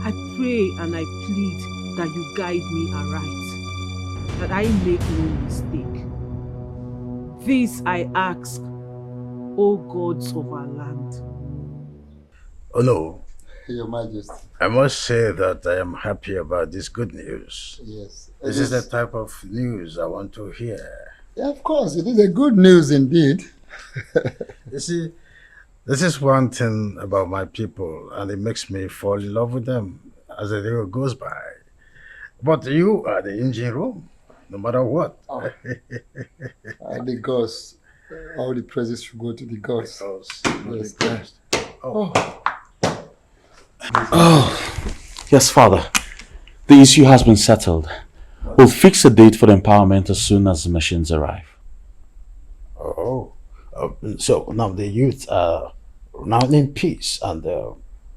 I pray and I plead that you guide me aright, that I make no mistake. This I ask, O gods of our land. Oh no. Your Majesty. I must say that I am happy about this good news. Yes. This is the type of news I want to hear. Yeah, of course. It is a good news indeed. You see, this is one thing about my people, and it makes me fall in love with them as the day goes by. But you are the engine room, no matter what. Oh. The gods. All the praises should go to the gods. Yes. Oh. Yes, Father. The issue has been settled. We'll fix a date for the empowerment as soon as the machines arrive. So now the youth are now in peace and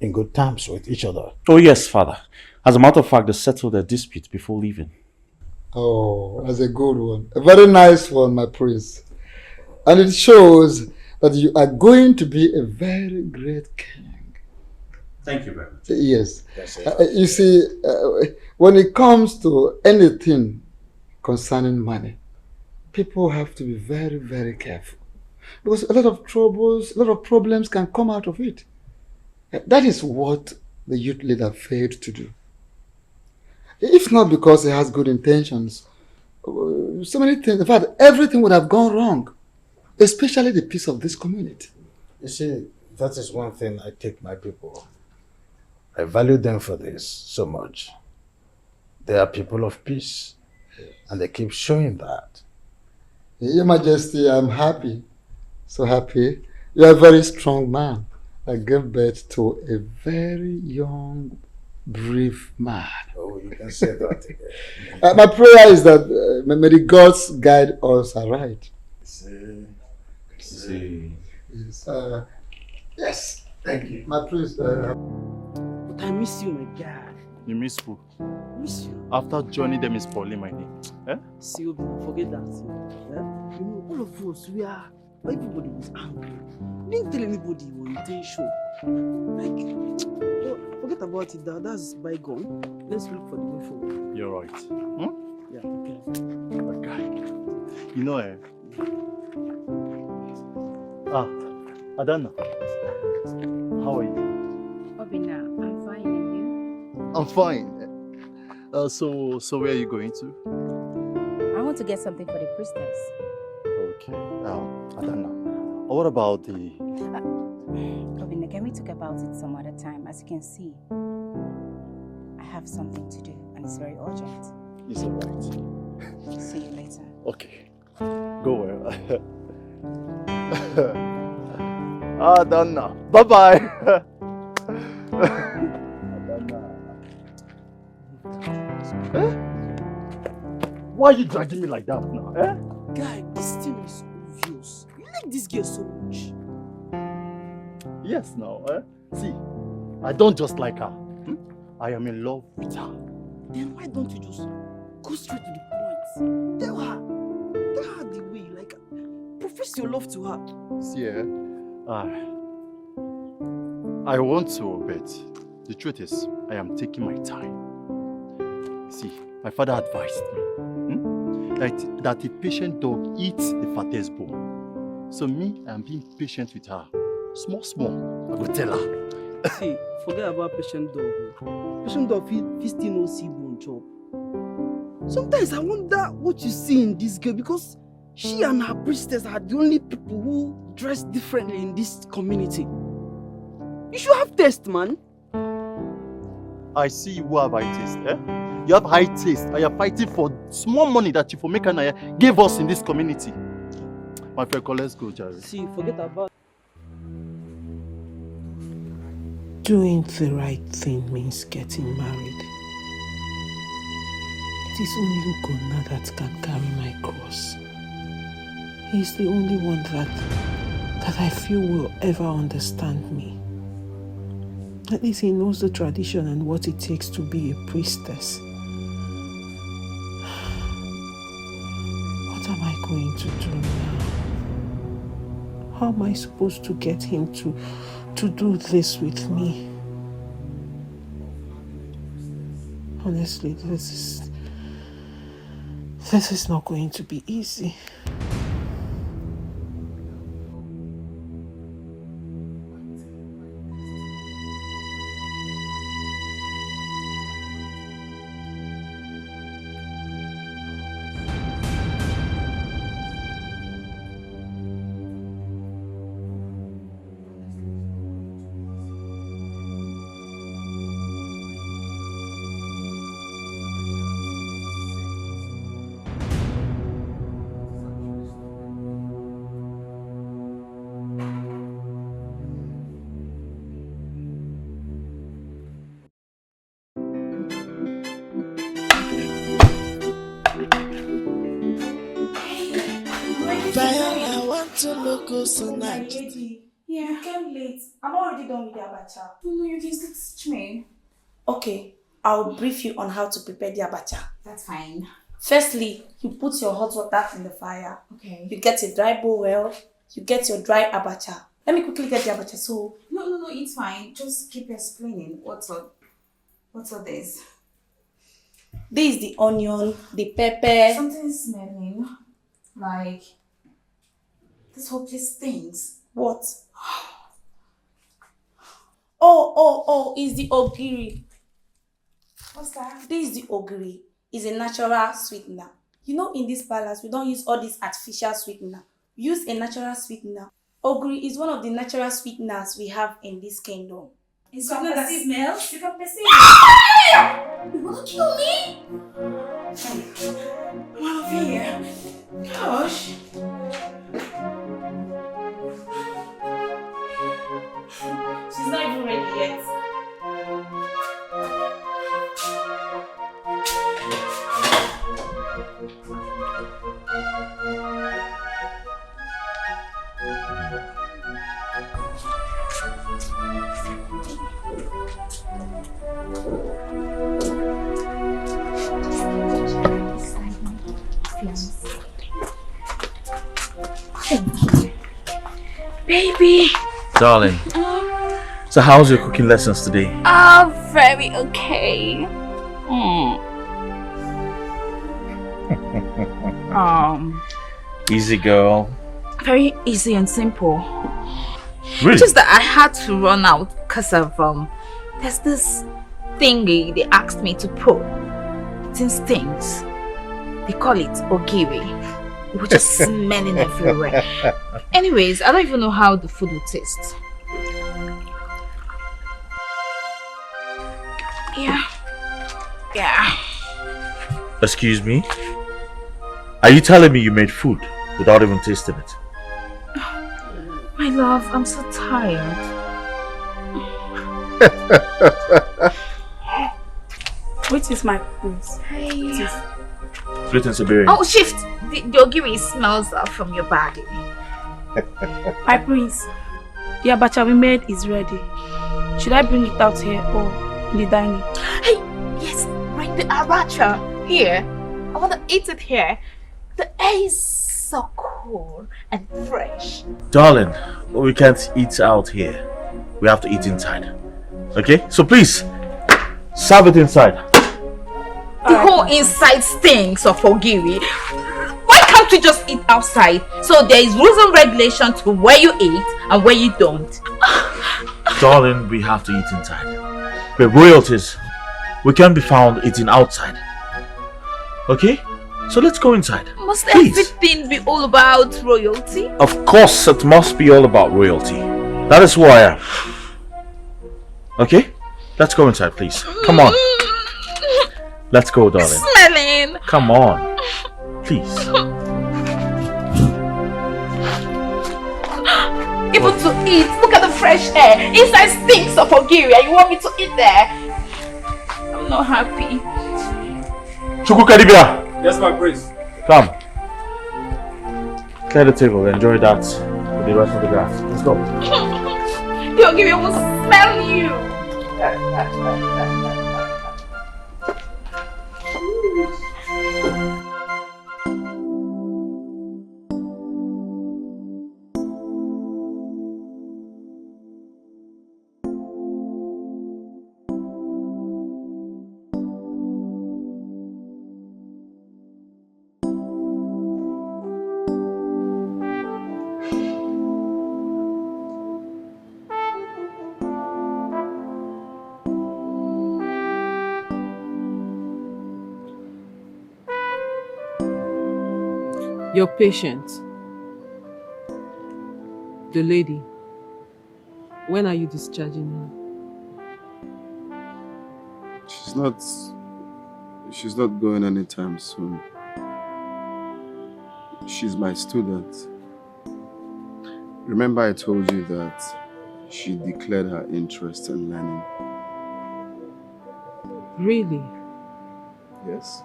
in good terms with each other. Oh yes, Father. As a matter of fact, they settled their dispute before leaving. Oh, that's a good one. A very nice one, my prince. And it shows that you are going to be a very great king. Thank you very much. Yes. You see, when it comes to anything concerning money, people have to be very, very careful. Because a lot of troubles, a lot of problems can come out of it. That is what the youth leader failed to do. If not because he has good intentions, so many things, in fact, everything would have gone wrong, especially the peace of this community. You see, that is one thing I take my people. I value them for this so much. They are people of peace, and they keep showing that. Your Majesty, I'm happy, so happy. You are a very strong man. I gave birth to a very young, brave man. Oh, you can say that again. My prayer is that may the gods guide us aright. See. Yes. Yes. Thank you. My prince. But I miss you, my guy. You miss who? Miss you. After joining them is spoiling my name. Eh? See, forget that. You know, all of us, everybody was angry. We didn't tell anybody your intention. Like, forget about it. That's bygone. Let's look for the way forward. You're right. Hmm? Yeah, okay. That guy. You know, Adana. How are you? Obina, I'm fine, and you? I'm fine. So where are you going to? I want to get something for the priestess. Okay. Adana, what about the... Obina, can we talk about it some other time? As you can see, I have something to do, and it's very urgent. It's alright. See you later. Okay. Go well. Adana. Bye-bye. Eh? Why are you dragging me like that now? Eh? Guy, this thing is obvious. You like this girl so much. Yes, now. See, I don't just like her. I am in love with her. Then why don't you just go straight to the point? Tell her the way you like her. Profess your love to her. See, I want to, but the truth is, I am taking my time. See, my father advised me that a patient dog eats the fattest bone. So me, I am being patient with her. Small, I go tell her. See, forget about patient dog. Patient dog still no see bone chop. Sometimes I wonder what you see in this girl, because she and her priestess are the only people who dress differently in this community. You should have taste, man. I see you have high taste, eh? You have high taste and you're fighting for small money that you for make and gave us in this community. My friend, let's go, Jerry. See, forget about... doing the right thing means getting married. It is only Ugonna that can carry my cross. He's the only one that I feel will ever understand me. At least he knows the tradition and what it takes to be a priestess. What am I going to do now? How am I supposed to get him to do this with me? Honestly, this is not going to be easy. Viola, I want to look so nice. Yeah, you came late. I'm already done with the abacha. No, you can still teach me. Okay, I'll brief you on how to prepare the abacha. That's fine. Firstly, you put your hot water in the fire. Okay. You get a dry bowl. You get your dry abacha. Let me quickly get the abacha. So No, it's fine. Just keep explaining. What's all this? this is the onion, the pepper. Something's smelling like this whole place stinks. What? Oh, it's the ogiri. What's that? This is the ogiri. It's a natural sweetener. You know, in this palace, we don't use all this artificial sweetener. We use a natural sweetener. Ogiri is one of the natural sweeteners we have in this kingdom. It's something that smells. You can perceive. You want to kill me? I'm out of here. Gosh. She's not even ready yet. Baby. Darling, so how's your cooking lessons today? Very okay. Easy girl. Very easy and simple. Really? Just that I had to run out because of there's this thingy they asked me to put. It stinks. They call it ogiri. It was just smelling everywhere. Anyways, I don't even know how the food will taste. Yeah. Excuse me? Are you telling me you made food without even tasting it? My love, I'm so tired. Which is my prince? Hey. Greetings, Siberian. Oh, shift! The ogiri smells from your body. My prince, the abacha we made is ready. Should I bring it out here or in the dining? Hey, yes, bring the abacha here. I want to eat it here. The air is so cool and fresh. Darling, we can't eat out here. We have to eat inside. Okay? So please, serve it inside. The whole inside stinks of ogiri. Why can't we just eat outside? So there is rules and regulations to where you eat and where you don't. Darling, we have to eat inside. We're royalties. We can't be found eating outside. Okay? So let's go inside. Must Please. everything be all about royalty? Of course, it must be all about royalty. That is who I am. Okay? Let's go inside, please. Come on. Let's go, darling. Smelling. Come on. Please. Even to eat. Look at the fresh air. Inside stinks of Bulgaria. You want me to eat there? I'm not happy. Chukwukaribia! Yes, my prince. Come. Clear the table. Enjoy that with the rest of the guys. Let's go. The Bulgaria will smell you. Your patient, the lady, when are you discharging her? She's not going anytime soon. She's my student. Remember I told you that she declared her interest in learning. Really? Yes.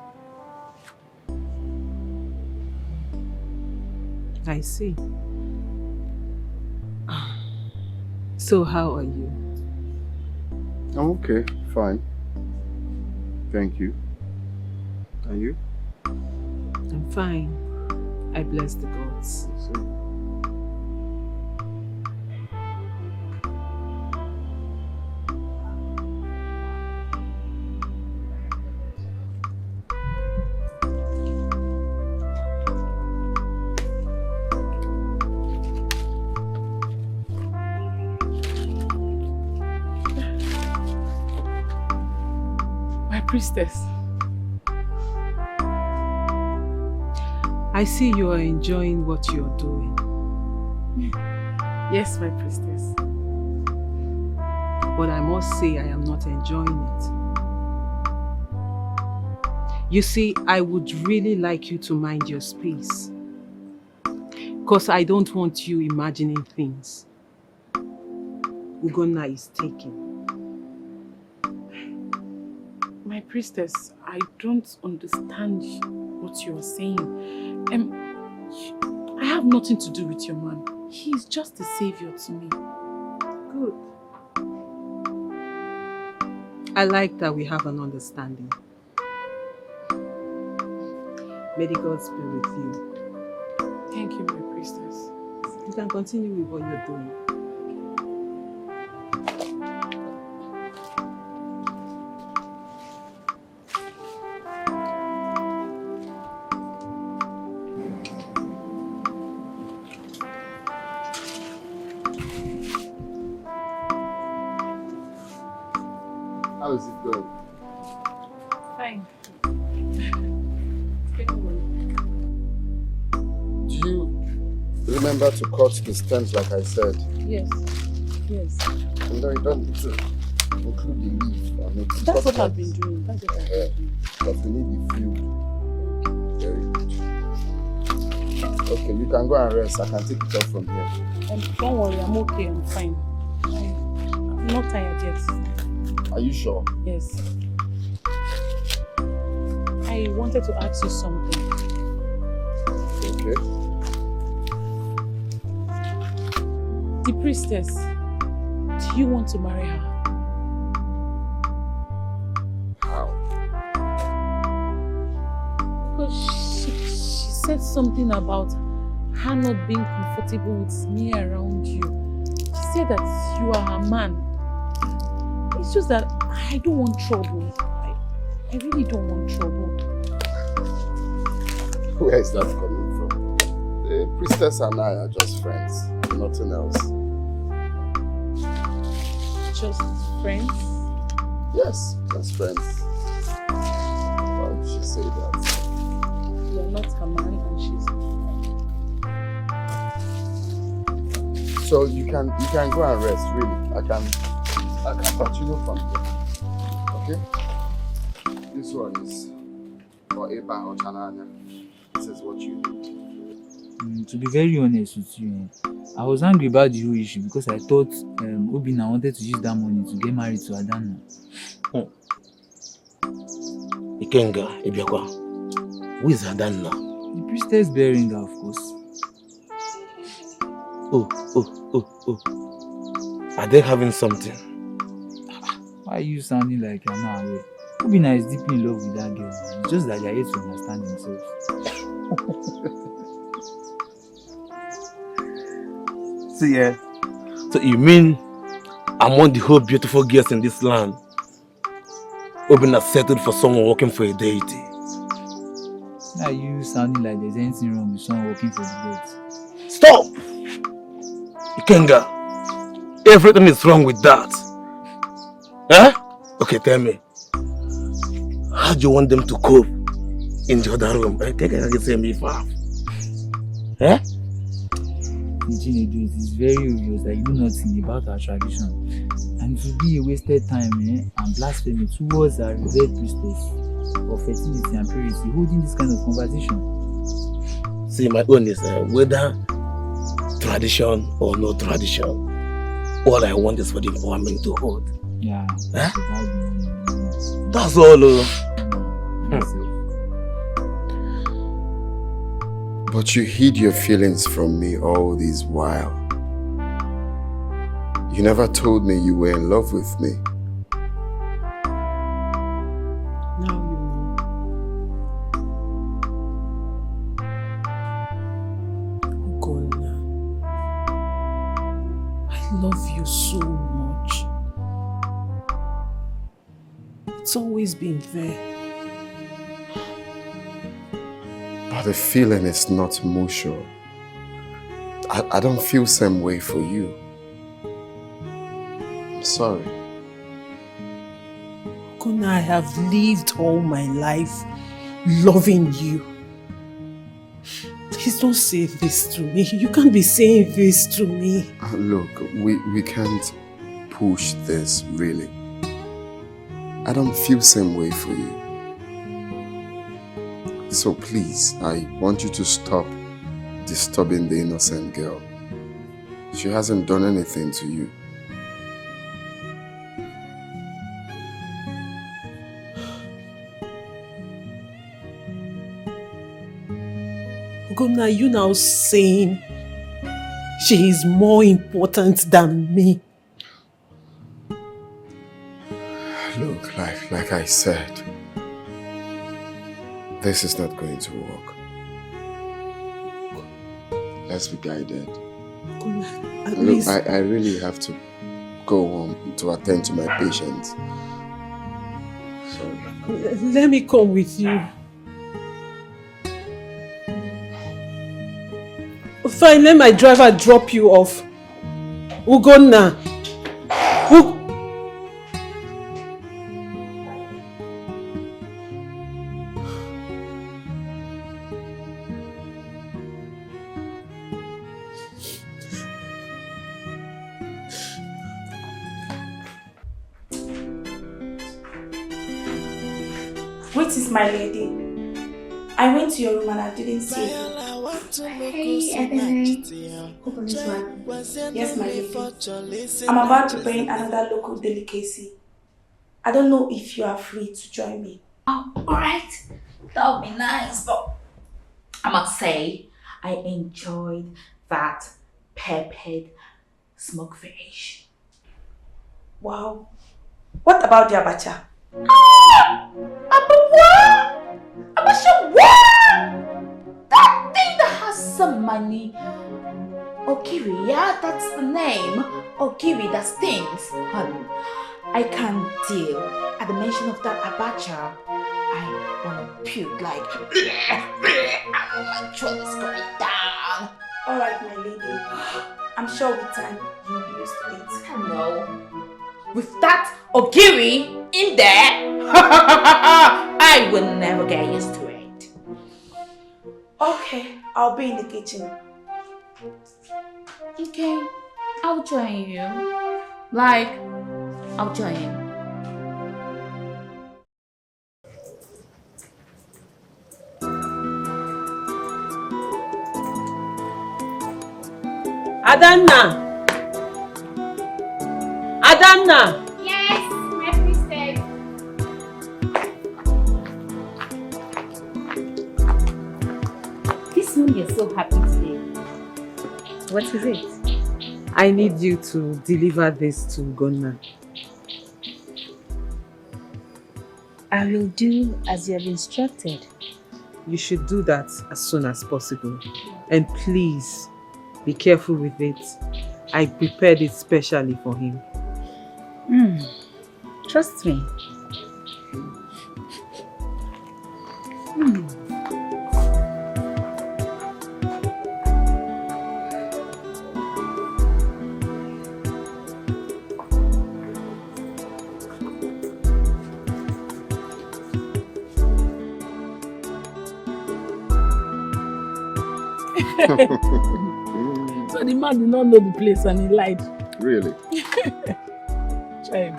I see. So how are you? I'm okay, fine. Thank you. Are you? I'm fine. I bless the gods. Priestess. I see you are enjoying what you're doing. Yes, my priestess. But I must say I am not enjoying it. You see, I would really like you to mind your space. Because I don't want you imagining things. Ugonna is taken. My priestess, I don't understand what you are saying. I have nothing to do with your man. He is just a savior to me. Good. I like that we have an understanding. May the gods be with you. Thank you, my priestess. You can continue with what you're doing. How is it going? Fine. Do you remember to cut the stems like I said? Yes. Yes. You know, you don't need to include the leaf. That's what I've been doing. That's what I've been doing. But we need the fruit. Very good. Okay, you can go and rest. I can take it off from here. Don't worry, I'm okay. I'm fine. I'm not tired yet. Are you sure? Yes. I wanted to ask you something. Okay. The priestess, do you want to marry her? How? Because she said something about her not being comfortable with me around you. She said that you are her man. It's just that I don't want trouble. I really don't want trouble. Where is that coming from? The priestess and I are just friends. Nothing else. Just friends? Yes, just friends. Why would she say that? You're not her man and she's... So you can go and rest, really. I can continue from here. Okay? This one is for Eba or Chananya. This is what you need. To be very honest with you, I was angry about the whole issue because I thought Obina wanted to use that money to get married to Adana. Ikenga, Ibiakwa. Who is Adana? The priestess bearing her, of course. Oh. Are they having something? Why are you sounding like you're not aware? Obina is deeply in love with that girl. It's just that they are yet to understand themselves. See, so you mean among the whole beautiful girls in this land, Obina settled for someone working for a deity? Why are you sounding like there's anything wrong with someone working for the gods? Stop! Ikenga, everything is wrong with that. Okay, tell me. How do you want them to cope in the other room? It is very obvious that you know nothing about our tradition. And it will be a wasted time and blasphemy towards our revered priestess of fertility and purity holding this kind of conversation. See, my own is whether tradition or no tradition, all I want is for the empowerment to hold. Yeah. That's all. But you hid your feelings from me all this while. You never told me you were in love with me. Now you know. Ugonna, I love you so much. It's always been there. But the feeling is not mutual. I don't feel same way for you. I'm sorry. Ugonna, I have lived all my life loving you. Please don't say this to me. You can't be saying this to me. Look, we can't push this, really. I don't feel same way for you. So please, I want you to stop disturbing the innocent girl. She hasn't done anything to you. Ugonna, you now saying she is more important than me. Look, like I said, this is not going to work. Let's be guided. Look, I really have to go home to attend to my patients. Sorry. Let me come with you. Fine, let my driver drop you off. Ugonna. Wait is my lady. I went to your room and I didn't see you. Hey, Ebene. Hope all is well. Yes, my lady. I'm about to bring another local delicacy. I don't know if you are free to join me. Oh, alright. That would be nice, but I must say, I enjoyed that peppered smoked fish. Wow. What about the abacha? Abacha what? That thing that has some money. Okiri, yeah, that's the name. Okiri that stings. Honey, I can't deal. At the mention of that abacha, I wanna puke like my throat is going down. Alright, my lady. I'm sure with time you'll be used to it. Hello. With that ogiri in there, I will never get used to it. Okay, I'll be in the kitchen. Okay, I'll join you. I'll join you. Adanna! Adanna! Yes, my priestess. This one you're so happy today. What is it? I need you to deliver this to Gunnar. I will do as you have instructed. You should do that as soon as possible. And please, be careful with it. I prepared it specially for him. Trust me. So the man did not know the place and he lied. Really? Child.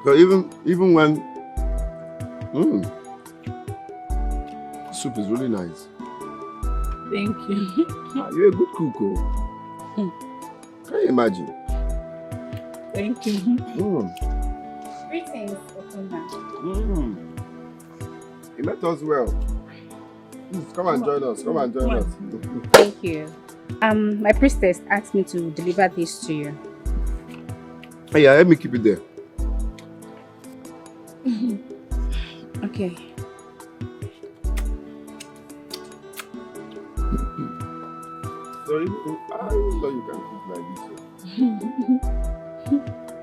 So even when soup is really nice. Thank you. You're a good cook. Can you imagine? Thank you. Greetings, Okunda. You met us well. Please come and join us. Come and join us. Thank you. My priestess asked me to deliver this to you. Hey, yeah, let me keep it there. Okay. So I know you can cook like this.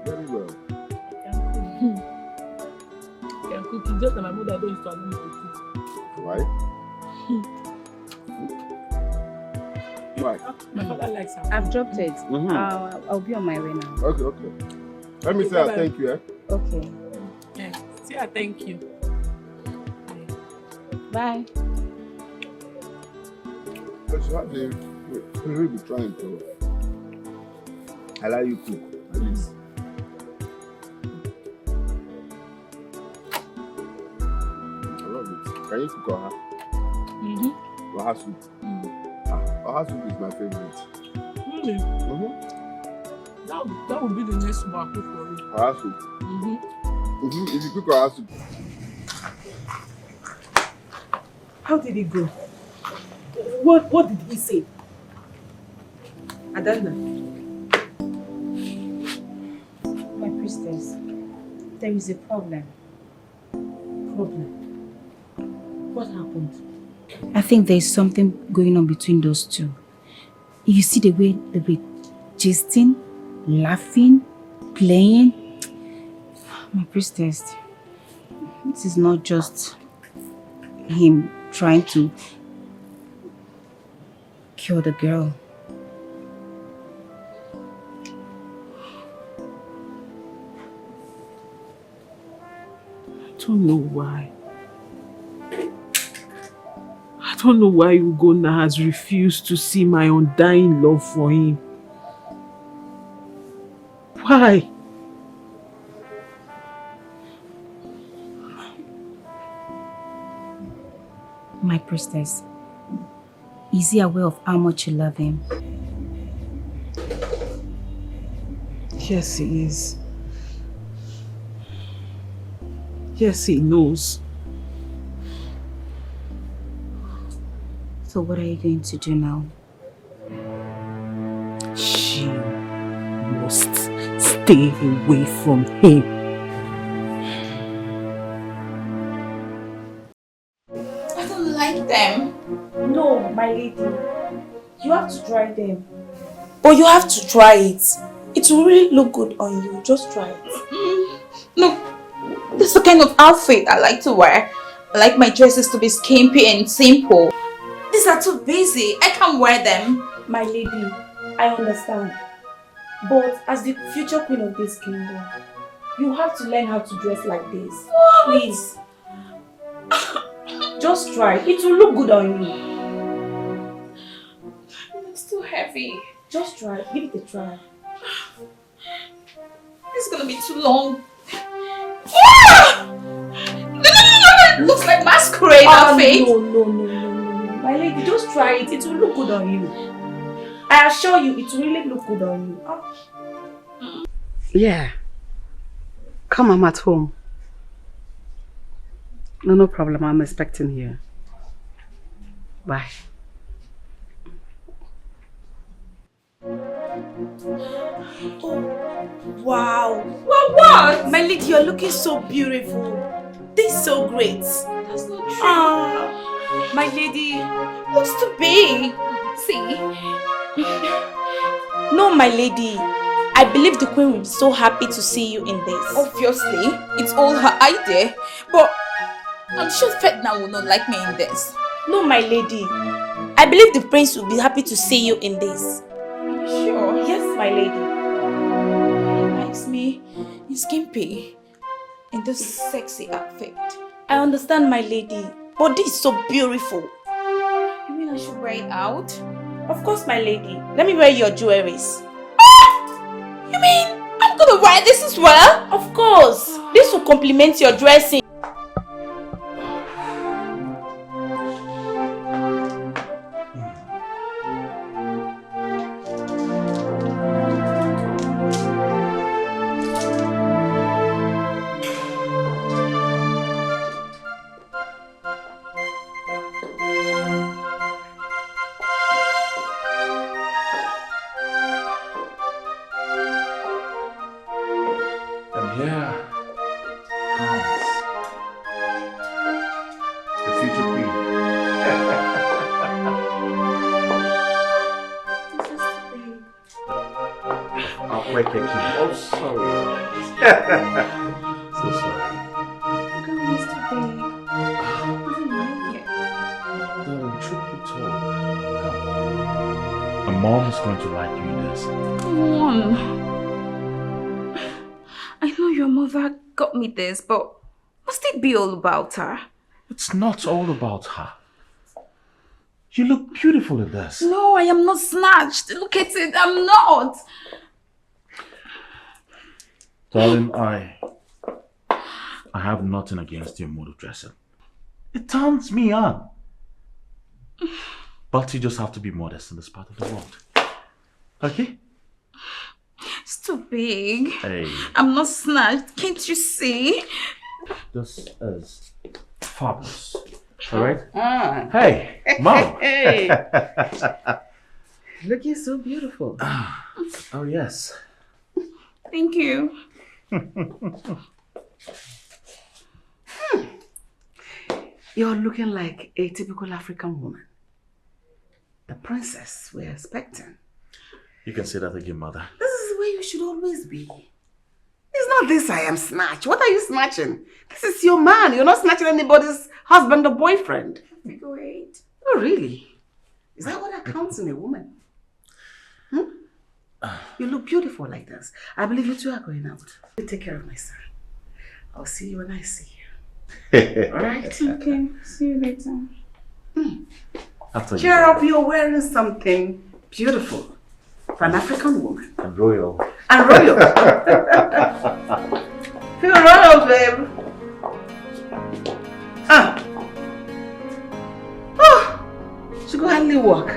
Very well. I can cook. It's just that my mother don't used to allow me to cook. Why? Why? My father likes her. I've dropped it. I'll be on my way now. Okay. Let me say thank you, eh? Okay. Yeah. See, I thank you. Bye. But you have to really be trying to allow you cook at least. I love it. Can you cook oha? Oha soup. Oha soup is my favorite. Really? That would be the next one I cook for you. Oha soup. If you cook oha soup. How did it go? What did he say? Adanna. My priestess, there is a problem. Problem? What happened? I think there is something going on between those two. If you see the way they were gisting, laughing, playing, my priestess, this is not just him trying to kill the girl. I don't know why. I don't know why Ugonna has refused to see my undying love for him. Why? My priestess, is he aware of how much you love him? Yes, he is. Yes, he knows. So what are you going to do now? She must stay away from him. I don't like them. No, my lady. You have to try them. But you have to try it. It will really look good on you. Just try it. Look, this is the kind of outfit I like to wear. I like my dresses to be skimpy and simple. These are too busy. I can't wear them. My lady, I understand. But as the future queen of this kingdom, you have to learn how to dress like this. What? Please. Just try. It will look good on you. It's too heavy. Just try. Give it a try. It's gonna be too long. Yeah! No! It looks like masquerade outfit. No. My lady, just try it. It will look good on you. I assure you, it will really look good on you. Oh. Yeah. Come, I'm at home. No problem. I'm expecting you. Bye. Wow. Well, what? My lady, you're looking so beautiful. This is so great. That's not true. My lady, looks too big. See? No, my lady. I believe the queen will be so happy to see you in this. Obviously, it's all her idea. But I'm sure Ferdinand will not like me in this. No, my lady. I believe the prince will be happy to see you in this. Sure? Yes, my lady. He likes me in skimpy, in this sexy outfit. I understand, my lady, but this is so beautiful. You mean I should wear it out? Of course, my lady. Let me wear your jewelries. Ah! You mean I'm gonna wear this as well? Of course. This will complement your dressing. This, but must it be all about her? It's not all about her. You look beautiful in this. No, I am not snatched. Look at it, I'm not. Darling, I have nothing against your mode of dressing. It turns me on. But you just have to be modest in this part of the world. Okay? It's too big. Hey. I'm not snatched. Can't you see? This is fabulous. Alright? Ah. Hey, Mom. Hey. Looking so beautiful. Oh, yes. Thank you. You're looking like a typical African woman. The princess we're expecting. You can say that again, Mother. This is where you should always be. It's not this I am snatched. What are you snatching? This is your man. You're not snatching anybody's husband or boyfriend. Great. Oh, really? Is that what counts in a woman? You look beautiful like this. I believe you two are going out. You take care of my son. I'll see you when I see you. All right? Okay. See you later. Cheer up. You're wearing something beautiful. For an African woman. And royal. And royal. Feel royal, babe. She go hardly walk.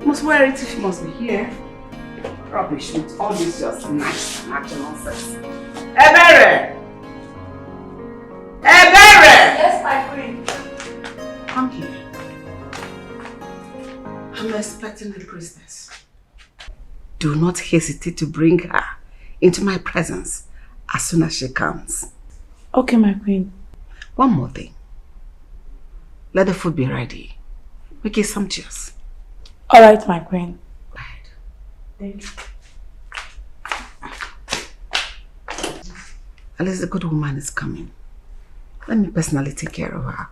Must wear it if she must be here. Rubbish with all this just nice natural nonsense. Ebere! Ebere! Yes, my queen. Come here. I'm expecting the priestess. Do not hesitate to bring her into my presence as soon as she comes. Okay, my queen. One more thing. Let the food be ready. Make it sumptuous. All right, my queen. Right. Thank you. At least the good woman is coming. Let me personally take care of her.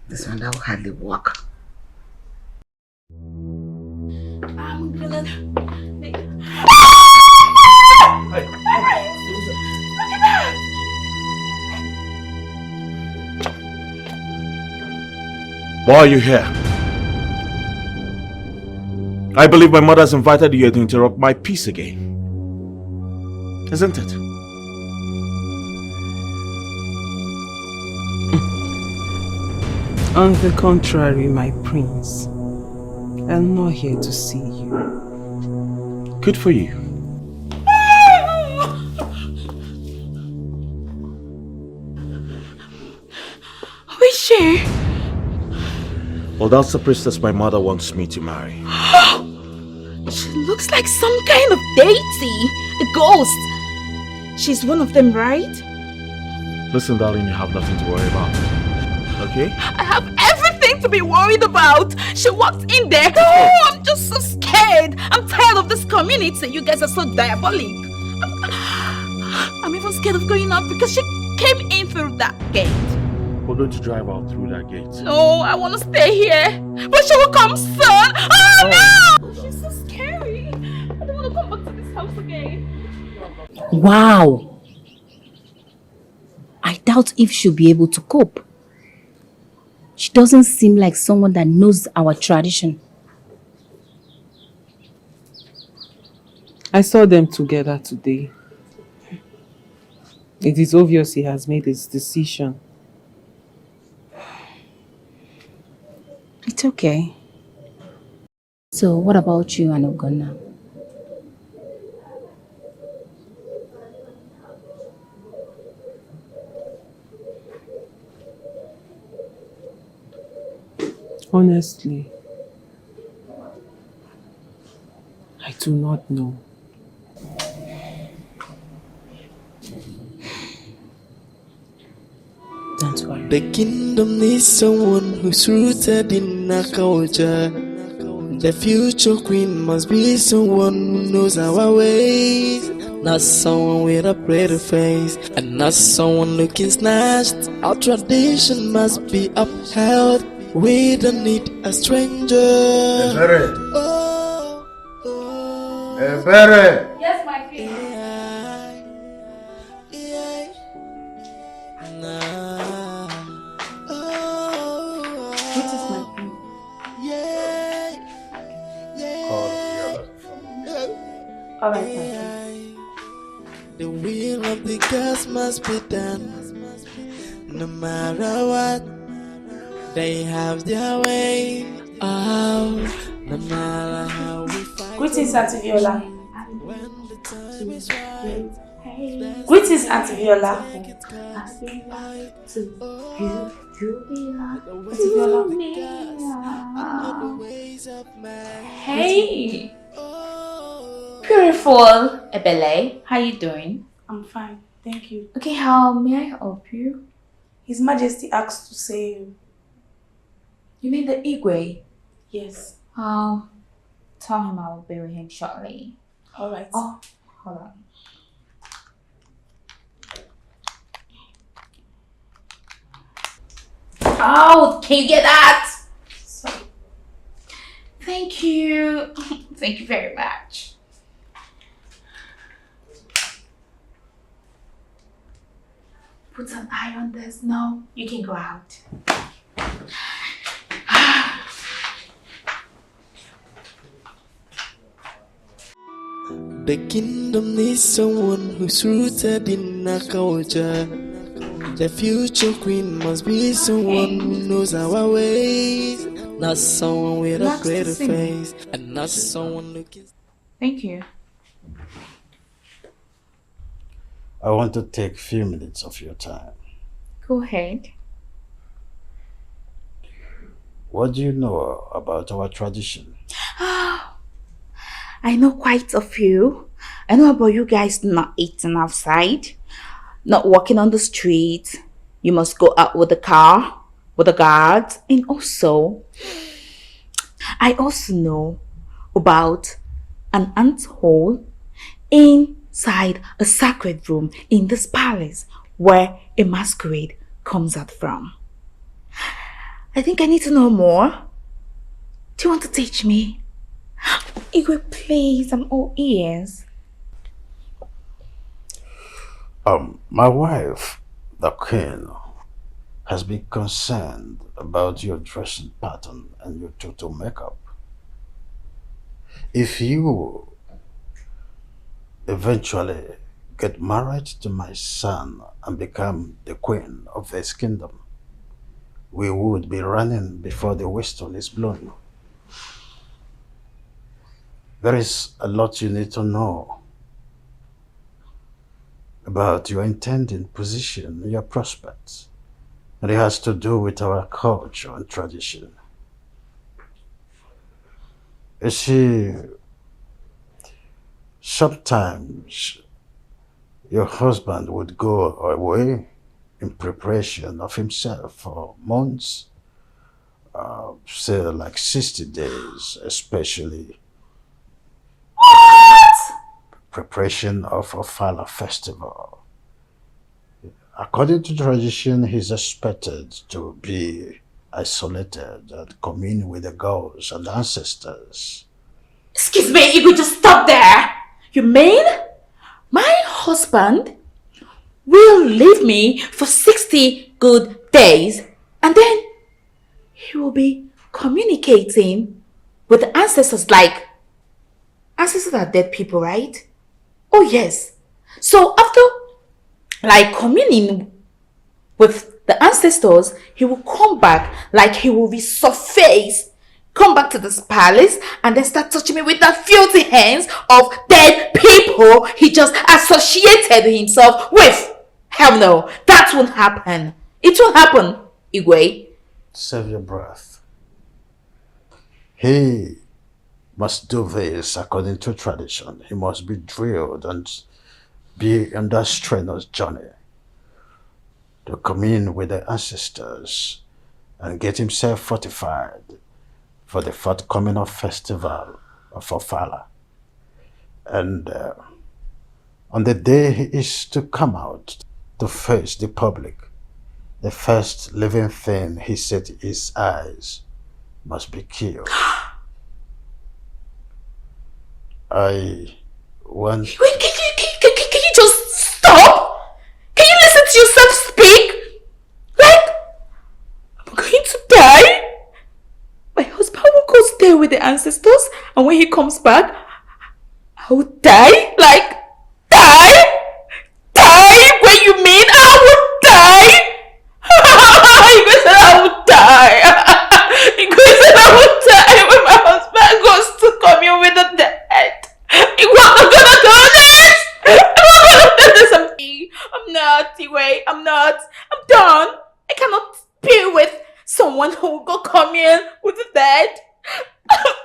This one that will hardly walk. I'm gonna... Why are you here? I believe my mother has invited you to interrupt my peace again. Isn't it? On the contrary, my prince, I'm not here to see you. Good for you. Who is she? Well, that's the priestess my mother wants me to marry. She looks like some kind of deity, a ghost. She's one of them, right? Listen, darling, you have nothing to worry about. Okay? I have everything to be worried about. She walked in there. Oh, I'm just so scared. I'm tired of this community. You guys are so diabolic. I'm even scared of going out because she came in through that gate. We're going to drive out through that gate. No, I want to stay here. But she will come soon. Oh, no! She's so scary. I don't want to come back to this house again. Wow. I doubt if she'll be able to cope. She doesn't seem like someone that knows our tradition. I saw them together today. It is obvious he has made his decision. It's okay. So what about you and Ogonna? Honestly, I do not know. Don't worry. The kingdom needs someone who's rooted in our culture. The future queen must be someone who knows our ways. Not someone with a pretty face, and not someone looking snatched. Our tradition must be upheld. We don't need a stranger. Yes, my king. What is my king? Alright, my king. The will of the gods must be done. No matter what, they have their way. Oh, no matter how we fight. Greetings, Auntie Viola. Greetings, Auntie Viola. Auntie Viola. Hey, beautiful Ebele. How you doing? I'm fine, thank you. Okay, how may I help you? His Majesty asked to see you. You mean the Igwe? Yes. Tell him I will be with him shortly. Alright. Oh, hold on. Oh, can you get that? Sorry. Thank you. Thank you very much. Put an eye on this. No, you can go out. The kingdom needs someone who's rooted in our culture. The future queen must be someone who knows our ways. Not someone with a pretty face, and not someone looking. Thank you. I want to take a few minutes of your time. Go ahead. What do you know about our tradition? I know quite a few. I know about you guys not eating outside, not walking on the street. You must go out with the car, with the guards, and also, I also know about an ant hole inside a sacred room in this palace where a masquerade comes out from. I think I need to know more. Do you want to teach me? Igwe, please, I'm all ears. My wife, the queen, has been concerned about your dressing pattern and your total makeup. If you eventually get married to my son and become the queen of this kingdom, we would be running before the whistle is blown. There is a lot you need to know about your intending position, your prospects. And it has to do with our culture and tradition. You see, sometimes your husband would go away in preparation of himself for months, say like 60 days, especially. What? Preparation of a Fala festival. According to tradition, he's expected to be isolated and commune with the gods and ancestors. Excuse me, you could just stop there. You mean my husband will leave me for 60 good days and then he will be communicating with the ancestors? Like, ancestors are dead people, right? Oh yes. So after like communing with the ancestors, he will come back, like he will resurface, come back to this palace and then start touching me with the filthy hands of dead people he just associated himself with. Hell no, that won't happen. It won't happen, Igwe. Save your breath. He must do this according to tradition. He must be drilled and be on that strenuous journey to commune with the ancestors and get himself fortified for the forthcoming festival of Ofala. And on the day he is to come out to face the public, the first living thing he set his eyes must be killed. I want... Wait, can you just stop? Can you listen to yourself speak? Like, I'm going to die? My husband will go stay with the ancestors and when he comes back, I will die? Like, die? Die? What you mean? I will die? You guys said I will die. You guys said I will die when my husband goes to commune with the dead. You want I'm gonna do this? I'm gonna do this. I'm not, T-Way. I'm not. I'm done. I cannot be with someone who will go commune with the dead.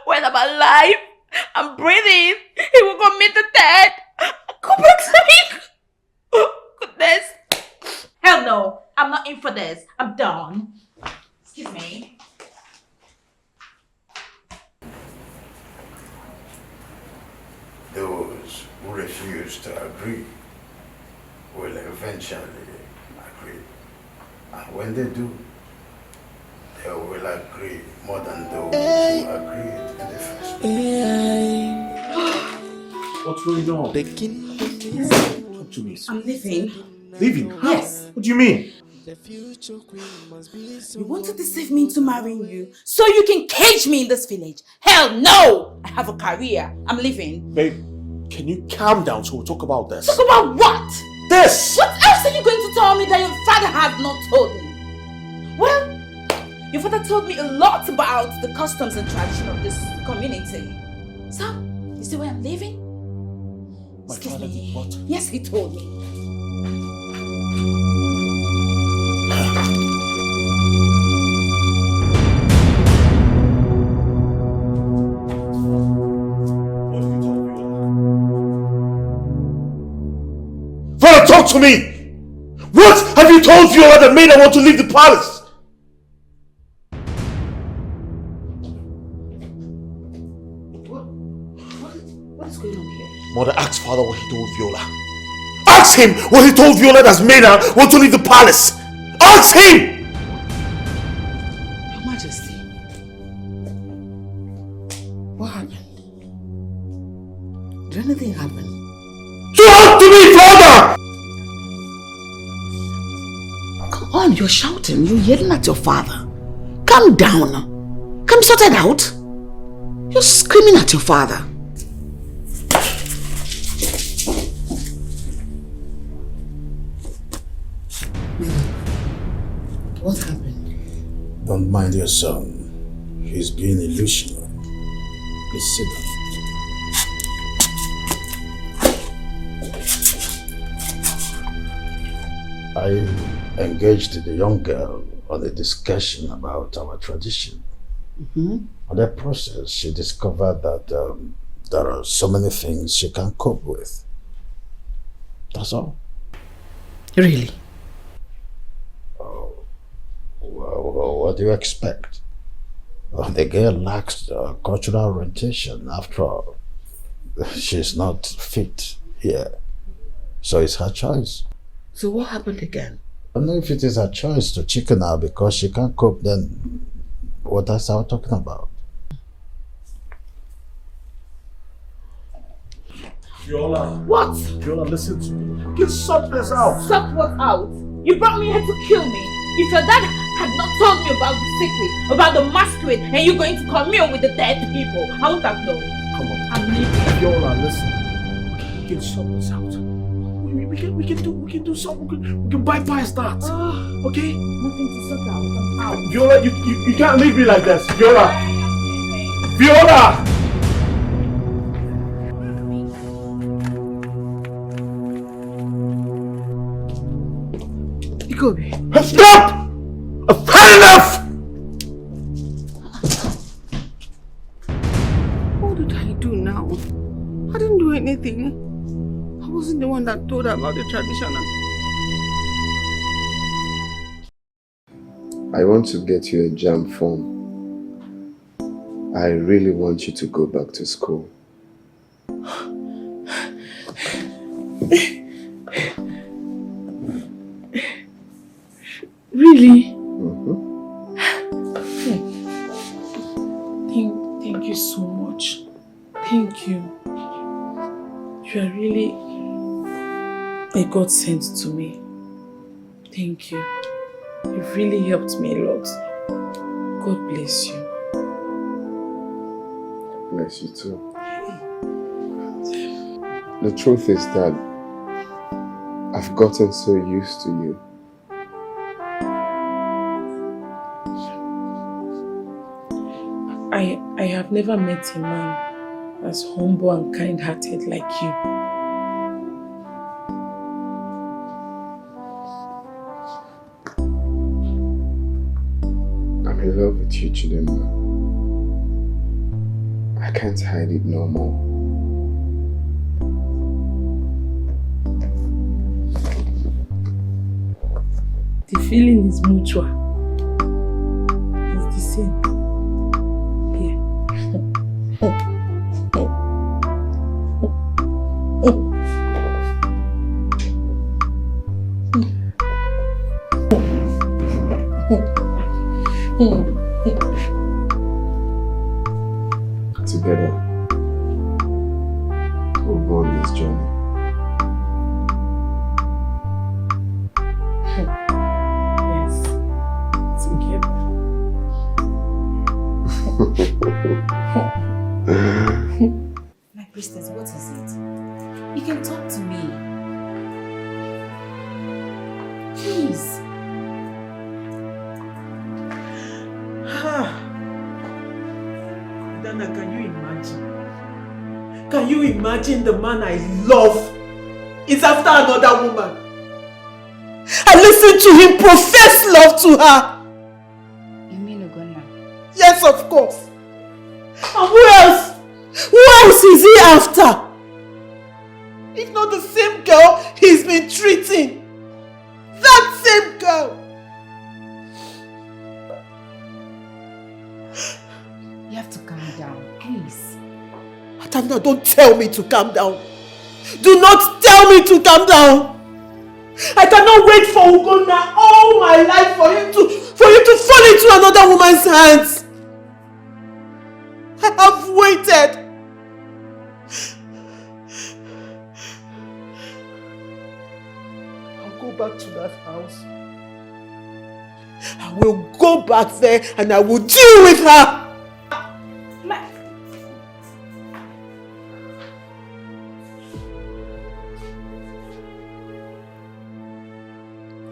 When I'm alive, I'm breathing. He will go meet the dead. Go back to me. Oh, goodness. Hell no. I'm not in for this. I'm done. Excuse me. Those who refuse to agree will eventually agree. And when they do, they will agree more than those who agreed in the first place. What's going on? Talk to me. I'm leaving. Leaving? How? Yes. What do you mean? You want to deceive me into marrying you so you can cage me in this village? Hell no! I have a career. I'm leaving. Babe, can you calm down so we'll talk about this? Talk about what? This! What else are you going to tell me that your father had not told me? Well, your father told me a lot about the customs and tradition of this community. So, you see why I'm leaving? Excuse me. What? Yes, he told me. Father, talk to me! What have you told Viola that made her want to leave the palace? What is going on here? Mother, ask Father what he told Viola. Ask him what he told Viola that's made her want to leave the palace. Ask him! Your Majesty, what happened? Did anything happen? Talk to me, Father! Come on, you're shouting. You're yelling at your father. Calm down. Come sort it out. You're screaming at your father. What happened? Don't mind your son. He's being illusional. Please sit down. I engaged the young girl on a discussion about our tradition. In that process, she discovered that there are so many things she can't cope with. That's all. Really? Well, what do you expect? Well, the girl lacks cultural orientation. After all, she's not fit here. So it's her choice. So what happened again? I don't know if it is her choice to chicken out because she can't cope, then what else are we talking about? Viola. What? Viola, listen to me. We can sort this out. Sort what out? You brought me here to kill me. If your dad had not told me about the secret, about the masquerade, and you're going to commune with the dead people, I would have known. Come on. I'm leaving. Viola, listen. We can sort this out. We can do something. We can bypass that. Okay? Nothing to sort out. I'm out. Viola, you can't leave me like this. Viola! Viola! Ikobi. Stop! I've had enough! What did I do now? I didn't do anything. I wasn't the one that told her about the tradition. I want to get you a jam form. I really want you to go back to school. Really? Thank you so much. Thank you. You are really a godsend to me. Thank you. You've really helped me a lot. God bless you. Bless you too. The truth is that I've gotten so used to you. I have never met a man as humble and kind-hearted like you. I'm in love with you, Chidinma. I can't hide it no more. The feeling is mutual. It's the same. Here. Together, we'll go on this journey. Yes, together. My priestess, what is it? You can talk to me. Please. Dana, can you imagine? Can you imagine the man I love is after another woman? I listened to him profess love to her. You mean Ogonna? Yes, of course. And who else? Who else is he after? If not the same girl he's been treating. That same girl. You have to calm down, please. Atanda, don't tell me to calm down. Do not tell me to calm down. I cannot wait for Ugonna all my life for you to fall into another woman's hands. I have waited. I'll go back to that house. I will go back there and I will deal with her.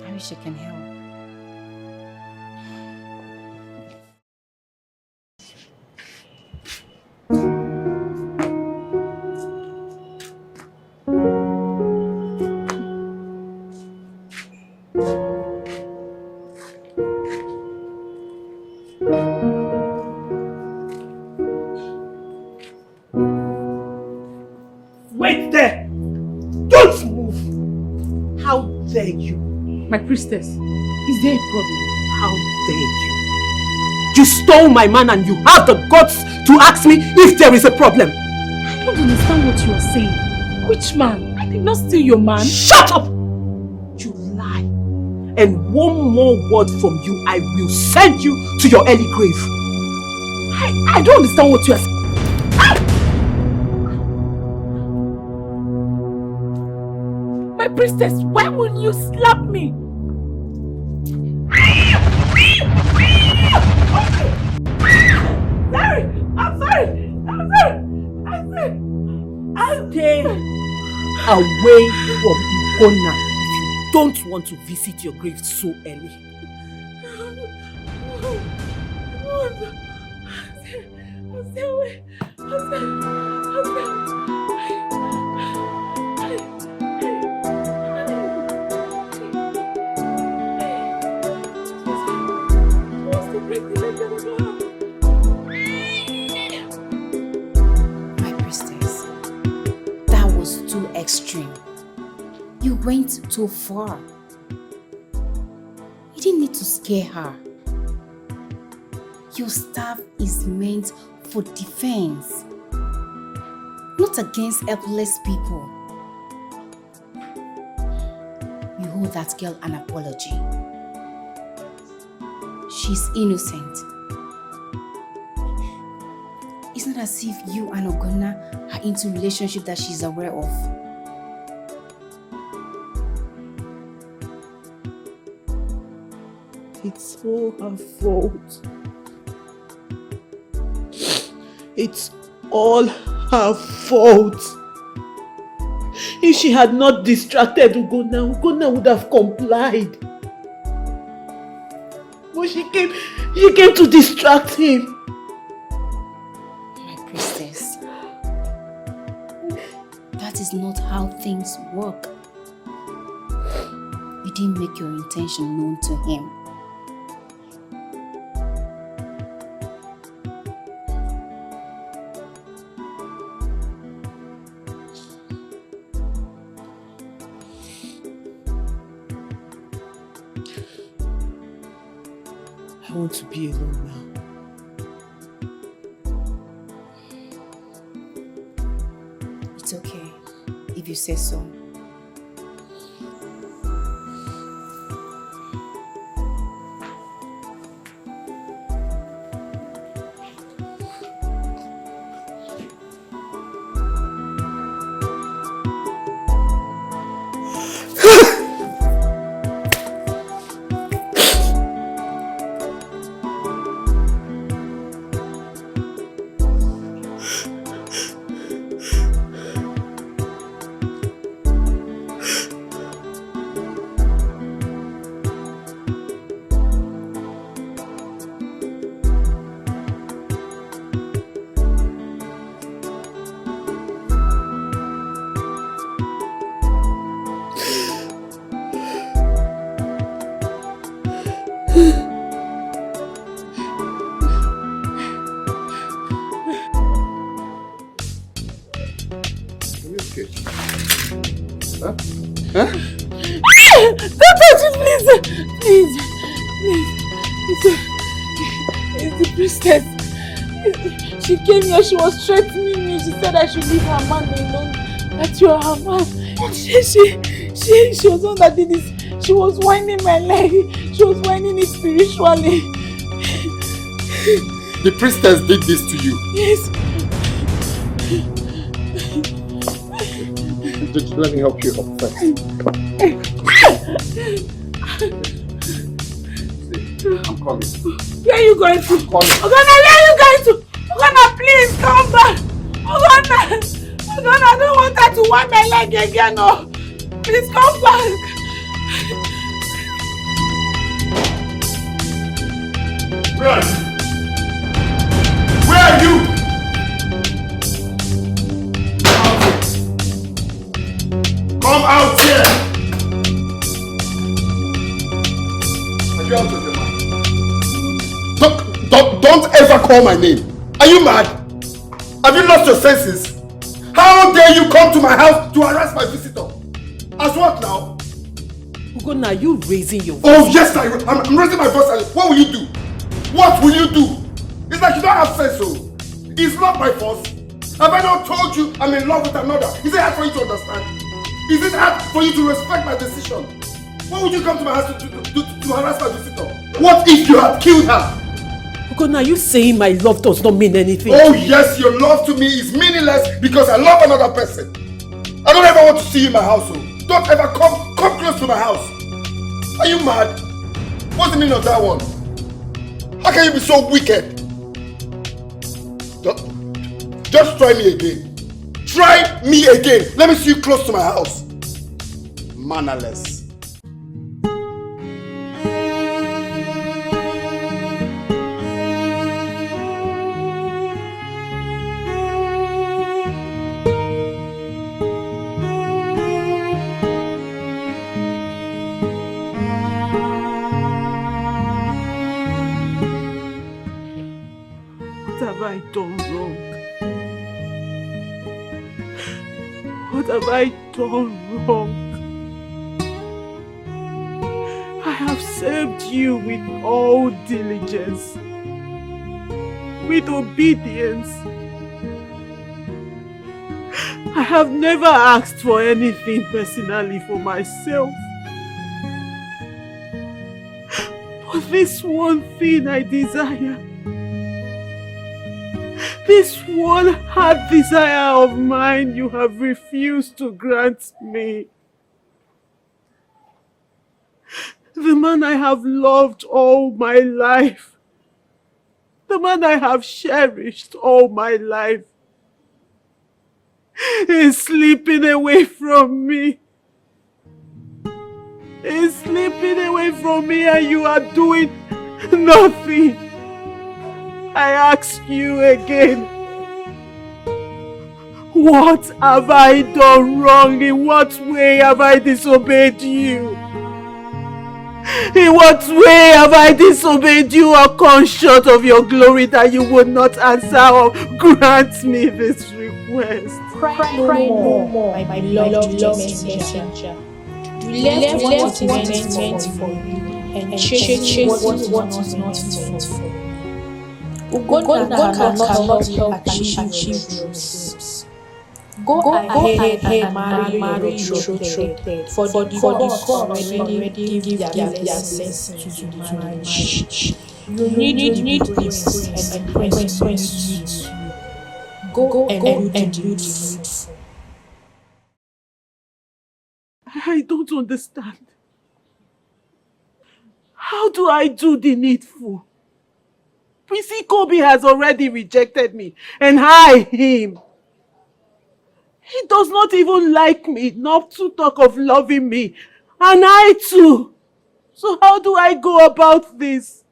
I wish I can help. dare you? My priestess, is there a problem? How dare you? You stole my man and you have the guts to ask me if there is a problem. I don't understand what you are saying. Which man? I did not steal your man. Shut up! You lie. And one more word from you, I will send you to your early grave. I don't understand what you are saying. My priestess, why will you slap me? Sorry, I'm sorry. Stay away from Ugonna if you don't want to visit your grave so early. My priestess, that was too extreme. You went too far. You didn't need to scare her. Your staff is meant for defense, not against helpless people. You owe that girl an apology. She's innocent. It's not as if you and Ogonna are into a relationship that she's aware of. It's all her fault. It's all her fault. If she had not distracted Ugonna would have complied. But she came to distract him. My priestess, that is not how things work. You didn't make your intention known to him. I want to be alone now. It's okay, if you say so. Don't touch it, please. It's the priestess. She came here, she was threatening me. She said I should leave her man alone. That you are her man. She was the one that did this. She was whining my leg. She was whining it spiritually. The priestess did this to you? Yes. Let me help you up first. I'm coming. Where are you going to? I'm coming. Ogonna, where are you going to? Ogonna, please come back. Ogonna, I don't want her to wipe my leg again. No. Please come back. Run! Where are you? Come out here! Are you out of your mind? Don't ever call my name. Are you mad? Have you lost your senses? How dare you come to my house to harass my visitor? As what now? Ugonna, are you raising your voice? Oh yes, I'm raising my voice. What will you do? What will you do? It's like you don't have sense, so. It's not my fault. Have I not told you I'm in love with another? Is it hard for you to understand? Is it hard for you to respect my decision? Why would you come to my house to harass my visitor? What if you had killed her? Ugonna, are you saying my love does not mean anything? Oh yes, your love to me is meaningless because I love another person. I don't ever want to see you in my house. So. Don't ever come close to my house. Are you mad? What's the meaning of that one? How can you be so wicked? Just try me again. Try me again. Let me see you close to my house. Mannerless. What have I done wrong? What have I done wrong? I have served you with all diligence, with obedience. I have never asked for anything personally for myself. But this one thing I desire, this one hard desire of mine, you have refused to grant me. The man I have loved all my life, the man I have cherished all my life, is slipping away from me. Is slipping away from me, and you are doing nothing. I ask you again, what have I done wrong? In what way have I disobeyed you? In what way have I disobeyed you or come short of your glory that you would not answer or grant me this request? Cry no more, my beloved messenger. You left what is meant for you and chase what is not meant for you. God cannot help achieve your dreams. Go ahead and marry your betrothed, for the gods already give their blessings to the marriage. You need the prince, and the prince needs you. Go and do the needful. I don't understand. How do I do the needful? Prince Kobe has already rejected me, and I him. He does not even like me, not to talk of loving me, and I too. So how do I go about this?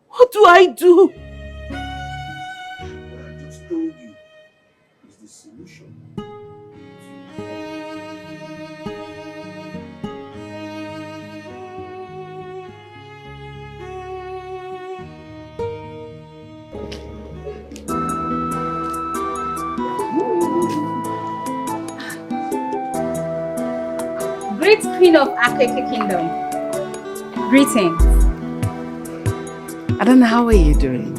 What do I do? What I just told you is the solution. Great Queen of Eke Kingdom. Greetings. I don't know, how are you doing?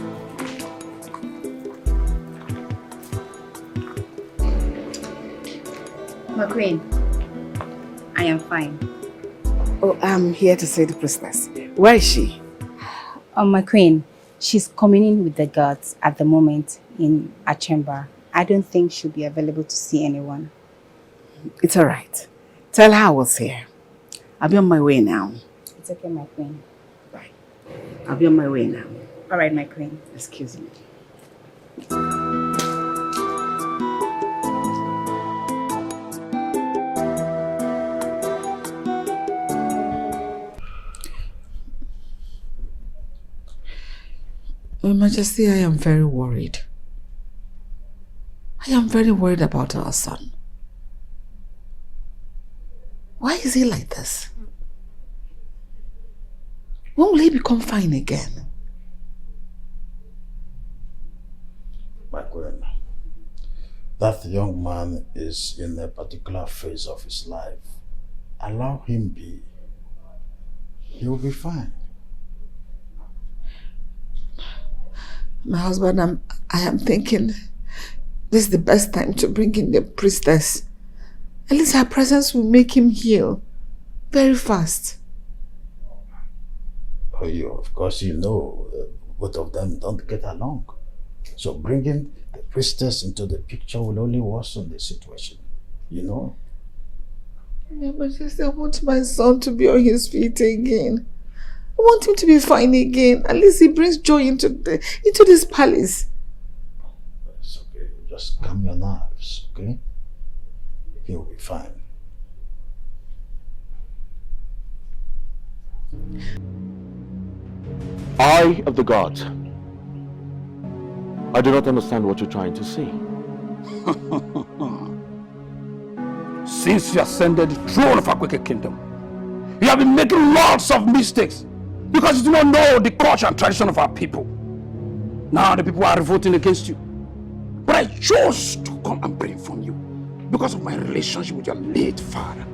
My queen, I am fine. Oh, I'm here to see the priestess. Where is she? My queen, she's communing with the gods at the moment in a chamber. I don't think she'll be available to see anyone. It's all right. Tell her I was here. I'll be on my way now. It's okay, my queen. Right. I'll be on my way now. All right, my queen. Excuse me. Your Majesty, I am very worried. I am very worried about our son. Why is he like this? When will he become fine again? My queen, that young man is in a particular phase of his life. Allow him be. He will be fine. My husband, I am thinking this is the best time to bring in the priestess. At least her presence will make him heal very fast. Oh, of course you know both of them don't get along. So bringing the priestess into the picture will only worsen the situation. You know? Yeah, but just, I want my son to be on his feet again. I want him to be fine again. At least he brings joy into this palace. It's okay. Just calm your nerves, okay? He'll be fine. Eye of the gods. I do not understand what you're trying to say. Since you ascended the throne of Eke Kingdom, you have been making lots of mistakes because you do not know the culture and tradition of our people. Now the people are revolting against you. But I chose to come and pray from you because of my relationship with your late father.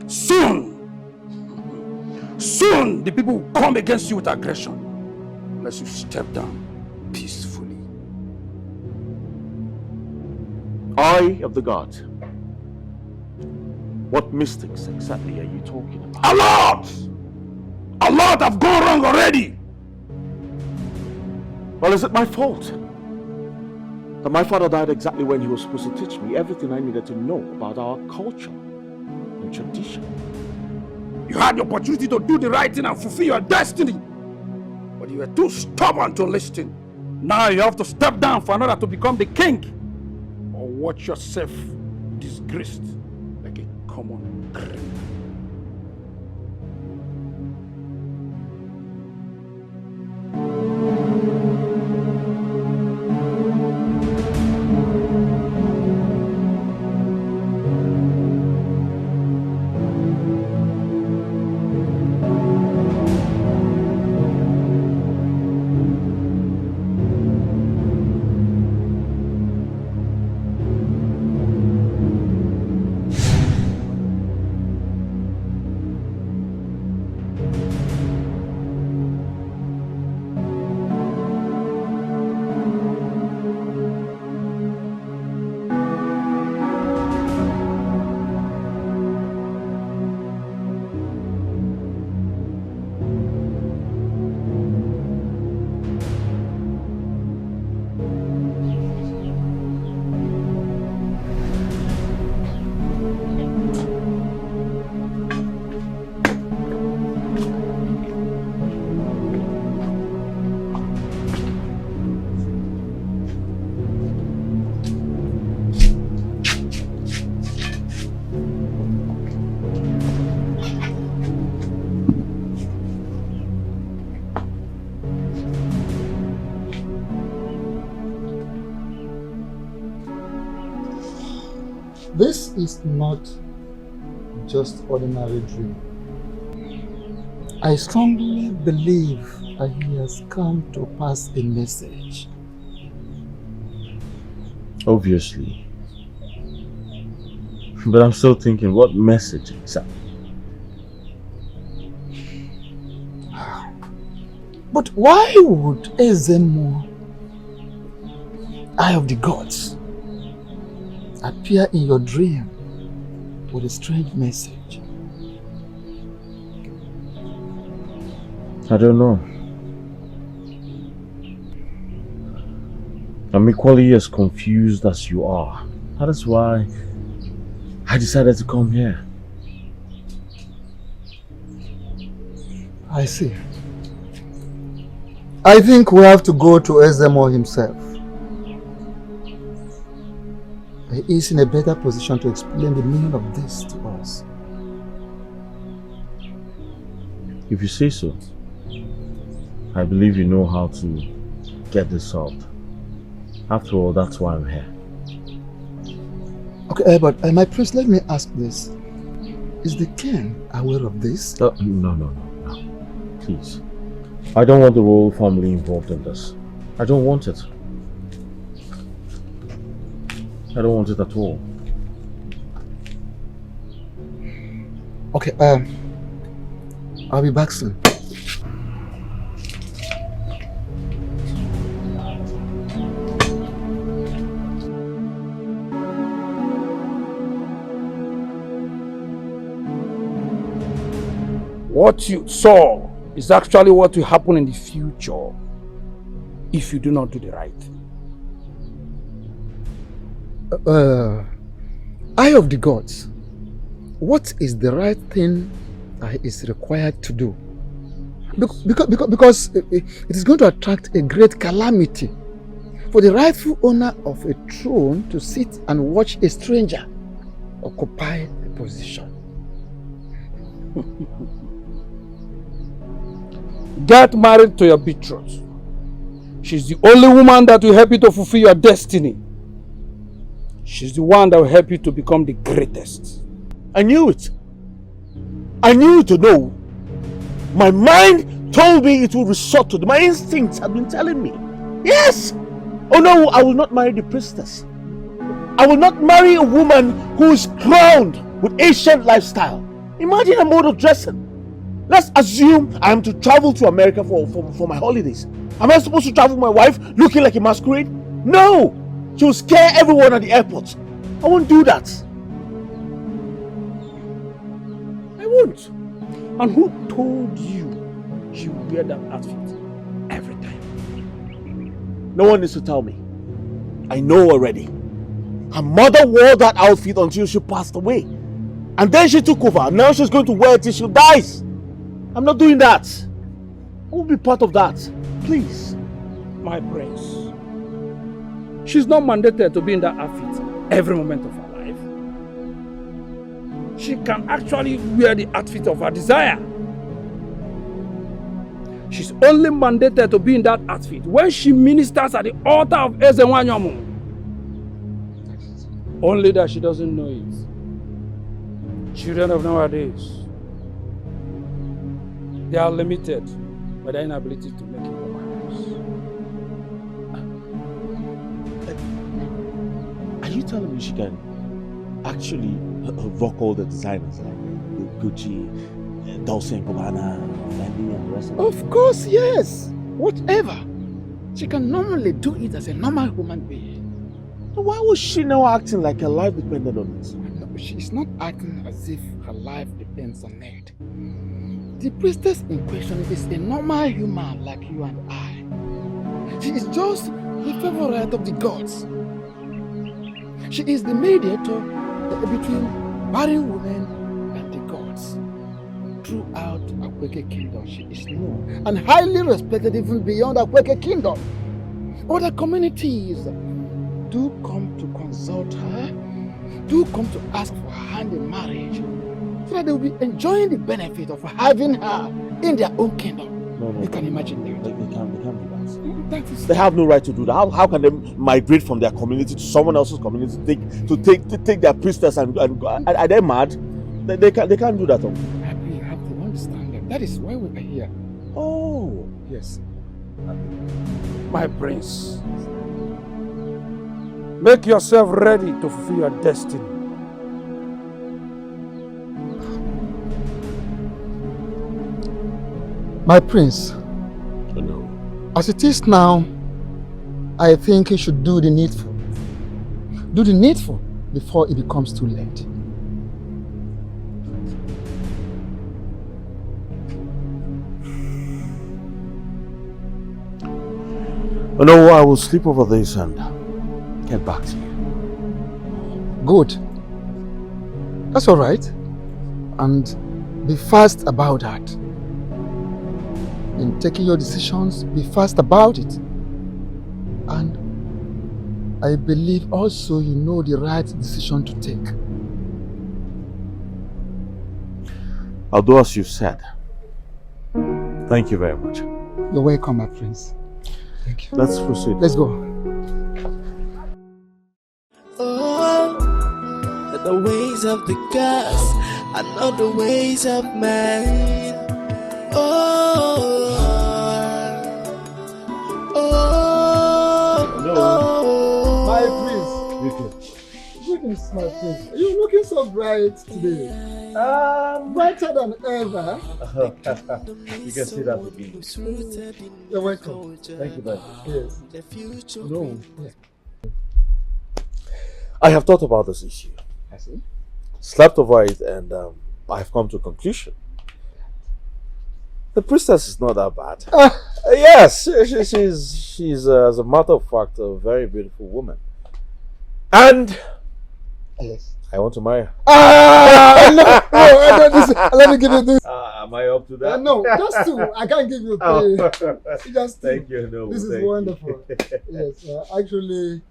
Soon the people will come against you with aggression unless you step down peacefully. Eye of the gods. What mystics exactly are you talking about? A lot! A lot have gone wrong already! Well, is it my fault that my father died exactly when he was supposed to teach me everything I needed to know about our culture and tradition? You had the opportunity to do the right thing and fulfill your destiny, but you were too stubborn to listen. Now you have to step down for another to become the king, or watch yourself disgraced like a common criminal. This is not just ordinary dream. I strongly believe that he has come to pass a message. Obviously. But I'm still thinking, what message exactly? But why would Ezemo, Eye of the Gods, appear in your dream with a strange message? I don't know. I'm equally as confused as you are. That is why I decided to come here. I see. I think we have to go to Ezemo himself. He is in a better position to explain the meaning of this to us. If you say so, I believe you know how to get this solved. After all, that's why I'm here. Okay, but my priest, let me ask this. Is the king aware of this? No. Please. I don't want the royal family involved in this. I don't want it. I don't want it at all. Okay, I'll be back soon. What you saw is actually what will happen in the future if you do not do the right thing. Eye of the gods, what is the right thing that is required to do? Because it is going to attract a great calamity for the rightful owner of a throne to sit and watch a stranger occupy the position. Get married to your betrothed. She's the only woman that will help you to fulfill your destiny. She's the one that will help you to become the greatest. I knew it. I knew to know. My mind told me it would resort to it. My instincts have been telling me. Yes! Oh no, I will not marry the priestess. I will not marry a woman who is crowned with ancient lifestyle. Imagine a mode of dressing. Let's assume I am to travel to America for my holidays. Am I supposed to travel with my wife looking like a masquerade? No! She will scare everyone at the airport. I won't do that. I won't. And who told you she would wear that outfit every time? No one needs to tell me. I know already. Her mother wore that outfit until she passed away. And then she took over. Now she's going to wear it till she dies. I'm not doing that. I won't be part of that. Please. My prince. She's not mandated to be in that outfit every moment of her life. She can actually wear the outfit of her desire. She's only mandated to be in that outfit when she ministers at the altar of Ezenwanyomu. Only that she doesn't know it. Children of nowadays, they are limited by their inability to make it. Are you telling me she can actually rock all the designers like Gucci, Dolce & Gabbana, Fendi and the rest of Of course, yes. Whatever. She can normally do it as a normal human being. Why was she now acting like her life depended on it? No, she's not acting as if her life depends on it. The priestess in question is a normal human like you and I. She is just the favorite of the gods. She is the mediator between barren women and the gods. Throughout Akweke Kingdom, she is known and highly respected even beyond Akweke Kingdom. Other communities do come to consult her, do come to ask for her hand in marriage, so that they will be enjoying the benefit of having her in their own kingdom. No, you can imagine that. They can't do that. That is They have no right to do that. How can they migrate from their community to someone else's community to take their priestess and are they mad? They can't do that. You have to understand that. That is why we are here. Oh, yes. My prince, make yourself ready to fulfill your destiny. My prince, as it is now, I think you should do the needful. Do the needful before it becomes too late. Oh no, I will sleep over this and get back to you. Good. That's all right. And be fast about that. In taking your decisions, be fast about it. And I believe also you know the right decision to take. I'll do as you said. Thank you very much. You're welcome, my prince. Thank you. Let's proceed. Let's go. Oh, the ways of the gods are not the ways of man. My prince. Greetings, my prince. You're looking so bright today. Brighter than ever. You can see that again. You're welcome. Thank you very much. Yes. No. Yeah. I have thought about this issue. I see. Slept over it, and I have come to a conclusion. The priestess is not that bad. Yes, she's as a matter of fact, a very beautiful woman. And yes, I want to marry her. Let me give you this. Am I up to that? No, just two. I can't give you three. Just two. Thank you. No, this is thank wonderful. Yes, actually,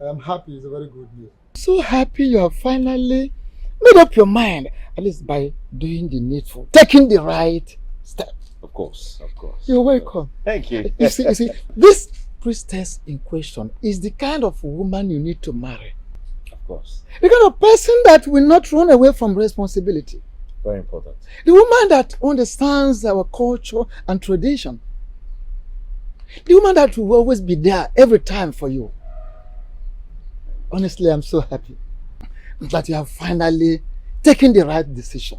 I'm happy. It's a very good news. So happy you have finally made up your mind, at least by doing the needful, taking the right step. Of course, of course. You're welcome. Thank you. You see, this priestess in question is the kind of woman you need to marry. Of course. The kind of person that will not run away from responsibility. Very important. The woman that understands our culture and tradition. The woman that will always be there every time for you. Honestly, I'm so happy that you have finally taken the right decision.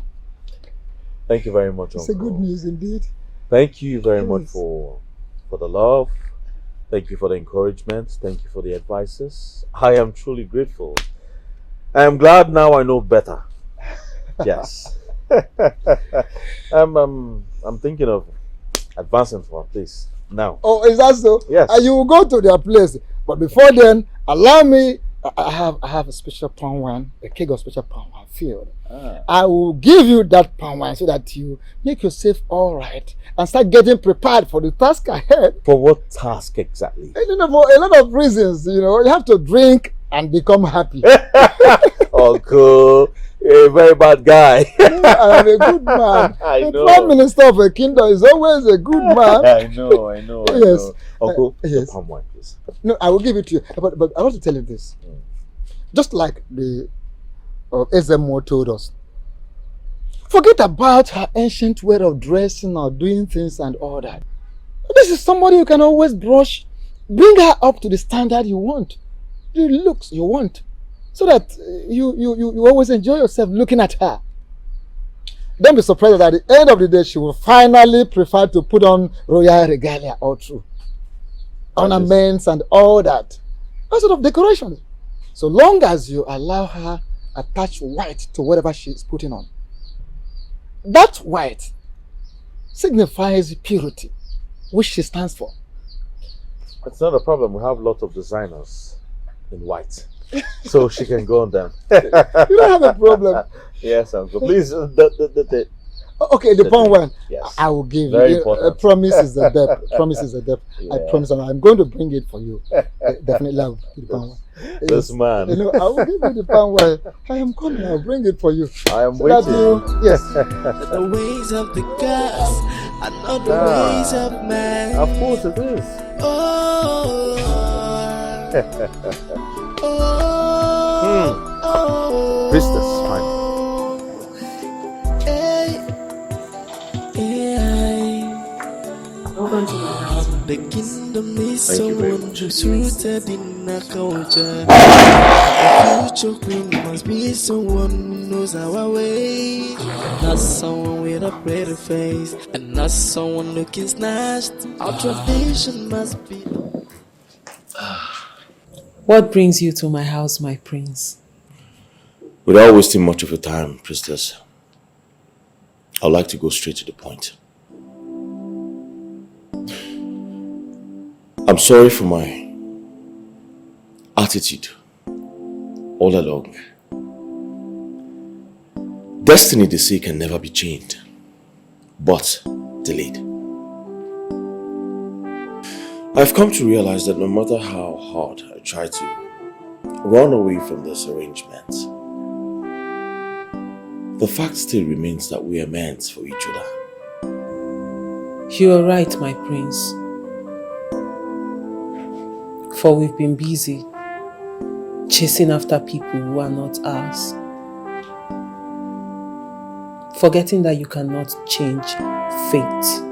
Thank you very much, It's Uncle. a good news indeed. Thank you very much for the love. Thank you for the encouragement. Thank you for the advices. I am truly grateful. I am glad now I know better. Yes. I'm thinking of advancing for a place now. Oh, is that so? Yes. And you will go to their place. But before then, allow me, I have a special palm wine, a keg of special palm wine filled. I will give you that palm wine so that you make yourself all right and start getting prepared for the task ahead. For what task exactly? For a lot of reasons, you have to drink and become happy. Uncle, you're a very bad guy. I am a good man. I the know. Prime Minister of a kingdom is always a good man. I know. Yes. Uncle, yes. the palm wine, please. No, I will give it to you. But I want to tell you this. Just like the SMO told us, forget about her ancient way of dressing or doing things and all that. This is somebody you can always bring her up to the standard you want, the looks you want, so that you always enjoy yourself looking at her. Don't be surprised that at the end of the day she will finally prefer to put on royal regalia all through. Ornaments and all that. All sort of decorations. So long as you allow her attach white to whatever she is putting on. That white signifies purity, which she stands for. It's not a problem. We have lots of designers in white. So she can go on them. You don't have a problem. Yes, Uncle. Please, Okay, the palm wine. Yes. I will give Very you. important. A promise is a debt. Promise is a debt. Yeah. I promise. I'm going to bring it for you. Definitely, I will give you the palm wine. This man. I will give you the palm wine. I am coming. I'll bring it for you. I am so that waiting. Yes. The ways of the gods are not the ways of man. Of course it is. Priestess, fine. Hold on to my house. The kingdom is someone who's rooted in a culture. The future queen must be someone who knows our ways. Not someone with a pretty face, and not someone looking snatched. Our tradition must be. What brings you to my house, my prince? Without wasting much of your time, priestess, I'd like to go straight to the point. I'm sorry for my attitude all along. Destiny, they say, can never be changed, but delayed. I've come to realize that no matter how hard I try to run away from this arrangement, the fact still remains that we are meant for each other. You are right, my prince. For we've been busy chasing after people who are not ours, forgetting that you cannot change fate.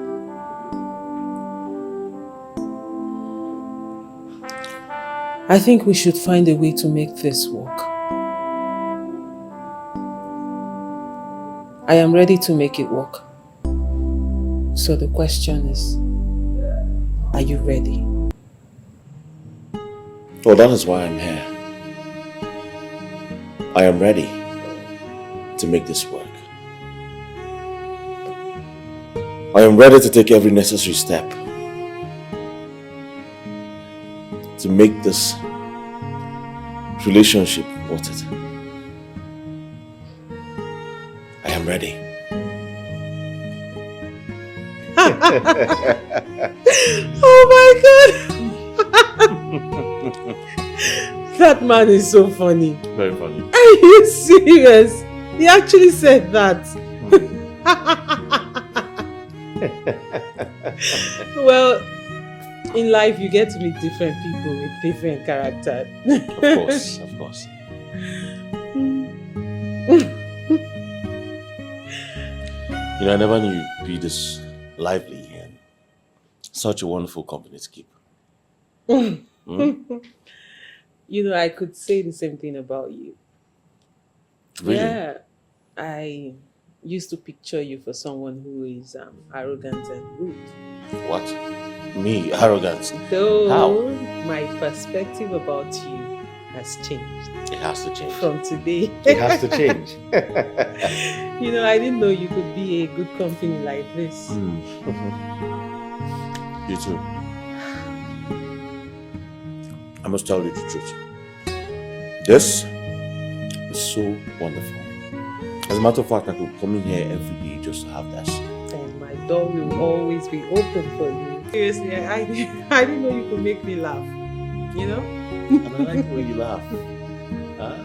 I think we should find a way to make this work. I am ready to make it work. So the question is, are you ready? Well, that is why I'm here. I am ready to make this work. I am ready to take every necessary step to make this relationship worth it. I am ready. Oh my God! That man is so funny. Very funny. Are you serious? He actually said that. Well, in life you get to meet different people with different characters. Of course, of course. You know, I never knew you'd be this lively and such a wonderful company to keep. You know, I could say the same thing about you. Really? Yeah. I used to picture you for someone who is arrogant and rude. What? Me? Arrogance? Though How? my perspective about you has changed. It has to change. From today. It has to change. You know, I didn't know you could be a good company like this. You too. I must tell you the truth. This is so wonderful. As a matter of fact, I could come in here every day just to have this. And my door will always be open for you. Seriously, I didn't know you could make me laugh. You know? And I like the way you laugh. Huh?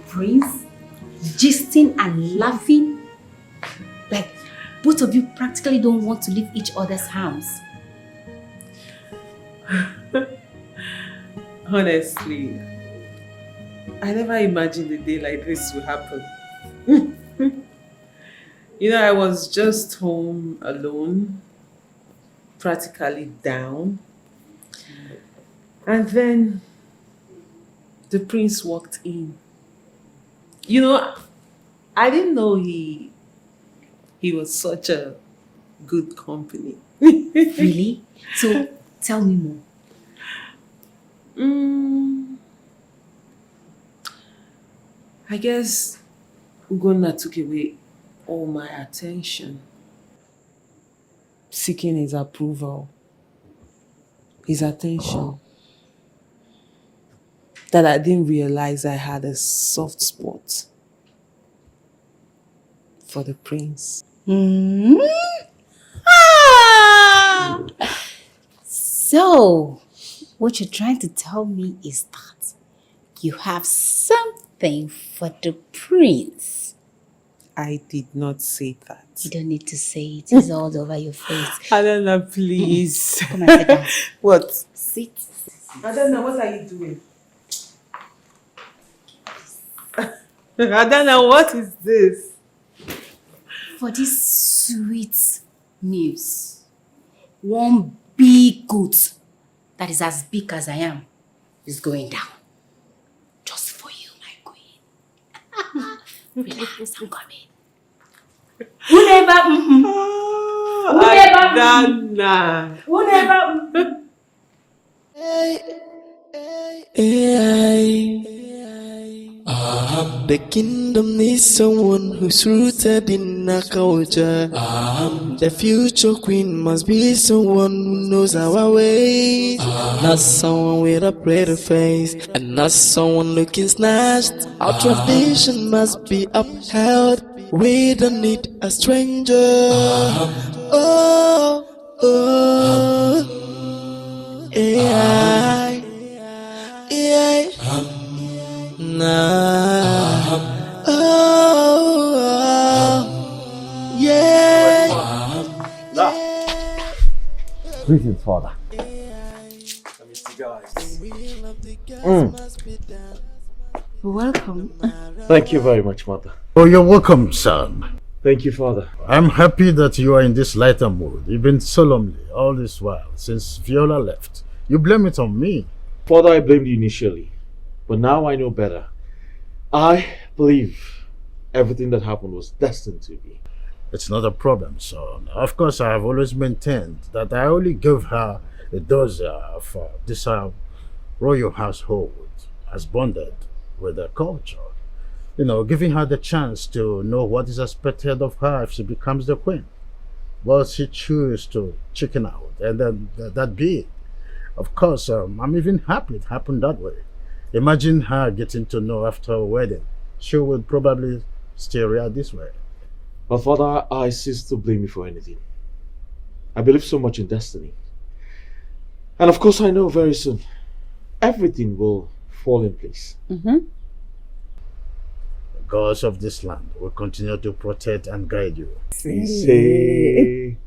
Prince, gisting and laughing. Like, both of you practically don't want to leave each other's arms. Honestly, I never imagined a day like this would happen. You know, I was just home alone, practically down. And then the prince walked in. You know, I didn't know he was such a good company. Really? So tell me more. I guess Ugonna took away all my attention, seeking his approval, his attention, that I didn't realize I had a soft spot for the prince. So, What you're trying to tell me is that you have something for the prince. I did not say that. You don't need to say it. It's all over your face. Adana, please. Come and sit down. What? Sit. Adana, what are you doing? Adana, what is this? For this sweet news, one big goat that is as big as I am is going down. Just for you, my queen. Relax, I'm coming. Adana. The kingdom needs someone who's rooted in our culture. The future queen must be someone who knows our ways. Not someone with a pretty face, and not someone looking snatched. Our tradition must be upheld. We don't need a stranger. Oh, oh, yeah, yeah. Nah. Oh, yeah. Greetings, Father. Welcome. Thank you very much, Mother. Oh, you're welcome, son. Thank you, Father. I'm happy that you are in this lighter mood. You've been solemnly all this while since Viola left. You blame it on me. Father, I blamed you initially, but now I know better. I believe everything that happened was destined to be. It's not a problem, son. Of course, I have always maintained that I only gave her a dose of this royal household as bonded with the culture. You know, giving her the chance to know what is expected of her if she becomes the queen. But she chose to chicken out, and then that be it. Of course, I'm even happy it happened that way. Imagine her getting to know after a wedding. She would probably still react this way. But Father, I cease to blame you for anything. I believe so much in destiny. And of course I know very soon, everything will fall in place. The gods of this land will continue to protect and guide you. Say.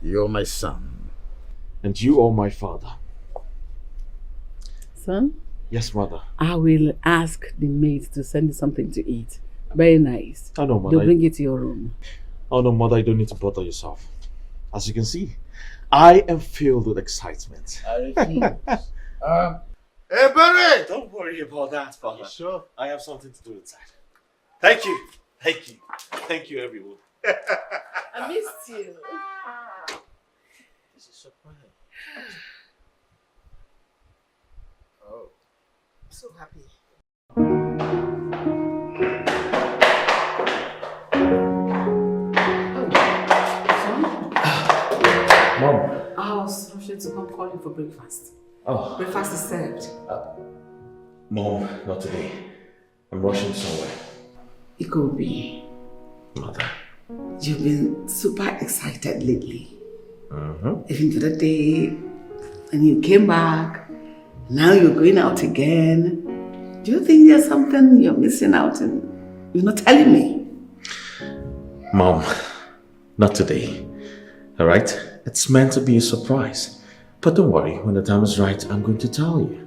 You're my son. And you are my father. Son? Yes, Mother. I will ask the maid to send you something to eat. Very nice. I know, Mother. They'll bring it to your room. Oh no, Mother, you don't need to bother yourself. As you can see, I am filled with excitement. Hey, Barry! Don't worry about that, Father. Sure. I have something to do inside. Thank you. Thank you. Thank you, everyone. I missed you. This is surprise. Oh. I'm so happy. Mom. I was rushing to come call you for breakfast. Oh. Breakfast is served. Mom, not today. I'm rushing somewhere. It could be. Mother. You've been super excited lately. Mm-hmm. Even to the day when you came back, now you're going out again. Do you think there's something you're missing out and you're not telling me? Mom, not today. Alright? It's meant to be a surprise. But don't worry, when the time is right, I'm going to tell you.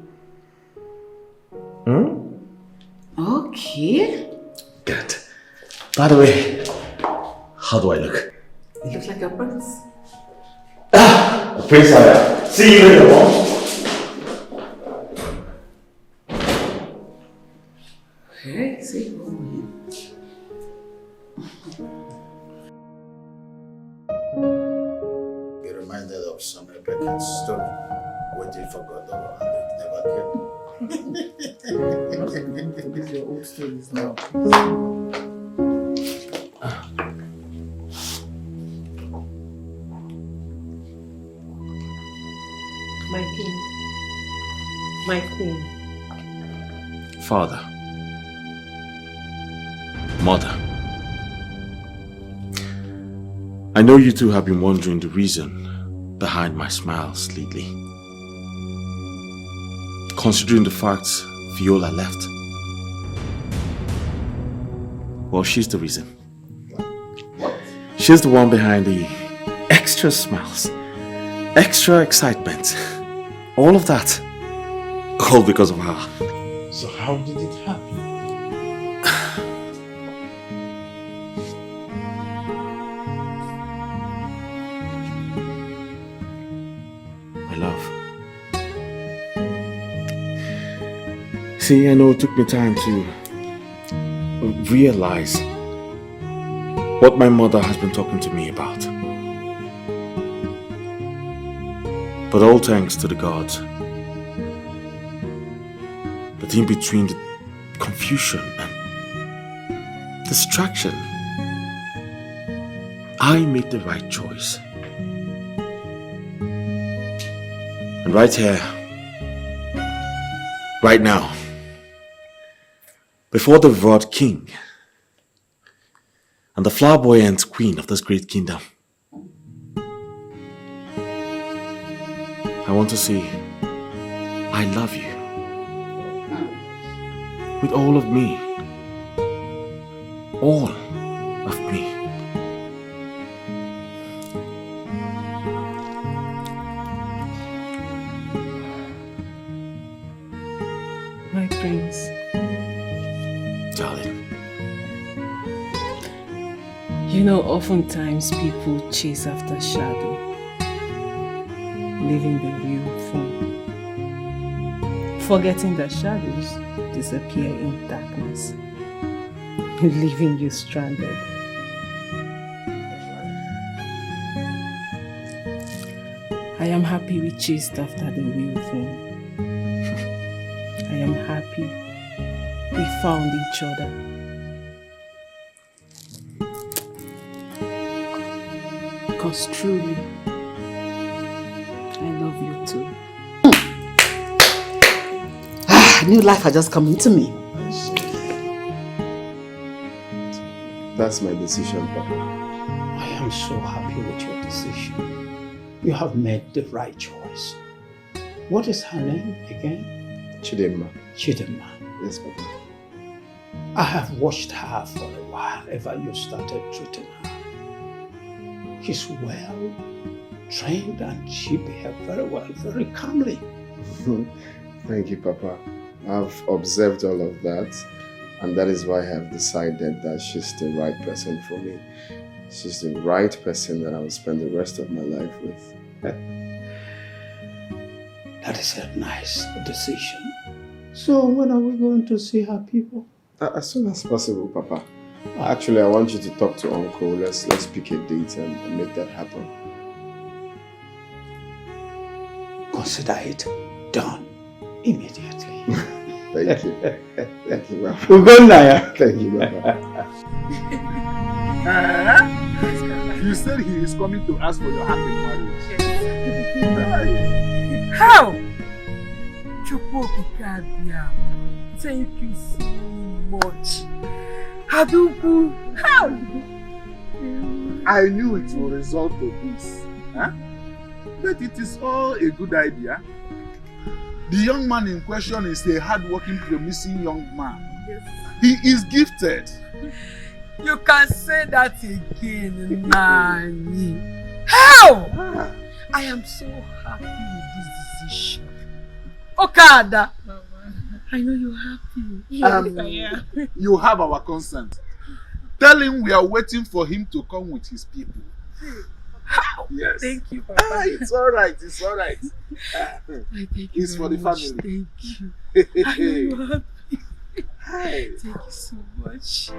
Okay. Good. By the way, how do I look? You look like a prince. A prince I am. See you later, Mom. Okay, see. Be reminded of some epic story waiting for Godot and it never came. Forget your old stories now. My king. My queen. Father. Mother. I know you two have been wondering the reason behind my smiles lately. considering the fact Viola left. Well, she's the reason. She's the one behind the extra smiles, extra excitement, all of that. All because of her. So how did it happen? My love. See, I know it took me time to realize what my mother has been talking to me about. But all thanks to the gods. But in between the confusion and distraction, I made the right choice. And right here, right now, before the Rod King and the flamboyant queen of this great kingdom, I want to say, I love you. With all of me. All of me. My prince. Darling. You know, oftentimes people chase after shadow, leaving the real thing. Forgetting that shadows disappear in darkness, leaving you stranded. I am happy we chased after the real thing. I am happy we found each other. Because truly, I love you too. New life had just come into me. That's my decision, Papa. I am so happy with your decision. You have made the right choice. What is her name again? Chidemma. Chidemma. Yes, Papa. I have watched her for a while ever you started treating her. She's well trained and she behaved very well, very calmly. Thank you, Papa. I've observed all of that, and that is why I have decided that she's the right person for me. She's the right person that I will spend the rest of my life with. That is a nice decision. So when are we going to see her people? As soon as possible, Papa. Actually, I want you to talk to Uncle. Let's pick a date and make that happen. Consider it done immediately. Thank you. Thank you, Papa. We'll go now. Thank you, Papa. You said he is coming to ask for your hand in marriage. How? Thank you so much. Haduku, how? I knew it will result to this. Huh? But it is all a good idea. The young man in question is a hard-working, promising young man. Yes. He is gifted. You can say that again, Nani. How? I am so happy with this decision. Okada, I know you're happy. Yes, I am. You have our consent. Tell him we are waiting for him to come with his people. How? Yes. Thank you, Papa. It's all right. It's all right. It's for the family. Thank you. I know you're happy. Hi. Thank you so much.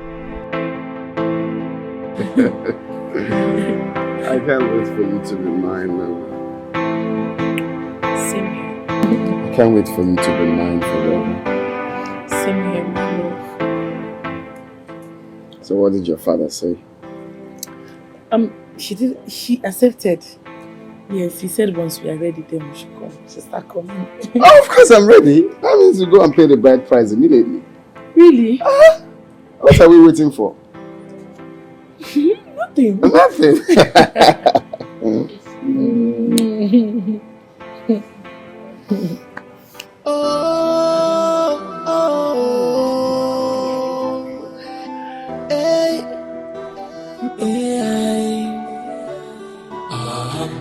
I can't wait for you to be mine now. Same here. I can't wait for you to be mine forever. Same here, my love. So what did your father say? She accepted. Yes, he said once we are ready, then we should come. She start coming. Oh, of course I'm ready. That means you go and pay the bride price immediately. Really? What are we waiting for? Nothing. Nothing. Oh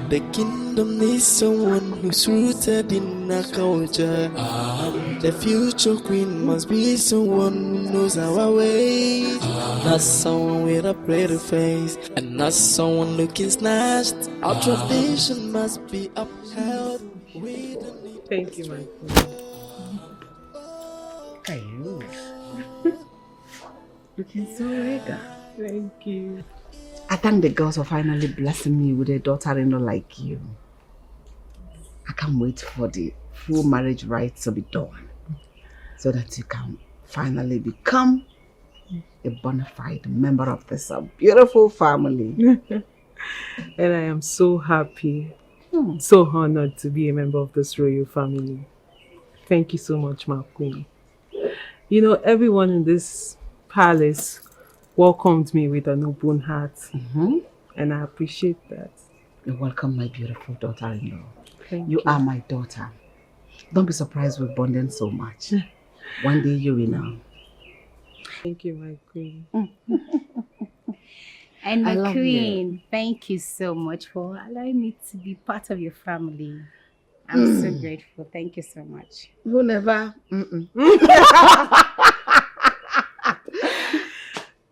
The kingdom needs someone who's rooted in our culture. The future queen must be someone who knows our ways. Not someone with a pretty face, and not someone looking snatched. Our tradition must be upheld. Thank you, my queen. Hey, you. Looking so eager. Thank you. I thank the gods for finally blessing me with a daughter-in-law like you. I can't wait for the full marriage rites to be done so that you can finally become a bona fide member of this beautiful family. And I am so happy, so honored to be a member of this royal family. Thank you so much, my queen. You know, everyone in this palace welcomed me with an open heart. And I appreciate that. You're welcome, my beautiful daughter-in-law. Thank You are my daughter. Don't be surprised we're bonding so much. One day you will know. Thank you, my queen. And I my love queen, thank you so much for allowing me to be part of your family. I'm so grateful. Thank you so much. We'll never.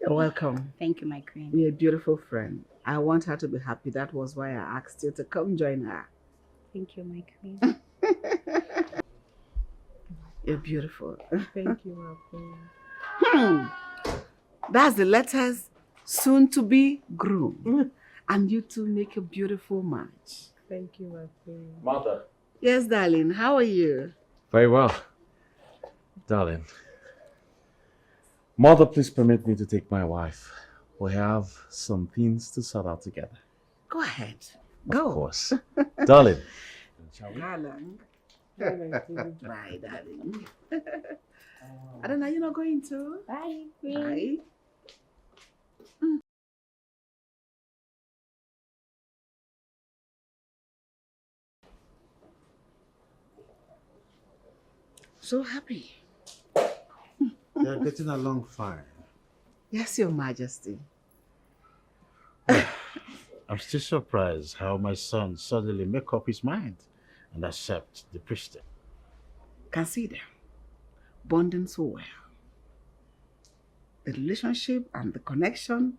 You're welcome. Thank you, my queen. You're a beautiful friend. I want her to be happy. That was why I asked you to come join her. Thank you, my queen. You're beautiful. Thank you, my queen. That's the letters soon to be groom. And you two make a beautiful match. Thank you, my queen. Mother. Yes, darling. How are you? Very well. Darling. Mother, please permit me to take my wife. We have some things to sort out together. Go ahead. Go. Of course. Darling. Shall we? Darling. Bye, darling. I don't know, you're not going to? Bye. Bye. So happy. They're getting along fine. Yes, Your Majesty. I'm still surprised how my son suddenly make up his mind and accept the priestess. Consider bonding so well. The relationship and the connection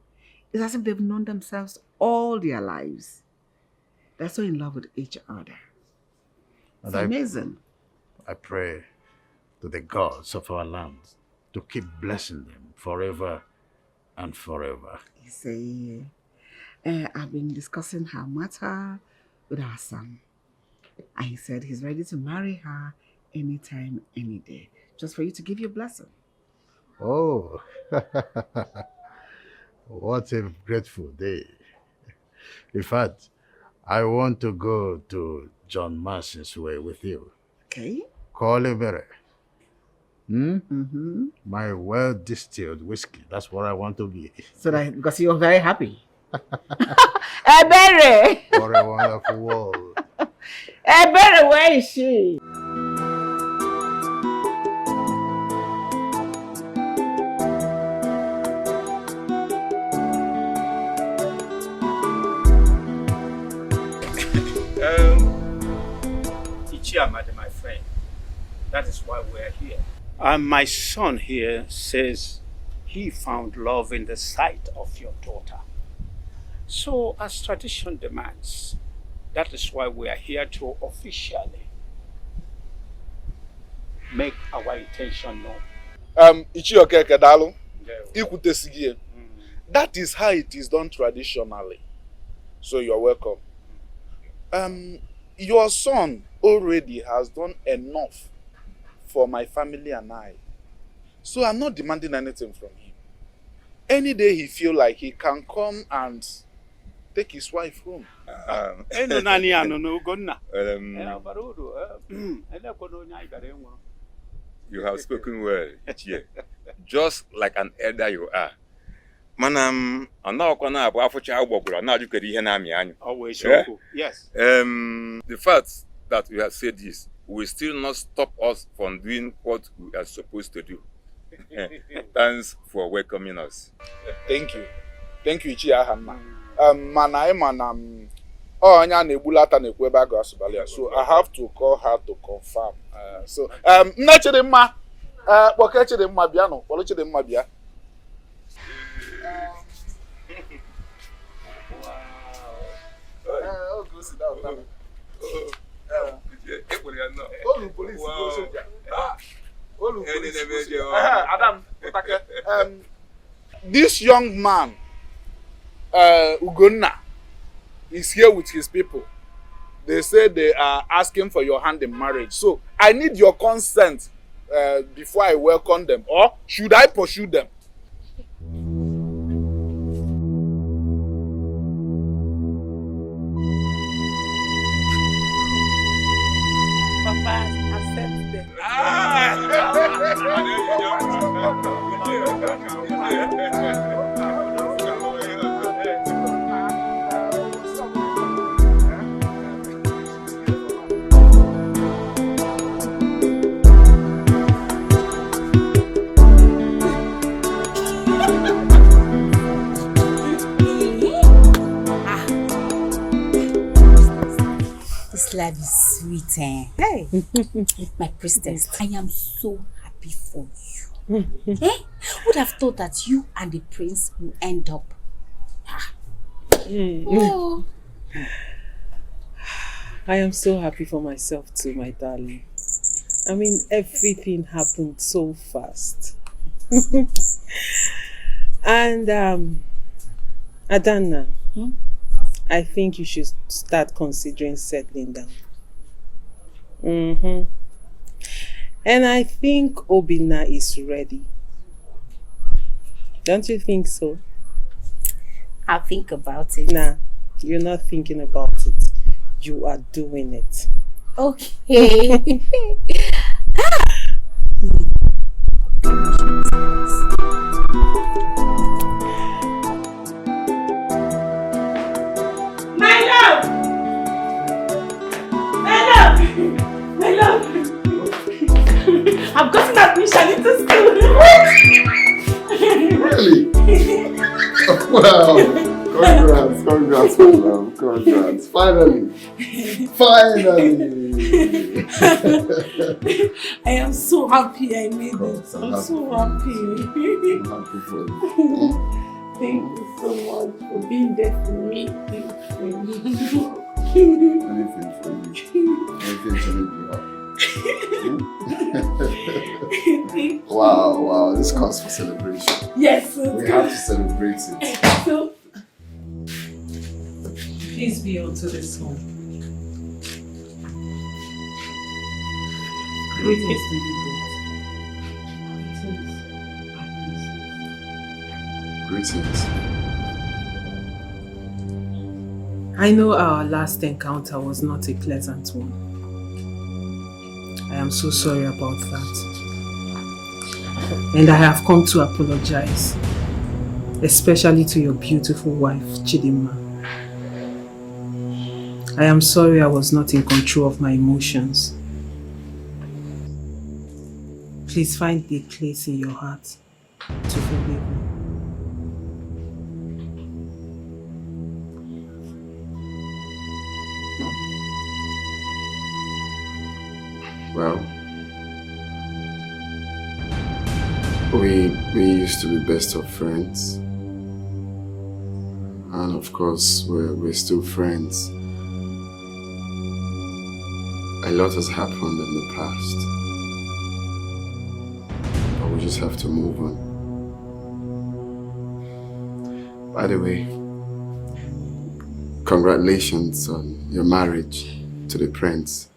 is as if they've known themselves all their lives. They're so in love with each other. It's amazing. I pray to the gods of our land to keep blessing them forever and forever. You see, I've been discussing her matter with our son. And he said he's ready to marry her anytime, any day. Just for you to give your blessing. Oh, what a grateful day. In fact, I want to go to John Marson's way with you. Okay. Call him my well-distilled whiskey. That's what I want to be. So that, because you're very happy. Ebere! What a wonderful world. Ebere, where is she? Ichiamade, my friend, that is why we're here. And my son here says he found love in the sight of your daughter. So, as tradition demands, that is why we are here to officially make our intention known. Ichioke Kedalu, Ikutesigie. That is how it is done traditionally. So you're welcome. Your son already has done enough for my family and I. So I'm not demanding anything from him. Any day he feel like he can come and take his wife home. You have spoken well, Ichie. Just like an elder you are. Manam, Always yeah? Yes. The fact that we have said this will still not stop us from doing what we are supposed to do. Thanks for welcoming us. Thank you. Thank you, Ichie Ahanna. Oh, anya na-egbulata na-ekwu ebe a ga-asụbalị ya. So I have to call her to confirm. Nne Chidimma, kpọke Chidimma bịa nụ, kpọrọ Chidimma bịa. This young man, Ugonna, is here with his people. They say they are asking for your hand in marriage. So I need your consent before I welcome them. Or should I pursue them? Papa, accept them. This life is sweet, eh? Hey, my priestess, I am so happy for you. Eh? Would have thought that you and the prince will end up. Oh. I am so happy for myself too, my darling. I mean, everything happened so fast. And Adana, I think you should start considering settling down. And I think Obina is ready. Don't you think so? I'll think about it. Nah, you're not thinking about it. You are doing it. Okay. My love! My love! My love! I've gotten admission into school. Really? Wow. Congrats, my love. Congrats. Finally. I am so happy I made it. I'm so happy. I'm happy for you. Thank you so much for being there for me. Anything for you. Anything to make you happy. Wow, this calls for celebration. Yes, we have to celebrate it. So, please be on to this one. Greetings to you both. Greetings. I know our last encounter was not a pleasant one. I am so sorry about that. And I have come to apologize, especially to your beautiful wife, Chidimma. I am sorry I was not in control of my emotions. Please find a place in your heart to forgive me. Well, we used to be best of friends, and of course we're still friends. A lot has happened in the past, but we just have to move on. By the way, congratulations on your marriage to the prince.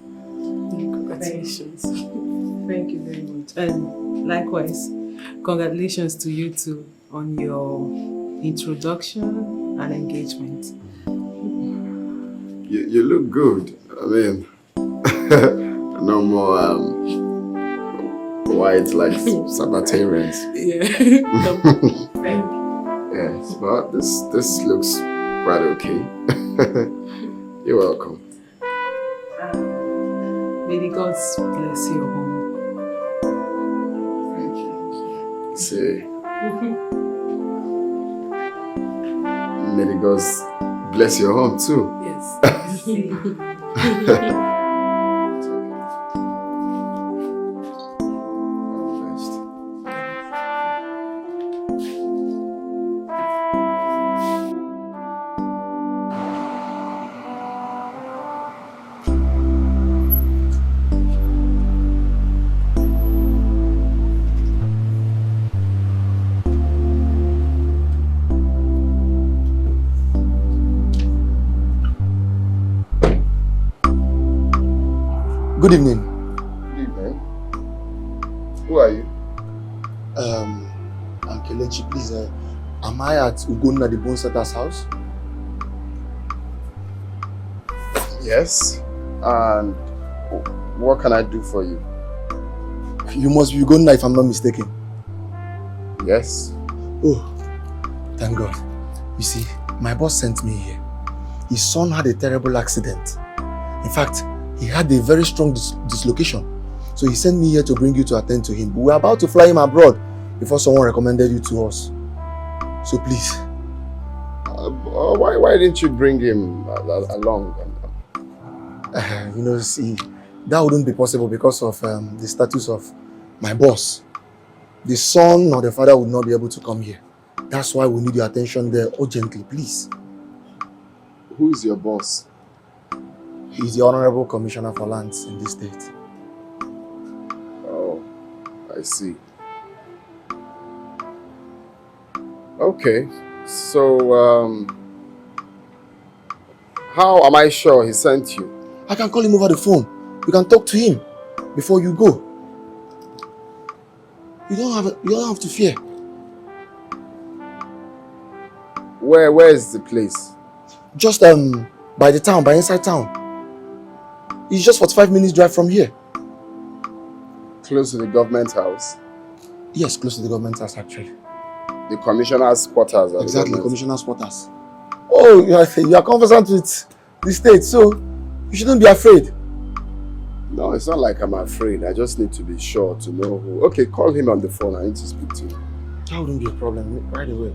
Congratulations. Thank you very much. And likewise, congratulations to you too on your introduction and engagement. You look good. I mean, no more white like Sabbatarians. Yeah. Thank you. Yes, but this looks quite okay. You're welcome. May the gods bless your home. Thank you. See. May the gods bless your home too. Yes. Good evening. Good evening. Who are you? I'm Kelechi, please. Am I at Ugonna the Bone Setter's house? Yes. And what can I do for you? You must be Ugonna if I'm not mistaken. Yes. Oh, thank God. You see, my boss sent me here. His son had a terrible accident. In fact, he had a very strong dislocation. So he sent me here to bring you to attend to him. We were about to fly him abroad before someone recommended you to us. So please. Why didn't you bring him along? You know, see, that wouldn't be possible because of the status of my boss. The son or the father would not be able to come here. That's why we need your attention there urgently, please. Who is your boss? He's the Honorable Commissioner for Lands in this state. Oh, I see. Okay, so how am I sure he sent you? I can call him over the phone. You can talk to him before you go. You don't have to fear. Where is the place? Just by the town, by inside town. It's just 45 minutes drive from here. Close to the government house? Yes, close to the government house actually. The commissioner's quarters? Exactly, the commissioner's quarters. Oh, you are conversant with the state, so you shouldn't be afraid. No, it's not like I'm afraid. I just need to be sure to know who. Okay, call him on the phone. I need to speak to him. That wouldn't be a problem, right away.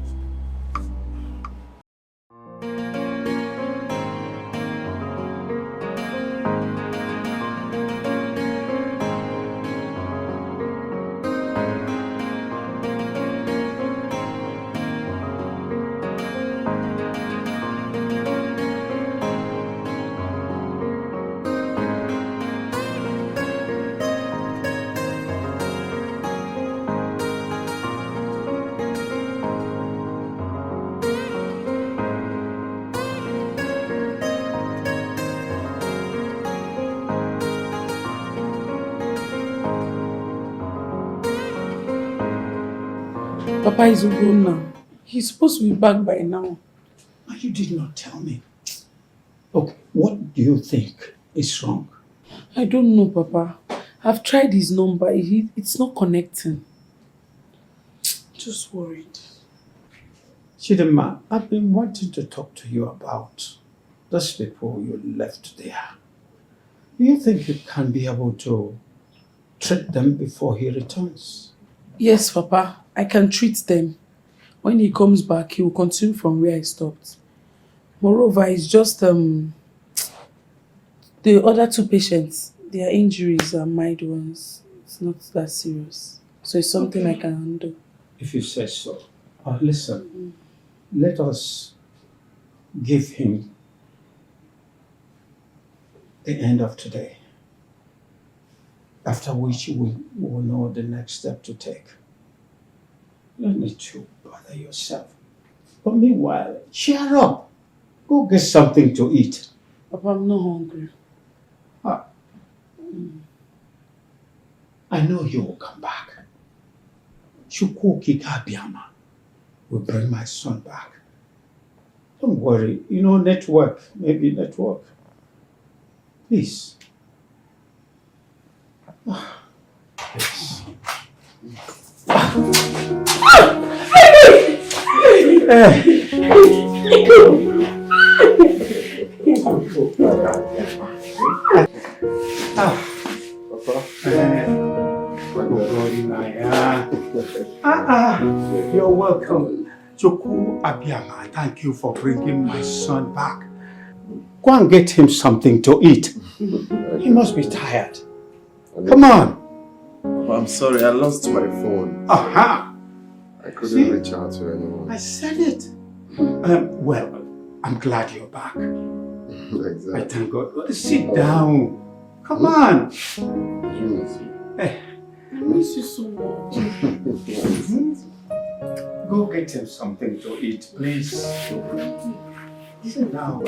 Papa is gone now. He's supposed to be back by now. But you did not tell me. Okay, what do you think is wrong? I don't know, Papa. I've tried his number. It's not connecting. Just worried. Chidema, I've been wanting to talk to you about those people you left there. Do you think you can be able to treat them before he returns? Yes, Papa. I can treat them. When he comes back, he will continue from where I stopped. Moreover, it's just the other two patients, their injuries are mild ones. It's not that serious. So it's something I can handle. If you say so. Listen, let us give him the end of today. After which we will know the next step to take. You don't need to bother yourself. But meanwhile, cheer up. Go get something to eat. Papa, I'm not hungry. I know you will come back. Chukwuki Kabiama will bring my son back. Don't worry. You know, network. Maybe network. Please. Please. You're welcome. Choku Abiyama, thank you for bringing my son back. Go and get him something to eat. He must be tired. Come on. I'm sorry, I lost my phone. Aha! I couldn't reach out to anyone. I said it. Well, I'm glad you're back. Exactly. I thank God. Sit down. Come on. I miss you so much. Go get him something to eat, please. Sit down. Sit down.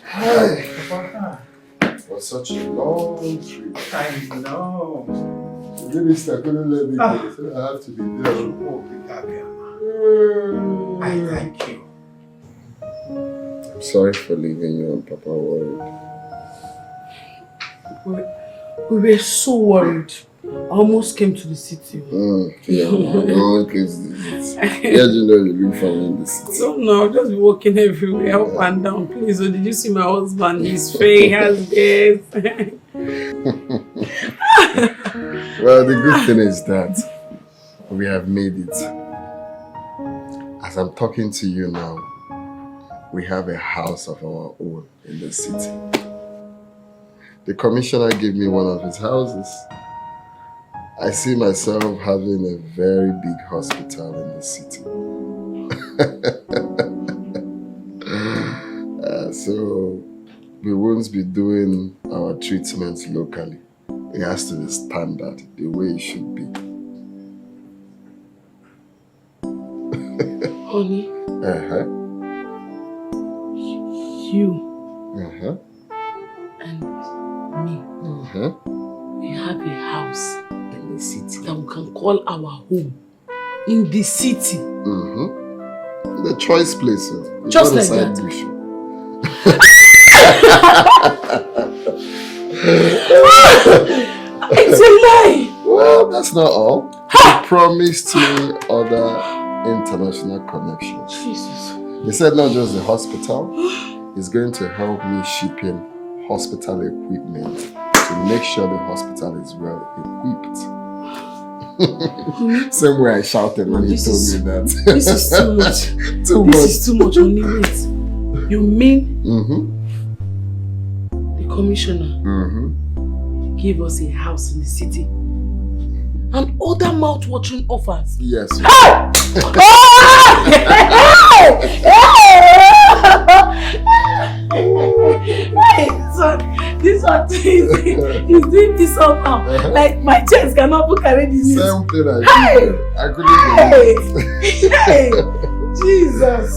Hi. It was such a long trip. I know. The minister couldn't let me go, so I have to be there. I thank you. I'm sorry for leaving you and Papa worried. We were so worried. I almost came to the city. Yeah, no came to the city. Yeah, you know you look for me in the city. So now, I'll just be walking everywhere, up and down. Please, oh, did you see my husband? His face has this. Well, the good thing is that we have made it. As I'm talking to you now, we have a house of our own in the city. The commissioner gave me one of his houses. I see myself having a very big hospital in the city. So we won't be doing our treatments locally. It has to be standard, the way it should be. Honey, you and me, we have a house in the city that we can call our home. In the city. The choice place. Just like that. It's a lie. Well, that's not all. He promised me other international connections. Jesus. He said not just the hospital, he's going to help me ship in hospital equipment to make sure the hospital is well equipped. Same way I shouted when he told me that. This is too much. This is too much. Only wait. You mean the commissioner gave us a house in the city and other mouth-watering offers? Yes. This one is doing me somehow. Like my chest cannot carry this. Same thing I did. I couldn't believe it. Jesus.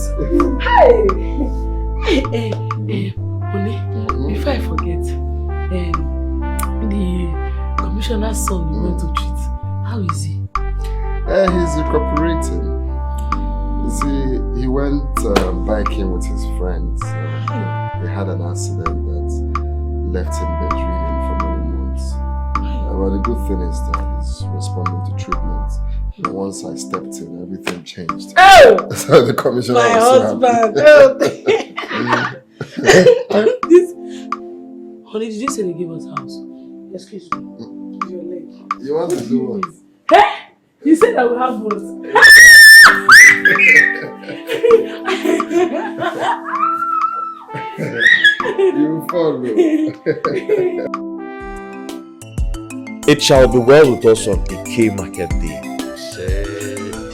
Honey, before I forget, the commissioner's son you went to treat, how is he? He's recuperating. You see, he went biking with his friends. They had an accident that left him bedridden for many months. But the good thing is that he's responding to treatment. And once I stepped in, everything changed. Oh! So the commissioner my was husband. Honey, did you say they gave us house? Excuse me. Your leg. You want to do what? Hey! You said I will have what? You follow. It shall be well with us on Eke Market Day.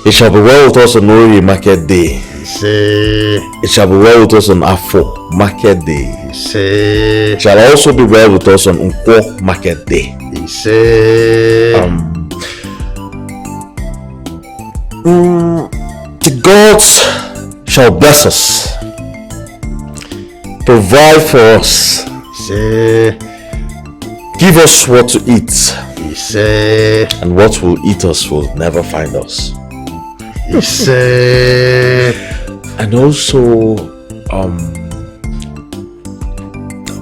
It shall be well with us on Ori Market Day. It shall be well with us on Afo Market Day. It shall also be well with us on Nkwo Market Day. The gods shall bless us, provide for us, give us what to eat, and what will eat us will never find us. And also,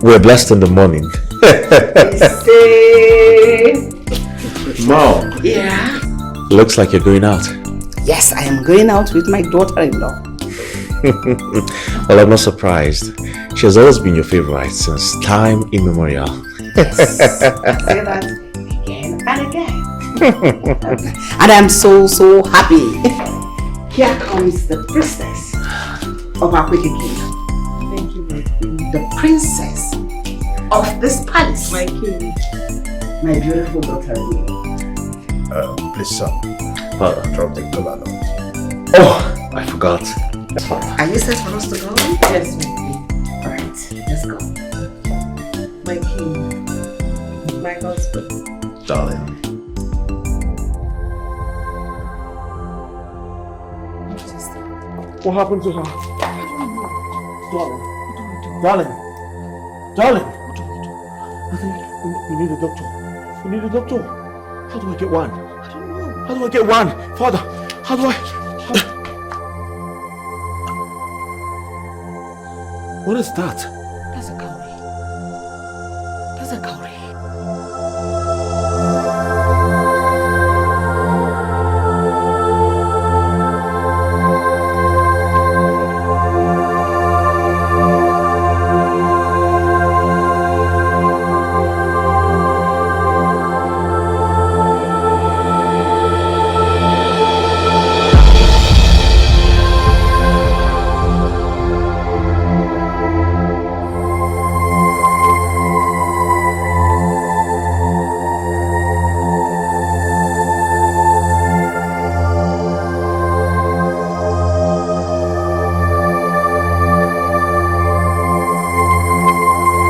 we're blessed in the morning. Mom. Yeah. Looks like you're going out. Yes, I am going out with my daughter-in-law. Well, I'm not surprised. She has always been your favorite since time immemorial. Yes, I say that again and again. And I'm so happy. Here comes the priestess of our wicked kingdom. Thank you, my queen. The princess of this palace. My king. My beautiful daughter. Please, sir. Father, drop the collar note. Oh, I forgot. Are you set for us to go? Yes, my queen. Alright, let's go. My king. My husband. Darling. What happened to her? Darling. Darling. I think we need a doctor. We need a doctor. How do I get one? I don't know. How do I get one? Father, how do I... What is that? That's a cowrie. That's a cowrie.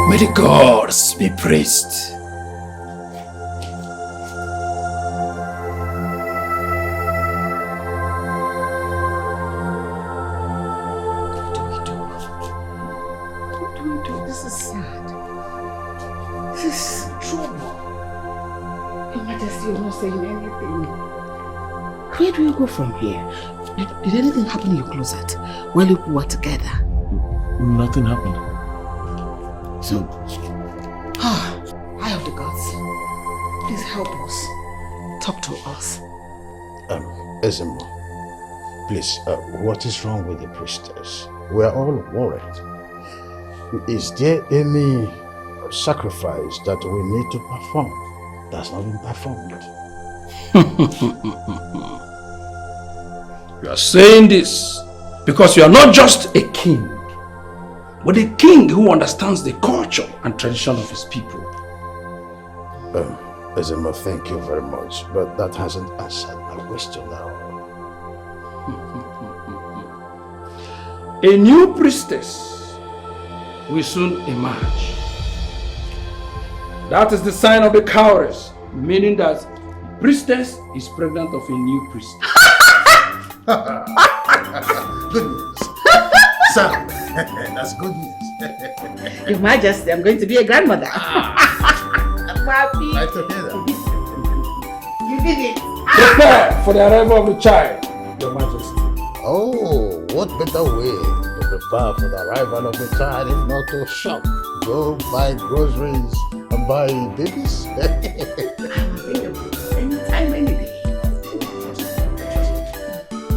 May the gods be praised. This is sad. This is trouble. Your Majesty, you're not saying anything. Where do you go from here? Did anything happen in your closet while you were together? Nothing happened. So, eye of the gods, please help us. Talk to us. Ezemo, please, what is wrong with the priestess? We are all worried. Is there any sacrifice that we need to perform that's not been performed? You are saying this because you are not just a king, but a king who understands the culture and tradition of his people. Ezemo, thank you very much, but that hasn't answered my question now. A new priestess will soon emerge. That is the sign of the cowries, meaning that the priestess is pregnant of a new priest. Good news. Sir, that's good news. Your Majesty, I'm going to be a grandmother. Papi. Right to hear that. You did it. Prepare for the arrival of the child, Your Majesty. Oh, what better way to prepare for the arrival of the child if not to shop, go buy groceries and buy babies? Anytime, any day.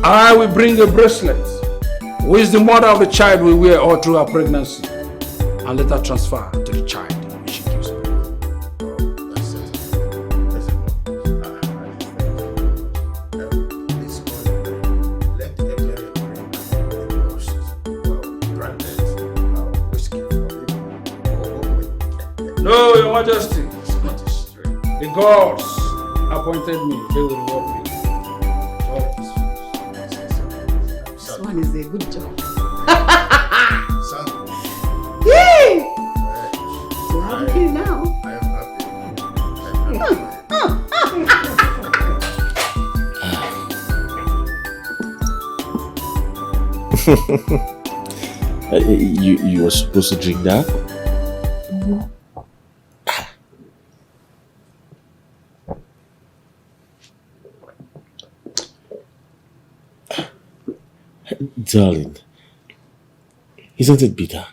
I will bring a bracelet, which the mother of the child will wear all through her pregnancy, and let her transfer to the child when she gives birth. No, Your Majesty. The gods appointed me. They will reward me. This one is a good job. Yay! So how do you feel now? I am happy. You were supposed to drink that? Darling, isn't it bitter?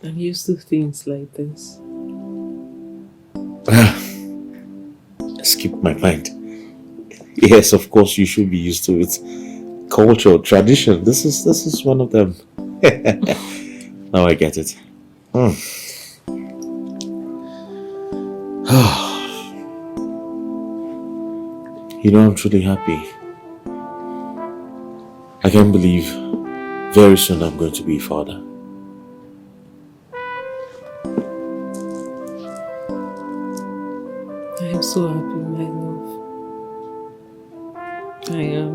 I'm used to things like this. Skip my mind. Yes, of course you should be used to it. Culture, tradition, this is one of them. Now I get it. You know, I'm truly happy. I can't believe very soon I'm going to be a father. I am so happy, my love. I am.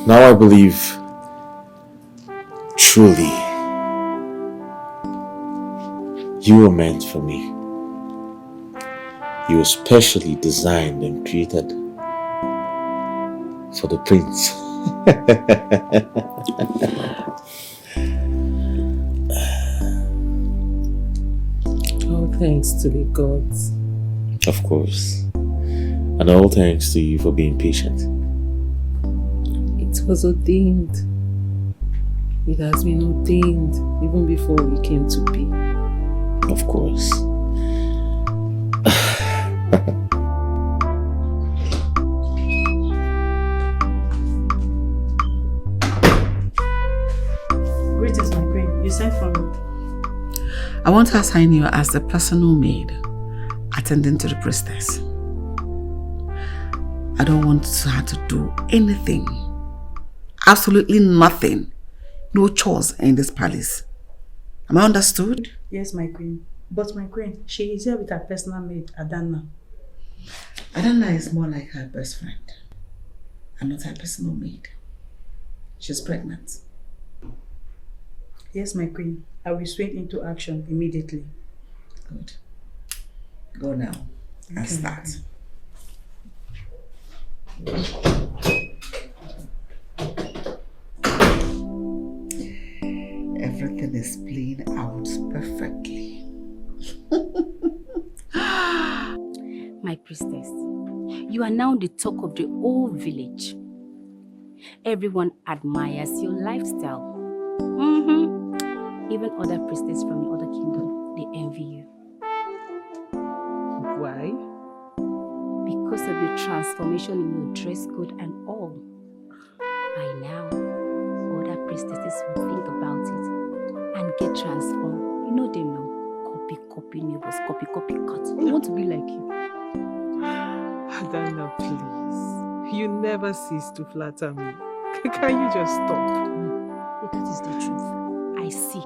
Now I believe, truly, you were meant for me. You were specially designed and created for the prince. All thanks to the gods. Of course. And all thanks to you for being patient. It was ordained. It has been ordained even before we came to be. Of course. Greetings, my queen. You sent for me. I want to assign you as the personal maid attending to the priestess. I don't want her to do anything. Absolutely nothing. No chores in this palace. Am I understood? Yes, my queen. But my queen, she is here with her personal maid, Adana. Adana is more like her best friend and not her personal maid. She's pregnant. Yes, my queen. I will swing into action immediately. Good. Go now and start. Everything is playing out perfectly. My priestess, you are now the talk of the whole village. Everyone admires your lifestyle. Even other priestesses from the other kingdom, they envy you. Why? Because of your transformation in your dress code and all. By now, other priestesses will think about it and get transformed. You know them now. Copy neighbors, copy cut. They want to be like you. Adana, please. You never cease to flatter me. Can you just stop? That is the truth. I see.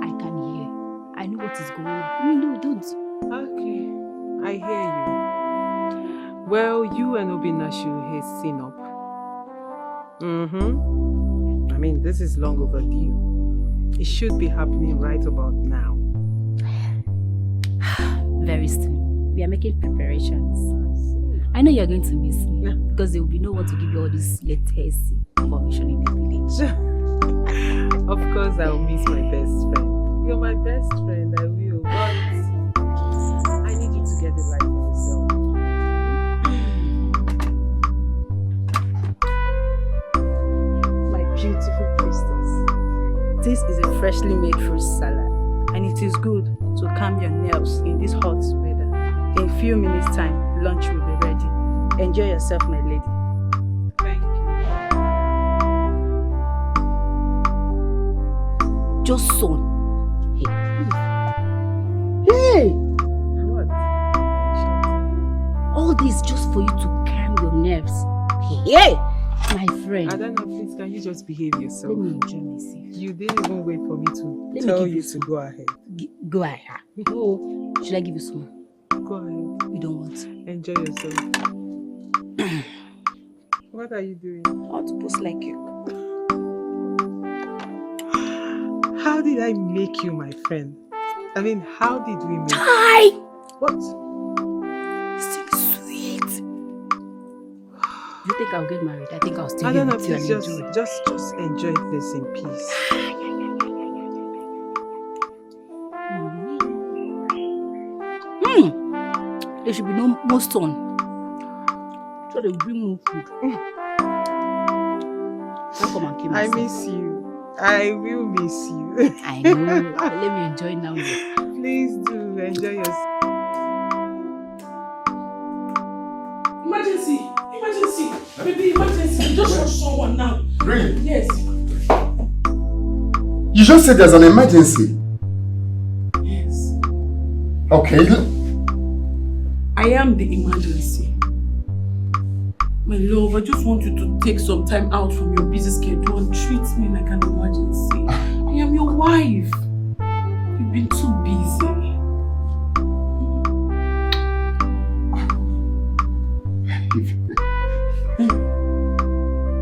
I can hear. I know what is going on. You know, don't. Okay. I hear you. Well, you and Obina should hasten up. I mean, this is long overdue. It should be happening right about now. Very soon. We are making preparations. I know you're going to miss me because there will be no one to give you all this latest information in the village. Of course, I'll miss my best friend. You're my best friend, I will. But I need you to get it right for yourself. My beautiful priestess. This is a freshly made fruit salad, and it is good to calm your nerves in this hot weather. In a few minutes' time, lunch will be ready. Enjoy yourself, my lady. Thank you. Just son. Hey! What? All this just for you to calm your nerves. Hey! My friend. Adana, please, can you just behave yourself? Let me enjoy myself. You didn't even wait for me to Let me tell give you you to go ahead. Go ahead. Oh, should I give you some? Go ahead. You don't want. Enjoy yourself. What are you doing? I want to post like you. How did I make you my friend? I mean, how did we make Hi! What? Still sweet. You think I'll get married? I think I'll stay I here don't know, with you and please enjoy. just enjoy this in peace. There should be no more sun. So they will bring more food. Don't come and kill I myself. miss you. I will miss you. I know. Let me enjoy now. Please do enjoy yourself. Emergency! Emergency! Baby, emergency! Just rush someone now. Really? Yes. You just said there's an emergency. Yes. Okay. I am the emergency. My love, I just want you to take some time out from your busy schedule and treat me like an emergency. I am your wife. You've been too busy.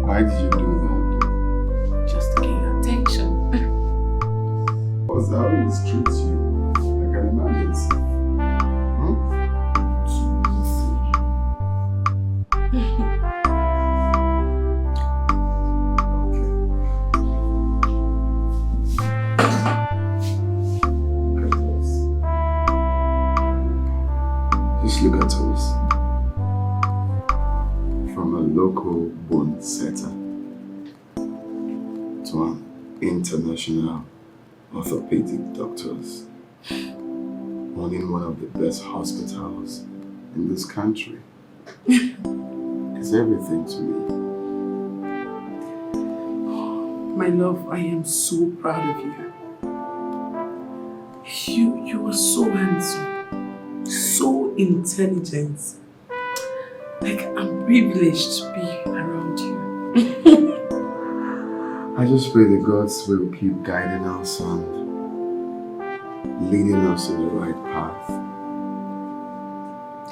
Why did you do that? Just to get your attention. Because I always treat you like an emergency. Just look at us. From a local bone setter to an international orthopedic doctors, owning one of the best hospitals in this country. It's everything to me. My love, I am so proud of you. You are so handsome, so intelligent. Like, I'm privileged to be around you. I just pray the gods will keep guiding us and leading us in the right path.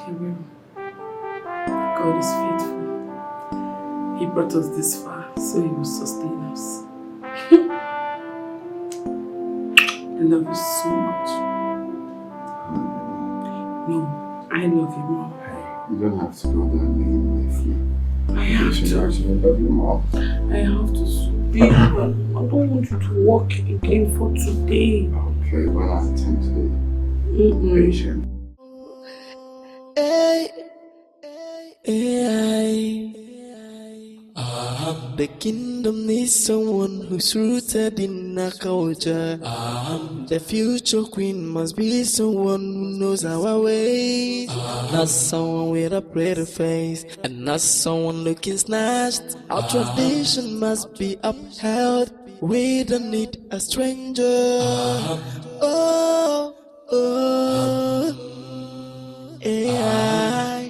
He will. God is faithful. He brought us this far, so He will sustain us. I love you so much. No, I love you more. You don't have to go that lane with me. I have to. Actually love you more. I have to. Babe, I don't want you to walk again for today. Okay, when I attempt to be patient. The kingdom needs someone who's rooted in our culture. The future queen must be someone who knows our ways. Not someone with a pretty face, and not someone looking snatched. Our tradition must be upheld. We don't need a stranger. Oh, oh, yeah,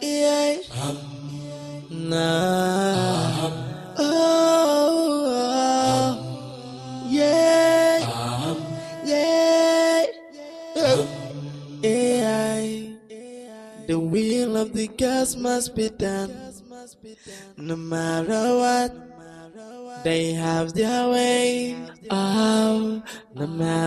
yeah. Nah. Oh, yeah, yeah. The will of the gods must be done. No matter what, they have their way. Oh, no matter.